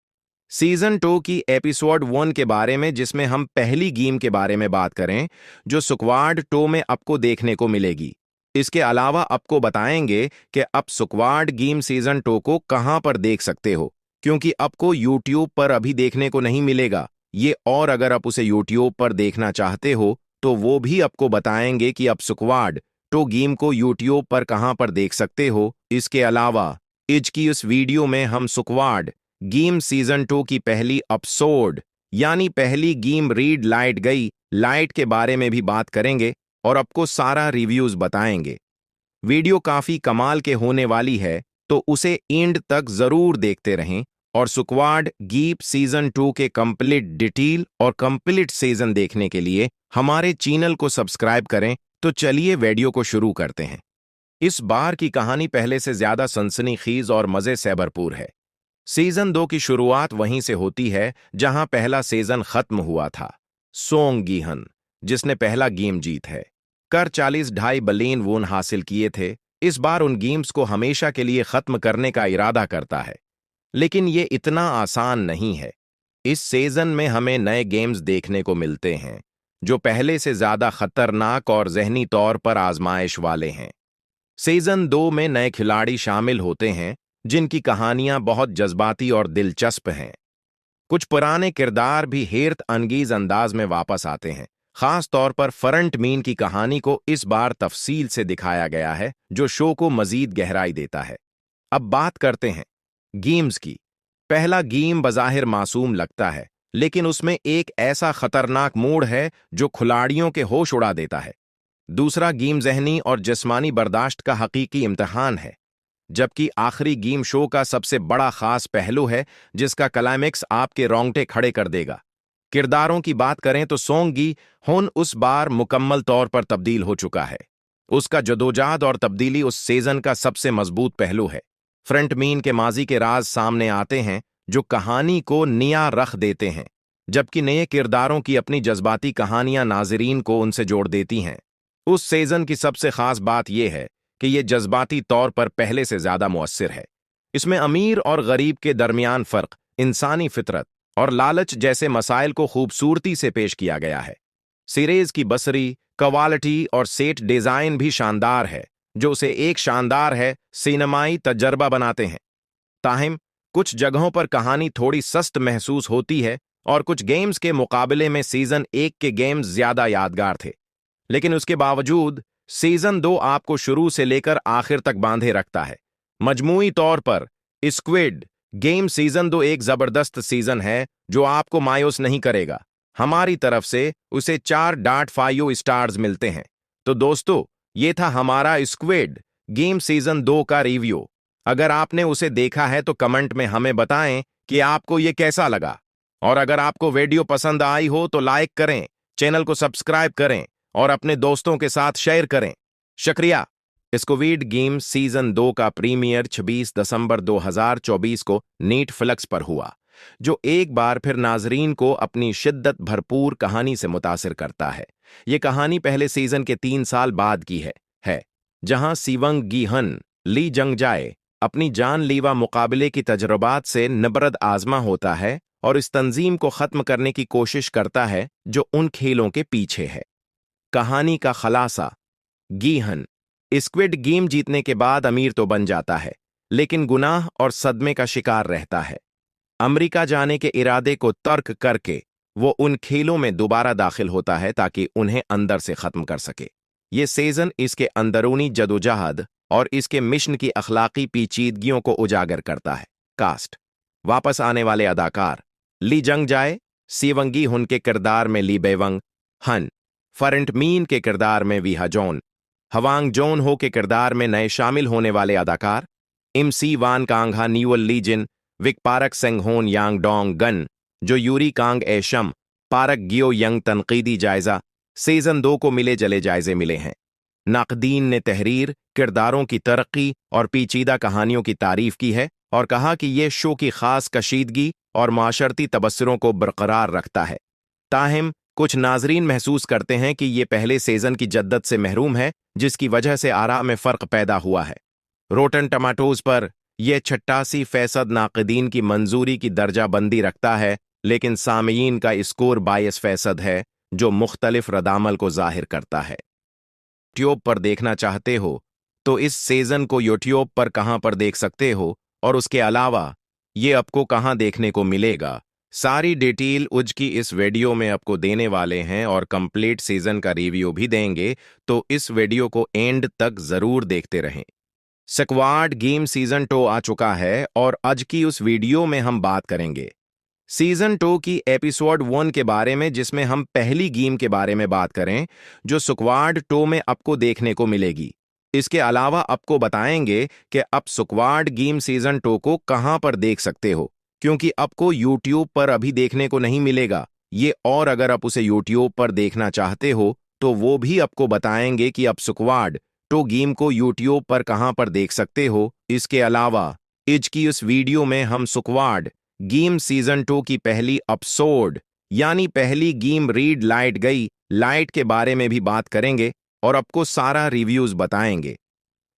सीजन 2 की एपिसोड 1 के बारे में, जिसमें हम पहली गेम के बारे में बात करें जो स्क्वाड 2 में आपको देखने को मिलेगी। इसके अलावा आपको बताएंगे कि आप स्क्वाड गेम सीजन 2 को कहां पर देख सकते हो, क्योंकि आपको यूट्यूब पर अभी देखने को नहीं मिलेगा ये, और अगर आप उसे यूट्यूब पर देखना चाहते हो तो वो भी आपको बताएंगे कि आप स्क्वाड 2 गेम को यूट्यूब पर कहां पर देख सकते हो। इसके अलावा आज की उस वीडियो में हम स्क्वाड गेम सीजन 2 की पहली एपिसोड यानी पहली गेम रीड लाइट गई लाइट के बारे में भी बात करेंगे और आपको सारा रिव्यूज बताएंगे। वीडियो काफी कमाल के होने वाली है, तो उसे एंड तक जरूर देखते रहें और स्क्वाड गेम सीजन 2 के कंप्लीट डिटेल और कंप्लीट सीजन देखने के लिए हमारे चैनल को सब्सक्राइब करें। तो चलिए वीडियो को शुरू करते हैं। इस बार की कहानी पहले से ज्यादा सनसनीखेज और मजे से भरपूर है। सीजन 2 की शुरुआत वहीं से होती है जहां पहला सीजन खत्म हुआ था। सोंग गीहन, जिसने पहला गेम जीत है, कर 40.5 बिलियन वोन हासिल किए थे, इस बार उन गेम्स को हमेशा के लिए खत्म करने का इरादा करता है। लेकिन ये इतना आसान नहीं है। इस सीजन में हमें नए गेम्स देखने को मिलते हैं जो पहले से ज्यादा खतरनाक और जहनी तौर पर आजमाइश वाले हैं। सीजन 2 में नए खिलाड़ी शामिल होते हैं जिनकी कहानियां बहुत जज्बाती और दिलचस्प हैं। कुछ पुराने किरदार भी हैरत अंगेज अंदाज में वापस आते हैं। खास तौर पर फ्रंट मीन की कहानी को इस बार तफसील से दिखाया गया है जो शो को मजीद गहराई देता है। अब बात करते हैं गेम्स की। पहला गेम बज़ाहिर मासूम लगता है, लेकिन उसमें एक ऐसा खतरनाक मोड़ है जो खिलाड़ियों के होश उड़ा देता है। दूसरा गेम जहनी और जिस्मानी बर्दाश्त का हकीकी इम्तिहान है, जबकि आखिरी गेम शो का सबसे बड़ा खास पहलू है जिसका क्लाइमेक्स आपके रोंगटे खड़े कर देगा। किरदारों की बात करें तो सोंग गी हुन उस बार मुकम्मल तौर पर तब्दील हो चुका है। उसका जदोजहद और तब्दीली उस सीजन का सबसे मजबूत पहलू है। फ्रंट मीन के माजी के राज सामने आते हैं जो कहानी को नया रख देते हैं, जबकि नए किरदारों की अपनी जज्बाती कहानियां नाजरीन को उनसे जोड़ देती हैं। उस सीजन की सबसे खास बात यह है कि यह जज्बाती तौर पर पहले से ज्यादा मुअस्सिर है। इसमें अमीर और गरीब के दरमियान फर्क, इंसानी फितरत और लालच जैसे मसाइल को खूबसूरती से पेश किया गया है। सीरीज की बसरी, क्वालिटी और सेट डिजाइन भी शानदार है, जो उसे एक शानदार है सिनेमाई तजर्बा बनाते हैं। ताहिम कुछ जगहों पर कहानी थोड़ी सस्त महसूस होती है और कुछ गेम्स के मुकाबले में सीजन 1 के गेम्स ज्यादा यादगार थे। लेकिन उसके बावजूद सीजन 2 आपको शुरू से लेकर आखिर तक बांधे रखता है। मजमूई तौर पर स्क्विड गेम सीजन 2 एक जबरदस्त सीजन है जो आपको मायूस नहीं करेगा। हमारी तरफ से उसे 4.5 स्टार्स मिलते हैं। तो दोस्तों, ये था हमारा स्क्विड गेम सीजन 2 का रिव्यू। अगर आपने उसे देखा है तो कमेंट में हमें बताएं कि आपको ये कैसा लगा। और अगर आपको वीडियो पसंद आई हो तो लाइक करें, चैनल को सब्सक्राइब करें और अपने दोस्तों के साथ शेयर करें। शुक्रिया। स्क्विड गेम सीजन 2 का प्रीमियर 26 दिसंबर 2024 को नेटफ्लिक्स पर हुआ, जो एक बार फिर नाजरीन को अपनी शिद्दत भरपूर कहानी से मुतासिर करता है। ये कहानी पहले सीजन के 3 साल बाद की है जहां सीवंग गीहन ली जंगजाए अपनी जानलेवा मुकाबले की तजुर्बात से नबरद आजमा होता है और इस तंजीम को खत्म करने की कोशिश करता है जो उन खेलों के पीछे है। कहानी का खलासा, गीहन स्क्विड गेम जीतने के बाद अमीर तो बन जाता है, लेकिन गुनाह और सदमे का शिकार रहता है। अमेरिका जाने के इरादे को तर्क करके वो उन खेलों में दोबारा दाखिल होता है ताकि उन्हें अंदर से खत्म कर सके। ये सीजन इसके अंदरूनी जदोजहद और इसके मिशन की अखलाकी पेचीदगियों को उजागर करता है। कास्ट, वापस आने वाले अदाकार ली जंगजाए सीवंगी हुन के किरदार में ली बेवंग हन, फरेंट मीन के किरदार में वीहा जॉन, हवांग जोन हो के किरदार में नए शामिल होने वाले अदाकार MC वान कांगहा न्यूअल लीजिन, विक पारक सेंगहोन यांग डोंग गन, जो यूरी कांग एशम, पारक गियो यंग। तनकीदी जायजा, सीजन 2 को मिले जले जायजे मिले हैं। नाकदीन ने तहरीर, किरदारों की तरक्की और पेचीदा कहानियों की तारीफ की है और कहा कि यह शो की खास कशीदगी और माशरती तबस्सुरों को बरकरार रखता है। ताहिम कुछ नाजरीन महसूस करते हैं कि यह पहले सीजन की जद्दत से महरूम है, जिसकी वजह से आरा में फर्क पैदा हुआ है। रोटन टमाटोज पर यह 88% नाकदीन की मंजूरी की दर्जा बंदी रखता है, लेकिन सामयीन का स्कोर 22% है, जो मुख्तलिफ रद्दामल को जाहिर करता है। यूट्यूब पर देखना चाहते हो तो इस सीजन को यूट्यूब पर कहां पर देख सकते हो, और उसके अलावा ये आपको कहां देखने को मिलेगा, सारी डिटेल उज की इस वीडियो में आपको देने वाले हैं और कंप्लीट सीजन का रिव्यू भी देंगे, तो इस वीडियो को एंड तक जरूर देखते रहें। स्क्वाड गेम सीजन 2 आ चुका है और आज की उस वीडियो में हम बात करेंगे सीजन 2 की एपिसोड 1 के बारे में, जिसमें हम पहली गेम के बारे में बात करें जो स्क्वाड 2 में आपको देखने को मिलेगी। इसके अलावा आपको बताएंगे कि आप स्क्वाड गेम सीजन 2 को कहां पर देख सकते हो, क्योंकि आपको यूट्यूब पर अभी देखने को नहीं मिलेगा ये, और अगर आप उसे यूट्यूब पर देखना चाहते हो तो वो भी आपको बताएंगे कि आप स्क्वाड 2 गेम को यूट्यूब पर कहां पर देख सकते हो। इसके अलावा आज की इस वीडियो में हम स्क्वाड गेम सीजन 2 की पहली एपिसोड यानी पहली गेम रीड लाइट गई लाइट के बारे में भी बात करेंगे और आपको सारा रिव्यूज बताएंगे।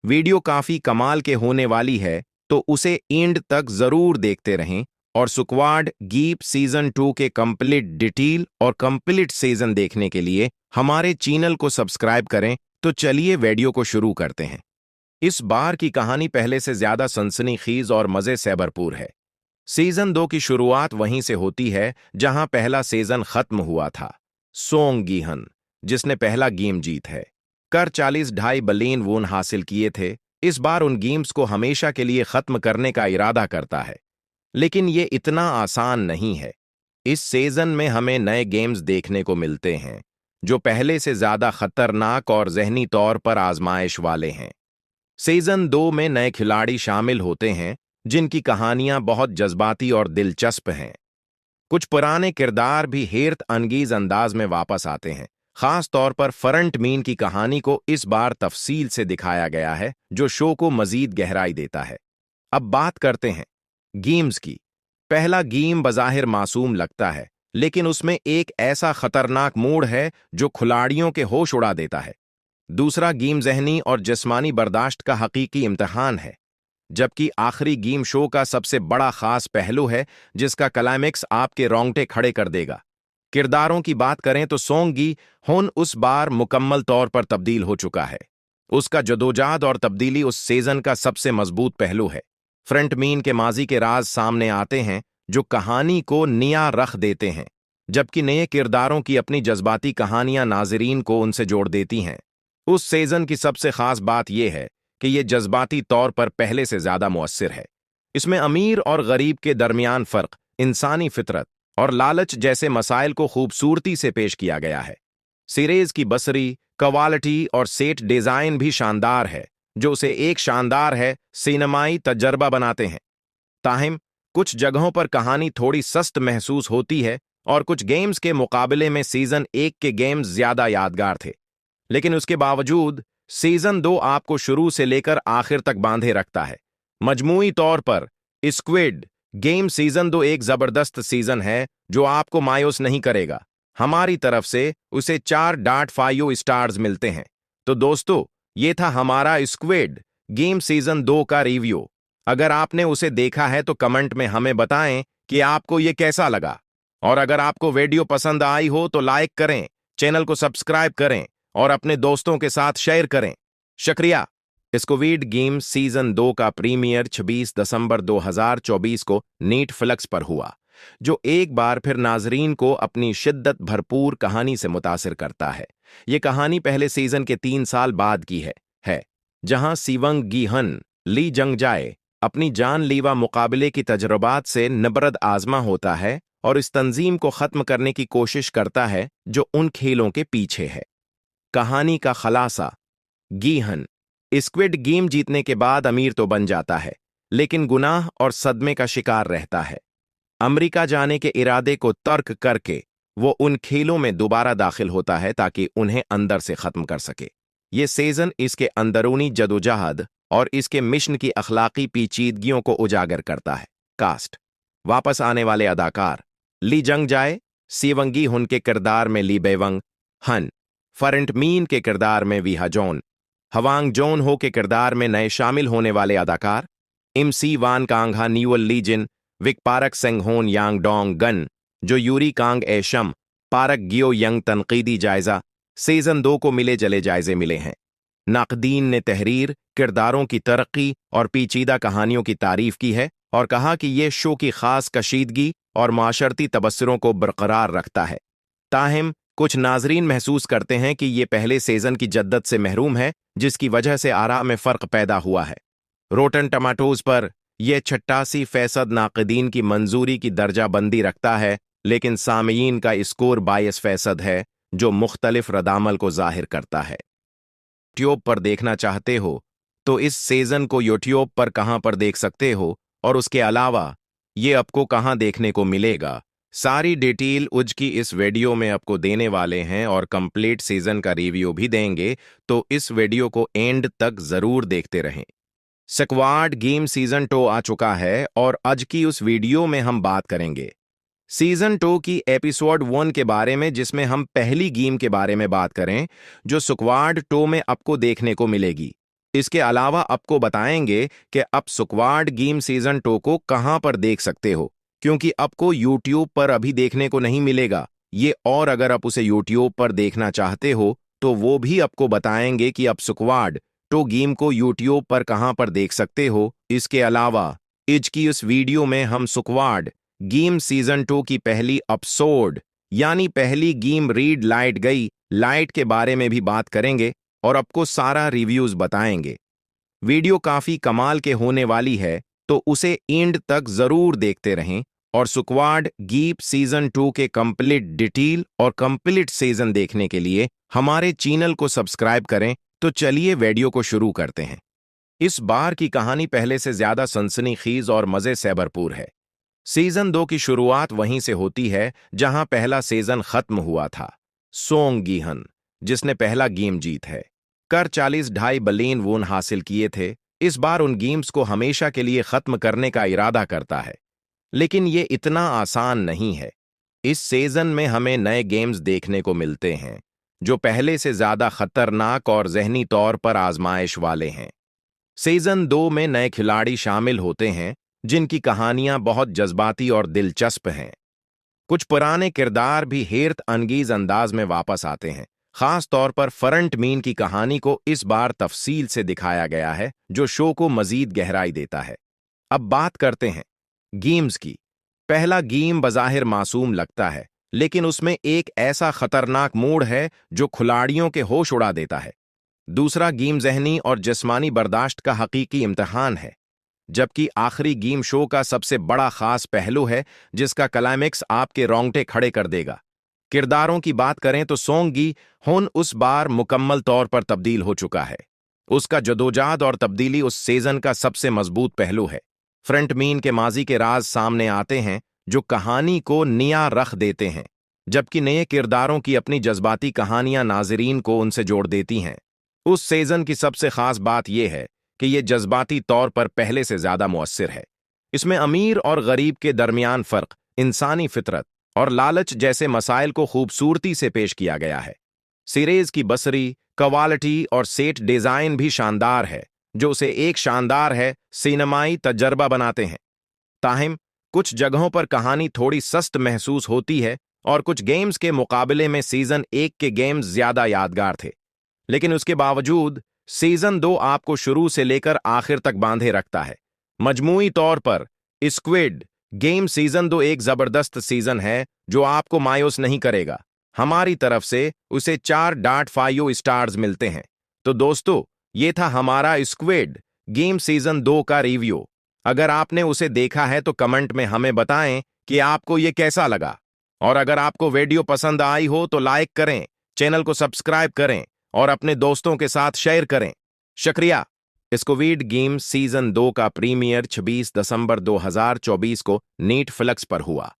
वीडियो काफी कमाल के होने वाली है, तो उसे एंड तक जरूर देखते रहें और स्क्वाड गीप सीजन 2 के कंप्लीट डिटेल और कंप्लीट सीजन देखने के लिए हमारे चैनल को सब्सक्राइब करें। तो चलिए वीडियो को शुरू करते हैं। इस बार की कहानी पहले से ज्यादा सनसनीखेज और मजे से भरपूर है। सीजन 2 की शुरुआत वहीं से होती है जहां पहला सीजन खत्म हुआ था। सोंग गीहन, जिसने पहला गेम जीत है, कर 40.5 बिलियन वोन हासिल किए थे, इस बार उन गेम्स को हमेशा के लिए खत्म करने का इरादा करता है। लेकिन ये इतना आसान नहीं है। इस सीजन में हमें नए गेम्स देखने को मिलते हैं जो पहले से ज्यादा खतरनाक और जहनी तौर पर आजमाइश वाले हैं। सीजन 2 में नए खिलाड़ी शामिल होते हैं जिनकी कहानियां बहुत जज्बाती और दिलचस्प हैं। कुछ पुराने किरदार भी हैरत अंगेज अंदाज में वापस आते हैं। खास तौर पर फ्रंट मीन की कहानी को इस बार तफसील से दिखाया गया है, जो शो को मजीद गहराई देता है। अब बात करते हैं गेम्स की। पहला गेम बज़ाहिर मासूम लगता है, लेकिन उसमें एक ऐसा खतरनाक मोड़ है जो खिलाड़ियों के होश उड़ा देता है। दूसरा गेम जहनी और जिस्मानी बर्दाश्त का हकीकी इम्तिहान है, जबकि आखिरी गेम शो का सबसे बड़ा खास पहलू है जिसका क्लाइमेक्स आपके रोंगटे खड़े कर देगा। किरदारों की बात करें तो सोंग गी हुन उस बार मुकम्मल तौर पर तब्दील हो चुका है। उसका जदोजहद और तब्दीली उस सीजन का सबसे मजबूत पहलू है। फ्रंट मीन के माजी के राज सामने आते हैं जो कहानी को नया रख देते हैं, जबकि नए किरदारों की अपनी जज्बाती कहानियां नाजरीन को उनसे जोड़ देती हैं। उस सीजन की सबसे खास बात यह है कि यह जज्बाती तौर पर पहले से ज्यादा मुअस्सिर है। इसमें अमीर और गरीब के दरमियान फर्क, इंसानी फितरत और लालच जैसे मसाइल को खूबसूरती से पेश किया गया है। सीरीज की बसरी, क्वालिटी और सेट डिजाइन भी शानदार है, जो उसे एक शानदार है सिनेमाई तजर्बा बनाते हैं। ताहिम कुछ जगहों पर कहानी थोड़ी सस्त महसूस होती है और कुछ गेम्स के मुकाबले में सीजन 1 के गेम्स ज्यादा यादगार थे, लेकिन उसके बावजूद सीजन 2 आपको शुरू से लेकर आखिर तक बांधे रखता है। मजमूई तौर पर स्क्विड गेम सीजन 2 एक जबरदस्त सीजन है जो आपको मायूस नहीं करेगा। हमारी तरफ से उसे 4.5 स्टार्स मिलते हैं। तो दोस्तों, ये था हमारा स्क्विड गेम सीजन 2 का रिव्यू। अगर आपने उसे देखा है तो कमेंट में हमें बताएं कि आपको ये कैसा लगा, और अगर आपको वीडियो पसंद आई हो तो लाइक करें, चैनल को सब्सक्राइब करें और अपने दोस्तों के साथ शेयर करें। शुक्रिया। स्क्विड गेम सीजन 2 का प्रीमियर 26 दिसंबर 2024 को नेटफ्लिक्स पर हुआ, जो एक बार फिर नाजरीन को अपनी शिद्दत भरपूर कहानी से मुतासिर करता है। ये कहानी पहले सीजन के 3 साल बाद की है जहां सीवंग गीहन ली जंगजाए अपनी जानलेवा मुकाबले की तजुर्बात से नबरद आजमा होता है और इस तंजीम को खत्म करने की कोशिश करता है जो उन खेलों के पीछे है। कहानी का खलासा, गीहन स्क्विड गेम जीतने के बाद अमीर तो बन जाता है, लेकिन गुनाह और सदमे का शिकार रहता है। अमेरिका जाने के इरादे को तर्क करके वो उन खेलों में दोबारा दाखिल होता है ताकि उन्हें अंदर से खत्म कर सके। ये सीजन इसके अंदरूनी जदोजहद और इसके मिशन की अखलाकी पेचीदगियों को उजागर करता है। कास्ट, वापस आने वाले अदाकार ली जंगजाए सीवंगी हुन के किरदार में ली बेवंग हन, फरेंट मीन के किरदार में वीहा जॉन, हवांग जोन हो के किरदार में नए शामिल होने वाले अदाकार MC वान कांगहा न्यूअल लीजिन, विक पारक सेंगहोन यांग डोंग गन, जो यूरी कांग एशम, पारक गियो यंग। तनकीदी जायजा, सीजन 2 को मिले जले जायजे मिले हैं। नाकदीन ने तहरीर, किरदारों की तरक्की और पेचीदा कहानियों की तारीफ की है और कहा कि यह शो की खास कशीदगी और माशरती तबस्सुरों को बरकरार रखता है। ताहिम कुछ नाजरीन महसूस करते हैं कि यह पहले सीजन की जद्दत से महरूम है, जिसकी वजह से आरा में फर्क पैदा हुआ है। रोटन टमाटोज पर यह 88% नाकदीन की मंजूरी की दर्जा बंदी रखता है, लेकिन सामीयीन का स्कोर 22% है, जो मुख्तलिफ रद्दामल को जाहिर करता है। यूट्यूब पर देखना चाहते हो तो इस सीजन को यूट्यूब पर कहां पर देख सकते हो, और उसके अलावा ये आपको कहां देखने को मिलेगा, सारी डिटेल उज की इस वीडियो में आपको देने वाले हैं और कंप्लीट सीजन का रिव्यू भी देंगे। तो इस वीडियो को एंड तक जरूर देखते रहें। स्क्वाड गेम सीजन 2 आ चुका है और आज की उस वीडियो में हम बात करेंगे सीजन 2 की एपिसोड 1 के बारे में, जिसमें हम पहली गेम के बारे में बात करें जो स्क्वाड 2 में आपको देखने को मिलेगी। इसके अलावा आपको बताएंगे कि आप स्क्वाड गेम सीजन 2 को कहां पर देख सकते हो, क्योंकि आपको यूट्यूब पर अभी देखने को नहीं मिलेगा ये, और अगर आप उसे यूट्यूब पर देखना चाहते हो तो वो भी आपको बताएंगे कि आप स्क्वाड 2 गेम को यूट्यूब पर कहां पर देख सकते हो। इसके अलावा आज की उस वीडियो में हम स्क्वाड गेम सीजन 2 की पहली एपिसोड यानी पहली गेम रीड लाइट गई लाइट के बारे में भी बात करेंगे और आपको सारा रिव्यूज बताएंगे। वीडियो काफी कमाल के होने वाली है तो उसे एंड तक जरूर देखते रहें और स्क्वाड गेम सीजन 2 के कंप्लीट डिटेल और कंप्लीट सीजन देखने के लिए हमारे चैनल को सब्सक्राइब करें। तो चलिए वीडियो को शुरू करते हैं। इस बार की कहानी पहले से ज्यादा सनसनीखेज और मजे से भरपूर है। सीजन 2 की शुरुआत वहीं से होती है जहां पहला सीजन खत्म हुआ था। सोंग गीहन, जिसने पहला गेम जीत है, कर 40.5 बिलियन वोन हासिल किए थे, इस बार उन गेम्स को हमेशा के लिए खत्म करने का इरादा करता है। लेकिन ये इतना आसान नहीं है। इस सीजन में हमें नए गेम्स देखने को मिलते हैं जो पहले से ज्यादा खतरनाक और जहनी तौर पर आजमाइश वाले हैं। सीजन 2 में नए खिलाड़ी शामिल होते हैं जिनकी कहानियां बहुत जज्बाती और दिलचस्प हैं। कुछ पुराने किरदार भी हैरत अंगेज अंदाज में वापस आते हैं। खास तौर पर फ्रंट मीन की कहानी को इस बार तफसील से दिखाया गया है जो शो को मजीद गहराई देता है। अब बात करते हैं गेम्स की। पहला गेम बज़ाहिर मासूम लगता है, लेकिन उसमें एक ऐसा खतरनाक मोड़ है जो खिलाड़ियों के होश उड़ा देता है। दूसरा गेम जहनी और जिस्मानी बर्दाश्त का हकीकी इम्तिहान है, जबकि आखिरी गेम शो का सबसे बड़ा खास पहलू है जिसका क्लाइमेक्स आपके रोंगटे खड़े कर देगा। किरदारों की बात करें तो सोंग गी हुन उस बार मुकम्मल तौर पर तब्दील हो चुका है। उसका जदोजहद और तब्दीली उस सीजन का सबसे मजबूत पहलू है। फ्रंट मीन के माजी के राज सामने आते हैं जो कहानी को नया रख देते हैं, जबकि नए किरदारों की अपनी जज्बाती कहानियां नाजरीन को उनसे जोड़ देती हैं। उस सीजन की सबसे खास बात यह है कि यह जज्बाती तौर पर पहले से ज्यादा मुअस्सिर है। इसमें अमीर और गरीब के दरमियान फर्क, इंसानी फितरत और लालच जैसे मसाइल को खूबसूरती से पेश किया गया है। सीरीज की बसरी, क्वालिटी और सेट डिजाइन भी शानदार है, जो उसे एक शानदार है सिनेमाई तजर्बा बनाते हैं। ताहिम कुछ जगहों पर कहानी थोड़ी सस्त महसूस होती है और कुछ गेम्स के मुकाबले में सीजन 1 के गेम्स ज्यादा यादगार थे, लेकिन उसके बावजूद सीजन 2 आपको शुरू से लेकर आखिर तक बांधे रखता है। मजमूई तौर पर स्क्विड गेम सीजन 2 एक जबरदस्त सीजन है जो आपको मायूस नहीं करेगा। हमारी तरफ से उसे 4.5 स्टार्स मिलते हैं। तो दोस्तों, ये था हमारा स्क्विड गेम सीजन 2 का रिव्यू। अगर आपने उसे देखा है तो कमेंट में हमें बताएं कि आपको ये कैसा लगा, और अगर आपको वीडियो पसंद आई हो तो लाइक करें, चैनल को सब्सक्राइब करें और अपने दोस्तों के साथ शेयर करें। शुक्रिया। स्क्विड गेम सीजन 2 का प्रीमियर 26 दिसंबर 2024 को नेटफ्लिक्स पर हुआ,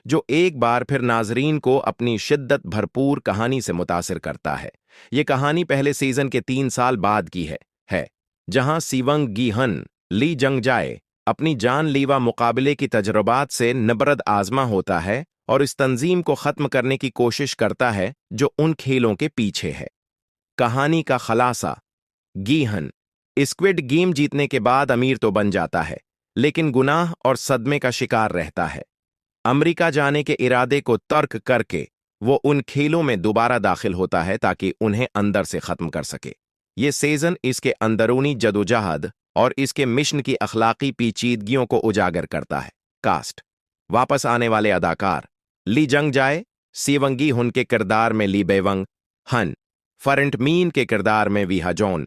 जो एक बार फिर नाजरीन को अपनी शिद्दत भरपूर कहानी से मुतासिर करता है। यह कहानी पहले सीजन के 3 साल बाद की है जहां सीवंग गीहन ली जंगजाए अपनी जानलेवा मुकाबले की तजुर्बात से नबरद आजमा होता है और इस तंजीम को खत्म करने की कोशिश करता है जो उन खेलों के पीछे है। कहानी का खलासा, गीहन स्क्विड गेम जीतने के बाद अमीर तो बन जाता है, लेकिन गुनाह और सदमे का शिकार रहता है। अमेरिका जाने के इरादे को तर्क करके वो उन खेलों में दोबारा दाखिल होता है ताकि उन्हें अंदर से खत्म कर सके। ये सीजन इसके अंदरूनी जदोजहद और इसके मिशन की अखलाकी पेचीदगियों को उजागर करता है। कास्ट, वापस आने वाले अदाकार ली जंगजाए सीवंगी हुन के किरदार में ली बेवंग हन, फरंट मीन के किरदार में वीहा जॉन,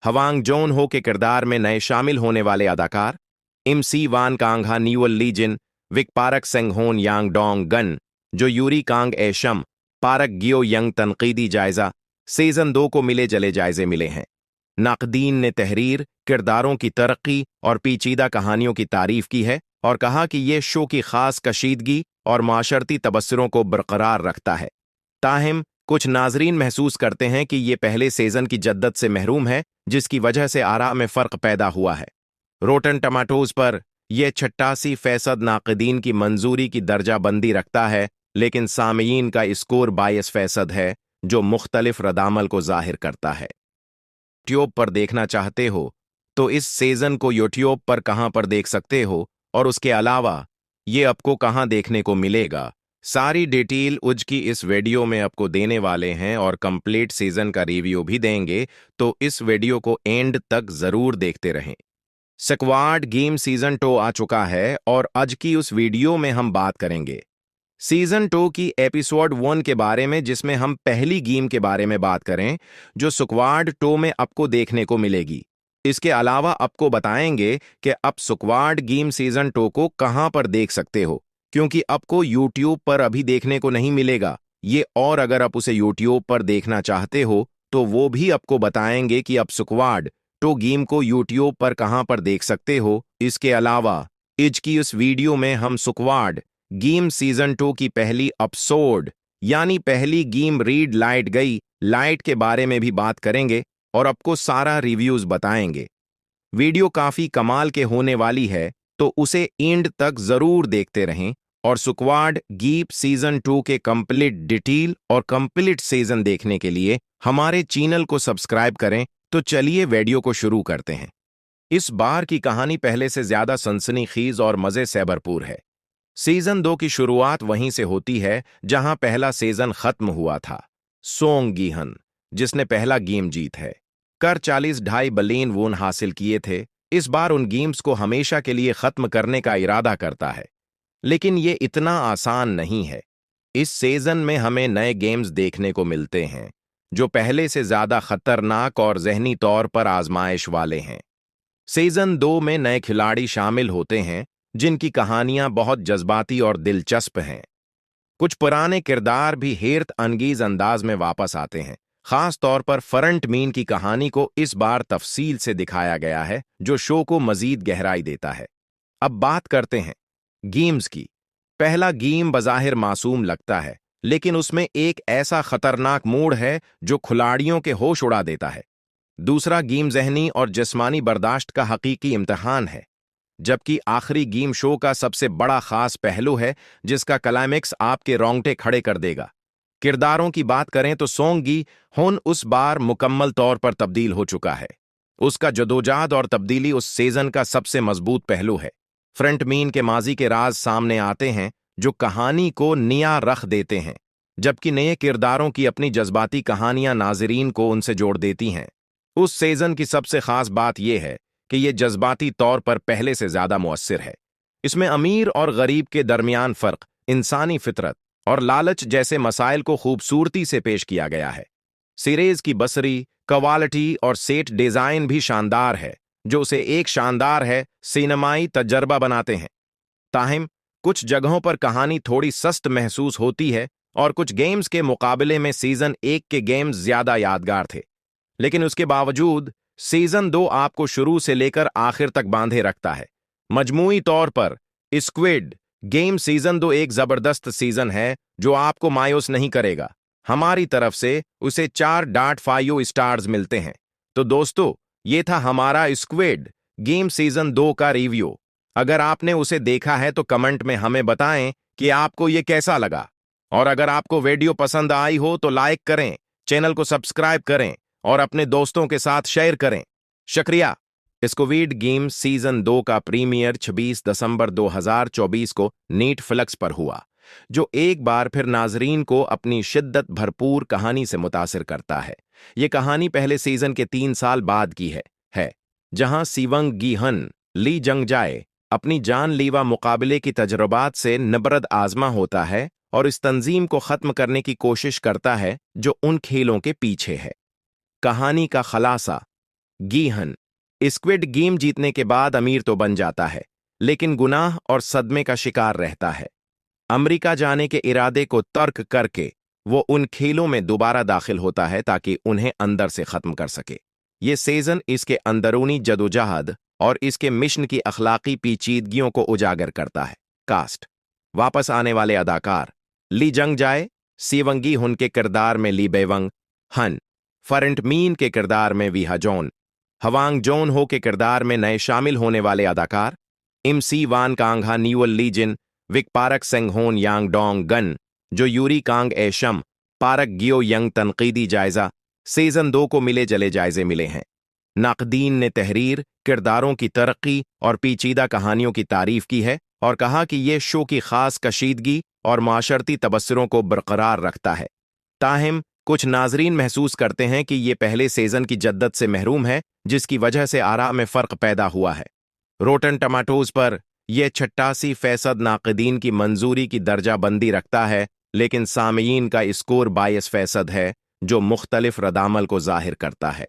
हवांग जोन हो के किरदार में नए शामिल होने वाले अदाकार MC वान कांगहा न्यूअल लीजिन, विक पारक सेंगहोन यांग डोंग गन, जो यूरी कांग एशम, पारक गियो यंग। तनकीदी जायजा, सीजन 2 को मिले जले जायजे मिले हैं। नाकदीन ने तहरीर, किरदारों की तरक्की और पेचीदा कहानियों की तारीफ की है और कहा कि यह शो की खास कशीदगी और माशरती तबस्सुरों को बरकरार रखता है। ताहिम कुछ नाजरीन महसूस करते हैं कि यह पहले सीजन की जद्दत से महरूम है, जिसकी वजह से आरा में फर्क पैदा हुआ है। रोटन टमाटोज पर यह 86% नाक़दीन की मंजूरी की दर्जाबंदी रखता है, लेकिन सामीयीन का स्कोर 22% है, जो मुख्तलिफ रद्दामल को जाहिर करता है। यूट्यूब पर देखना चाहते हो तो इस सीजन को यूट्यूब पर कहां पर देख सकते हो, और उसके अलावा ये आपको कहां देखने को मिलेगा, सारी डिटेल उज की इस वीडियो में आपको देने वाले हैं और कंप्लीट सीजन का रिव्यू भी देंगे, तो इस वीडियो को एंड तक जरूर देखते रहें। स्क्वाड गेम सीजन 2 आ चुका है और आज की उस वीडियो में हम बात करेंगे सीजन 2 की एपिसोड 1 के बारे में, जिसमें हम पहली गेम के बारे में बात करें जो स्क्वाड 2 में आपको देखने को मिलेगी। इसके अलावा आपको बताएंगे कि आप स्क्वाड गेम सीजन 2 को कहां पर देख सकते हो, क्योंकि आपको यूट्यूब पर अभी देखने को नहीं मिलेगा ये, और अगर आप उसे यूट्यूब पर देखना चाहते हो तो वो भी आपको बताएंगे कि आप स्क्वाड 2 गेम को यूट्यूब पर कहां पर देख सकते हो। इसके अलावा आज की उस वीडियो में हम स्क्वाड गेम सीजन 2 की पहली एपिसोड यानी पहली गेम रीड लाइट गई लाइट के बारे में भी बात करेंगे और आपको सारा रिव्यूज बताएंगे। वीडियो काफी कमाल के होने वाली है, तो उसे एंड तक जरूर देखते रहें और स्क्वाड गेम सीजन 2 के कंप्लीट डिटेल और कंप्लीट सीजन देखने के लिए हमारे चैनल को सब्सक्राइब करें। तो चलिए वीडियो को शुरू करते हैं। इस बार की कहानी पहले से ज्यादा सनसनीखेज और मजे से भरपूर है। सीजन 2 की शुरुआत वहीं से होती है जहां पहला सीजन खत्म हुआ था। सोंग गीहन, जिसने पहला गेम जीत है, कर 40.5 बिलियन वोन हासिल किए थे, इस बार उन गेम्स को हमेशा के लिए खत्म करने का इरादा करता है, लेकिन ये इतना आसान नहीं है। इस सीजन में हमें नए गेम्स देखने को मिलते हैं जो पहले से ज्यादा खतरनाक और जहनी तौर पर आजमाइश वाले हैं। सीजन 2 में नए खिलाड़ी शामिल होते हैं जिनकी कहानियां बहुत जज्बाती और दिलचस्प हैं। कुछ पुराने किरदार भी हैरत अंगेज अंदाज में वापस आते हैं। खास तौर पर फ्रंट मीन की कहानी को इस बार तफसील से दिखाया गया है, जो शो को मजीद गहराई देता है। अब बात करते हैं गेम्स की। पहला गेम बज़ाहिर मासूम लगता है, लेकिन उसमें एक ऐसा खतरनाक मोड़ है जो खिलाड़ियों के होश उड़ा देता है। दूसरा गेम जहनी और जिस्मानी बर्दाश्त का हकीकी इम्तिहान है, जबकि आखिरी गेम शो का सबसे बड़ा खास पहलू है जिसका क्लाइमेक्स आपके रोंगटे खड़े कर देगा। किरदारों की बात करें तो सोंग गी हुन उस बार मुकम्मल तौर पर तब्दील हो चुका है। उसका जदोजहद और तब्दीली उस सीजन का सबसे मजबूत पहलू है। फ्रंट मीन के माजी के राज सामने आते हैं जो कहानी को नया रख देते हैं, जबकि नए किरदारों की अपनी जज्बाती कहानियां नाजरीन को उनसे जोड़ देती हैं। उस सीजन की सबसे खास बात यह है कि यह जज्बाती तौर पर पहले से ज्यादा मुअस्सिर है। इसमें अमीर और गरीब के दरमियान फर्क, इंसानी फितरत और लालच जैसे मसाइल को खूबसूरती से पेश किया गया है। सीरीज की बसरी, क्वालिटी और सेट डिजाइन भी शानदार है, जो उसे एक शानदार है सिनेमाई तजर्बा बनाते हैं। ताहिम कुछ जगहों पर कहानी थोड़ी सस्त महसूस होती है और कुछ गेम्स के मुकाबले में सीजन 1 के गेम्स ज्यादा यादगार थे, लेकिन उसके बावजूद सीजन 2 आपको शुरू से लेकर आखिर तक बांधे रखता है। मजमूई तौर पर स्क्विड गेम सीजन 2 एक जबरदस्त सीजन है जो आपको मायूस नहीं करेगा। हमारी तरफ से उसे 4.5 स्टार्स मिलते हैं। तो दोस्तों, ये था हमारा स्क्विड गेम सीजन 2 का रिव्यू। अगर आपने उसे देखा है तो कमेंट में हमें बताएं कि आपको ये कैसा लगा, और अगर आपको वीडियो पसंद आई हो तो लाइक करें, चैनल को सब्सक्राइब करें और अपने दोस्तों के साथ शेयर करें। शुक्रिया। स्क्विड गेम सीजन 2 का प्रीमियर 26 दिसंबर 2024 को नेटफ्लिक्स पर हुआ, जो एक बार फिर नाजरीन को अपनी शिद्दत भरपूर कहानी से मुतासिर करता है। यह कहानी पहले सीजन के 3 साल बाद की है जहां सीवंग गीहन ली जंगजाए अपनी जानलेवा मुकाबले की तजुर्बात से नबरद आजमा होता है और इस तंजीम को खत्म करने की कोशिश करता है जो उन खेलों के पीछे है। कहानी का खलासा, गीहन स्क्विड गेम जीतने के बाद अमीर तो बन जाता है, लेकिन गुनाह और सदमे का शिकार रहता है। अमेरिका जाने के इरादे को तर्क करके वो उन खेलों में दोबारा दाखिल होता है ताकि उन्हें अंदर से खत्म कर सके। ये सीजन इसके अंदरूनी जदोजहद और इसके मिशन की अखलाकी पेचीदगियों को उजागर करता है। कास्ट, वापस आने वाले अदाकार ली जंगजाए सीवंगी हुन के किरदार में ली बेवंग हन, फरंट मीन के किरदार में वीहा जॉन, हवांग जोन हो के किरदार में नए शामिल होने वाले अदाकार MC वान कांगहा न्यूअल लीजिन, विक पारक सेंगहोन यांग डोंग गन, जो यूरी कांग एशम, पारक गियो यंग तनकीदी जायजा सीजन 2 को मिले जले जायजे मिले हैं। नाकदीन ने तहरीर, किरदारों की तरक्की और पेचीदा कहानियों की तारीफ की है और कहा कि यह शो की खास कशीदगी और माशरती तबस्सुरों को बरकरार रखता है। ताहिम कुछ नाजरीन महसूस करते हैं कि ये पहले सीजन की जद्दत से महरूम है, जिसकी वजह से आरा में फ़र्क पैदा हुआ है। रोटन टमाटोज पर यह 88% नाकदीन की मंजूरी की दर्जा बंदी रखता है, लेकिन सामीयीन का स्कोर 22% है, जो मुख्तलिफ रदामल को जाहिर करता है।